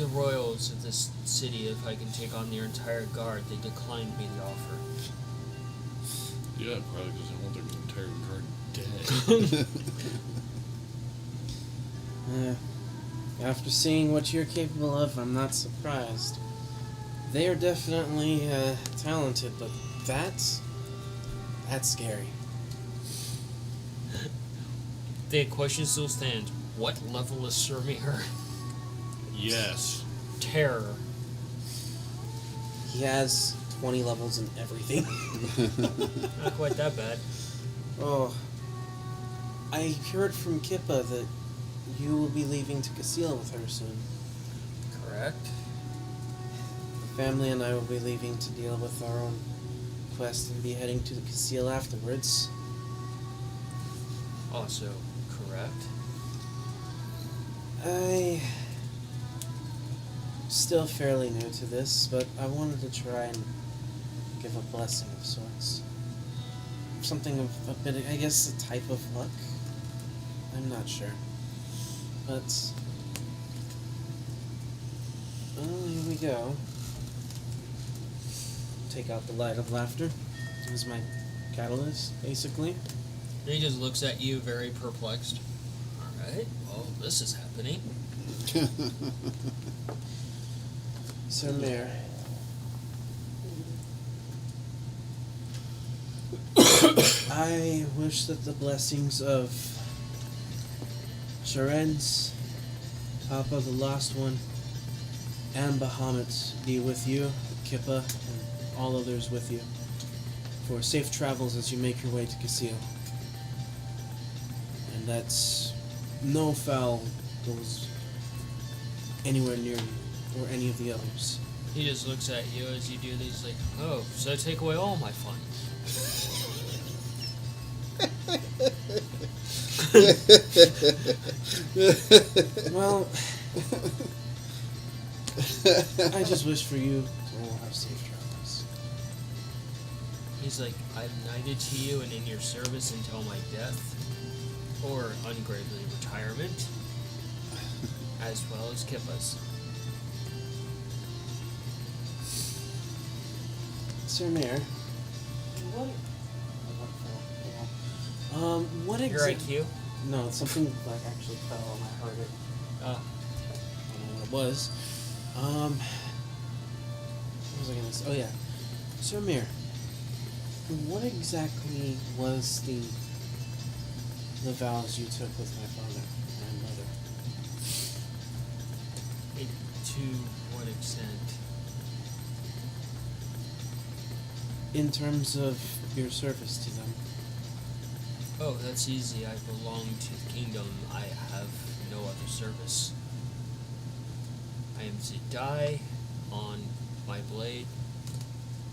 S1: royals of this city if I can take on their entire guard. They declined me the offer.
S6: Yeah, probably because they want their entire guard dead.
S3: After seeing what you're capable of, I'm not surprised. They are definitely talented, but that's scary.
S1: The question still stands. What level is Sir Mir?
S6: Yes.
S1: Terror.
S3: He has 20 levels in everything.
S1: Not quite that bad.
S3: Oh, I heard from Kippa that you will be leaving to Casile with her soon.
S1: Correct.
S3: The family and I will be leaving to deal with our own quest and be heading to the Casile afterwards.
S1: Also correct.
S3: I still fairly new to this, but I wanted to try and give a blessing of sorts. Something of a bit, I guess, a type of luck. I'm not sure. But, well, here we go. Take out the light of laughter. Use my catalyst, basically.
S1: He just looks at you very perplexed. Alright, well, this is happening.
S3: Sir Mayor. I wish that the blessings of Sharen's, Papa the Lost One, and Bahamut be with you, Kippa, and all others with you, for safe travels as you make your way to Casile. And that's no foul goes anywhere near you or any of the others.
S1: He just looks at you as you do this, like, oh, so take away all my fun.
S3: Well, I just wish for you to all have safe travels.
S1: He's like, I'm knighted to you and in your service until my death, or ungratefully retirement, as well as Kippa's.
S3: Sir Mayor, what? What
S1: Your
S3: exactly?
S1: IQ?
S3: No, it's something like actually fell and I heard it. I don't know what it was. What was I gonna say? Oh yeah, Sir Mayor, what exactly was the vows you took with my father and mother?
S1: To what extent?
S3: In terms of your service to them.
S1: Oh, that's easy. I belong to the kingdom. I have no other service. I am to die on my blade,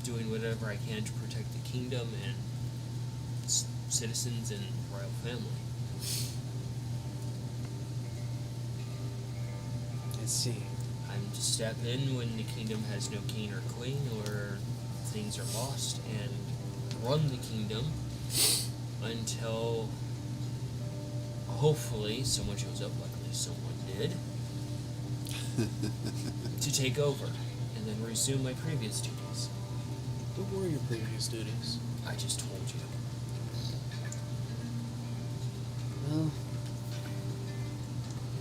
S1: doing whatever I can to protect the kingdom and its citizens and royal family.
S3: I see.
S1: I'm to step in when the kingdom has no king or queen or things are lost and run the kingdom until hopefully someone shows up. Luckily someone did. To take over and then resume my previous duties.
S3: What were your previous duties?
S1: I just told you.
S3: Well,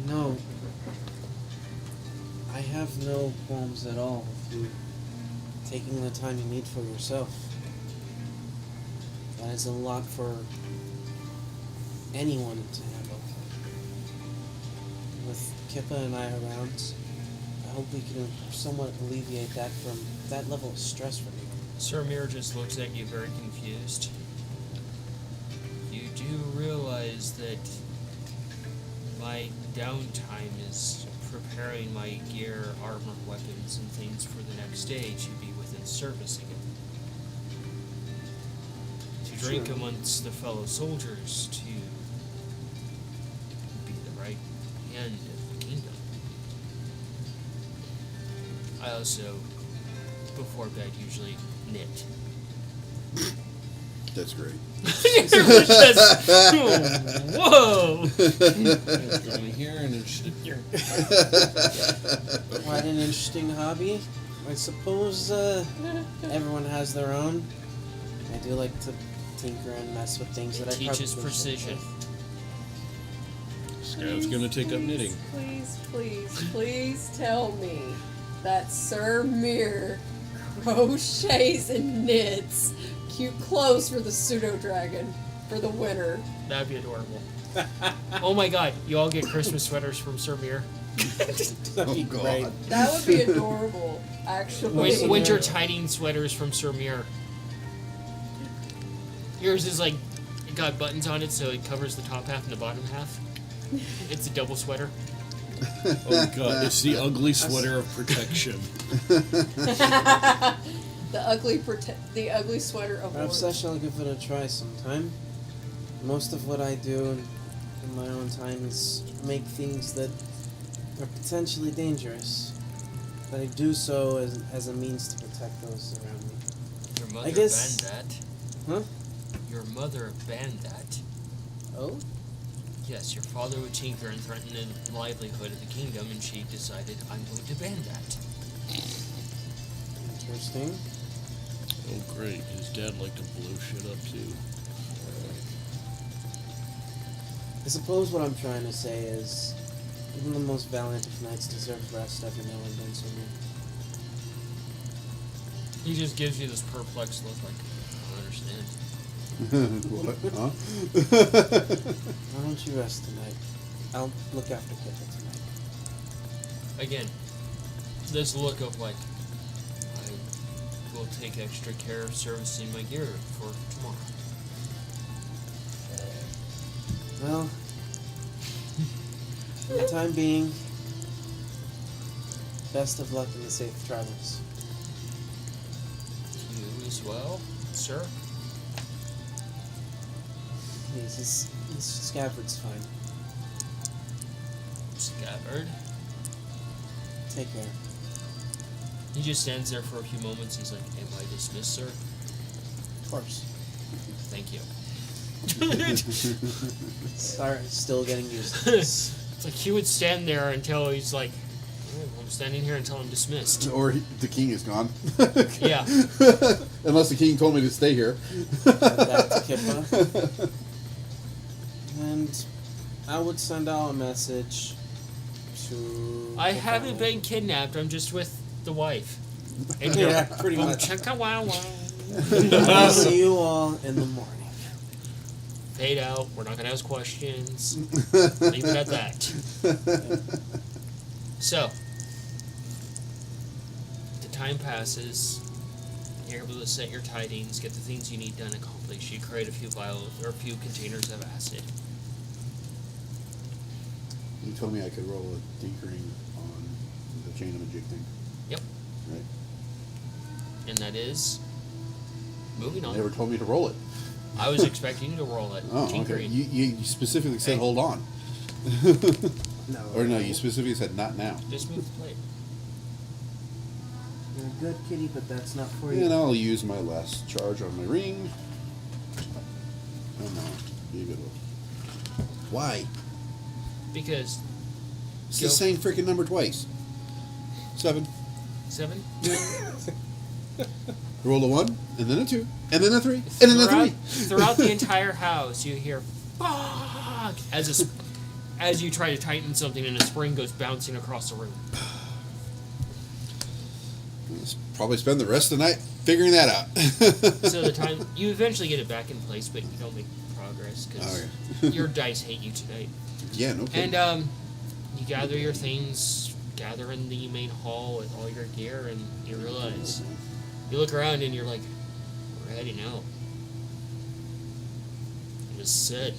S3: no. I have no qualms at all with you taking the time you need for yourself. That is a lot for anyone to handle. With Kippa and I around, I hope we can somewhat alleviate that level of stress from you.
S1: Sir Mir just looks at you very confused. You do realize that my downtime is preparing my gear, armor, weapons, and things for the next day to be within service again. To drink
S3: Sure.
S1: amongst the fellow soldiers, to be the right hand of the kingdom. I also, before bed, usually knit.
S2: That's great.
S1: Everyone just, whoa!
S6: Going here and interested here.
S3: Quite an interesting hobby. I suppose everyone has their own. I do like to tinker and mess with things
S1: It
S3: that I probably
S1: teaches
S3: shouldn't
S1: precision.
S3: with.
S6: Scav's gonna take up knitting.
S5: Please tell me that Sir Mir crochets and knits cute clothes for the pseudo dragon for the winter.
S1: That'd be adorable. Oh my god, you all get Christmas sweaters from Sir Mir.
S3: That'd be
S2: Oh, God.
S3: great.
S5: That would be adorable, actually.
S1: Winter tiding sweaters from Sir Mir. Yours is like, it got buttons on it so it covers the top half and the bottom half. It's a double sweater.
S6: Oh god, it's the ugly sweater of protection.
S5: the ugly sweater of
S3: Perhaps
S5: war.
S3: I shall give it a try sometime. Most of what I do in my own time is make things that are potentially dangerous. But I do so as a means to protect those around me.
S1: Your mother
S3: guess-
S1: banned that.
S3: Huh?
S1: Your mother banned that.
S3: Oh?
S1: Yes, your father would tinker and threaten the livelihood of the kingdom, and she decided, I'm going to ban that.
S3: Interesting.
S6: Oh great, his dad liked to blow shit up too.
S3: I suppose what I'm trying to say is even the most valiant of knights deserve rest every now and then, so
S1: He just gives you this perplexed look like, I don't understand.
S2: What? Huh?
S3: why don't you rest tonight? I'll look after Pippa tonight.
S1: Again, this look of like, I will take extra care of servicing my gear for tomorrow.
S3: Well, for the time being, best of luck in the safe travels.
S1: You as well, sir?
S3: Please, his scabbard's fine.
S1: Scabbard.
S3: Take care.
S1: He just stands there for a few moments. He's like, am I dismissed, sir?
S3: Of course.
S1: Thank you.
S3: Sorry, still getting used to this.
S1: It's like he would stand there until he's like, oh, I'm standing here until I'm dismissed.
S2: Or the king is gone.
S1: Yeah.
S2: Unless the king told me to stay here.
S3: Back to Kippa. And I would send out a message to...
S1: I
S3: the
S1: haven't
S3: family.
S1: been kidnapped. I'm just with the wife. And
S3: Yeah, pretty much.
S1: Chicka wow wow.
S3: I'll see you all in the morning.
S1: Fade out. We're not gonna ask questions. Leave it at that. So, the time passes. You're able to set your tidings, get the things you need done accomplished. You create a few vials or a few containers of acid.
S2: You told me I could roll a tinkering on the chain of a jig thing.
S1: Yep.
S2: Right.
S1: And that is moving on.
S2: You never told me to roll it.
S1: I was expecting you to roll it.
S2: Oh, okay.
S1: Tinkering.
S2: You specifically said
S1: Hey.
S2: hold on.
S3: No.
S2: Or no, you specifically said not now.
S1: Just move the plate.
S3: You're a good kitty, but that's not for you.
S2: And I'll use my last charge on my ring. Oh no, leave it. Why?
S1: Because
S2: It's
S1: Go.
S2: the same freaking number twice. 7.
S1: 7.
S2: Roll a 1, and then a 2, and then a 3, and then a 3.
S1: Throughout the entire house, you hear "fuck" as you try to tighten something, and a spring goes bouncing across the room.
S2: Let's probably spend the rest of the night figuring that out.
S1: So the time you eventually get it back in place, but you don't make progress because your dice hate you tonight.
S2: Yeah, no kidding.
S1: And you gather your things, gather in the main hall with all your gear, and you realize You look around and you're like, we're heading out. It was said.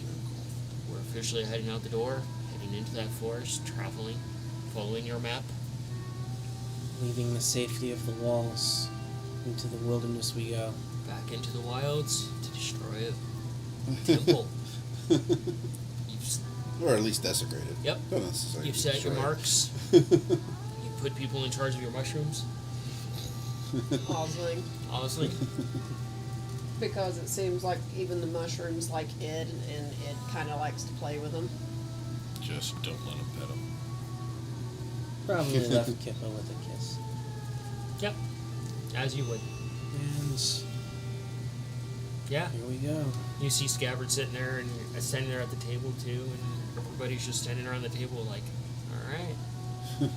S1: We're officially heading out the door, heading into that forest, traveling, following your map.
S3: Leaving the safety of the walls, into the wilderness we go.
S1: Back into the wilds to destroy a temple. You've,
S2: Or at least desecrated.
S1: Yep.
S2: Not necessarily
S1: you've set your
S2: destroyed.
S1: marks. You put people in charge of your mushrooms.
S5: Osling.
S1: Honestly.
S5: Because it seems like even the mushrooms like Ed, and Ed kind of likes to play with them.
S6: Just don't let him pet him.
S3: Probably left Kippa with a kiss.
S1: Yep. As you would.
S3: And
S1: Yeah.
S3: here we go.
S1: You see Scabbard sitting there and you're standing there at the table too, and everybody's just standing around the table like, alright.
S3: Oh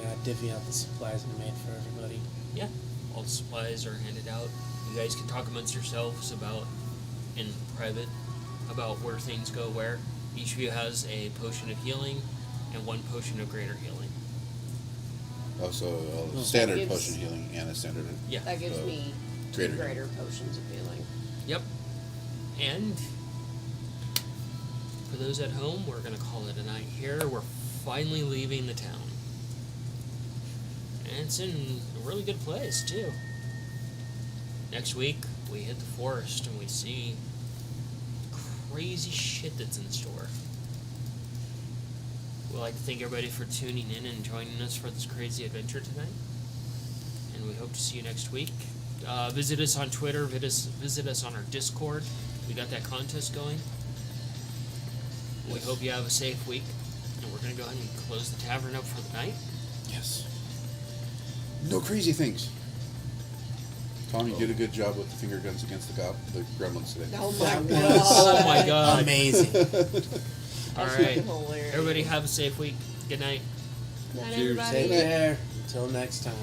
S3: yeah, divvy out the supplies we made for everybody.
S1: Yeah. All the supplies are handed out. You guys can talk amongst yourselves about, in private, about where things go where. Each of you has a potion of healing and one potion of greater healing.
S2: Also,
S3: Oh.
S2: standard
S5: That gives-
S2: potion healing and a standard.
S1: Yeah.
S5: That gives me two
S2: greater
S5: greater potions of healing.
S1: Yep. And for those at home, we're going to call it a night here. We're finally leaving the town. And it's in a really good place, too. Next week, we hit the forest and we see crazy shit that's in store. We'd like to thank everybody for tuning in and joining us for this crazy adventure tonight. And we hope to see you next week. Visit us on Twitter, visit us on our Discord. We got that contest going. We hope you have a safe week. And we're going to go ahead and close the tavern up for the night.
S2: Yes. No crazy things. Tom, you did a good job with the finger guns against the gremlins today.
S5: Oh my
S3: That
S5: god.
S3: was
S1: Oh my god.
S3: amazing.
S1: All
S5: That's
S1: right.
S5: fucking hilarious.
S1: Everybody have a safe week. Good night.
S5: Night,
S6: Cheers.
S5: everybody.
S3: Take care. Until next time.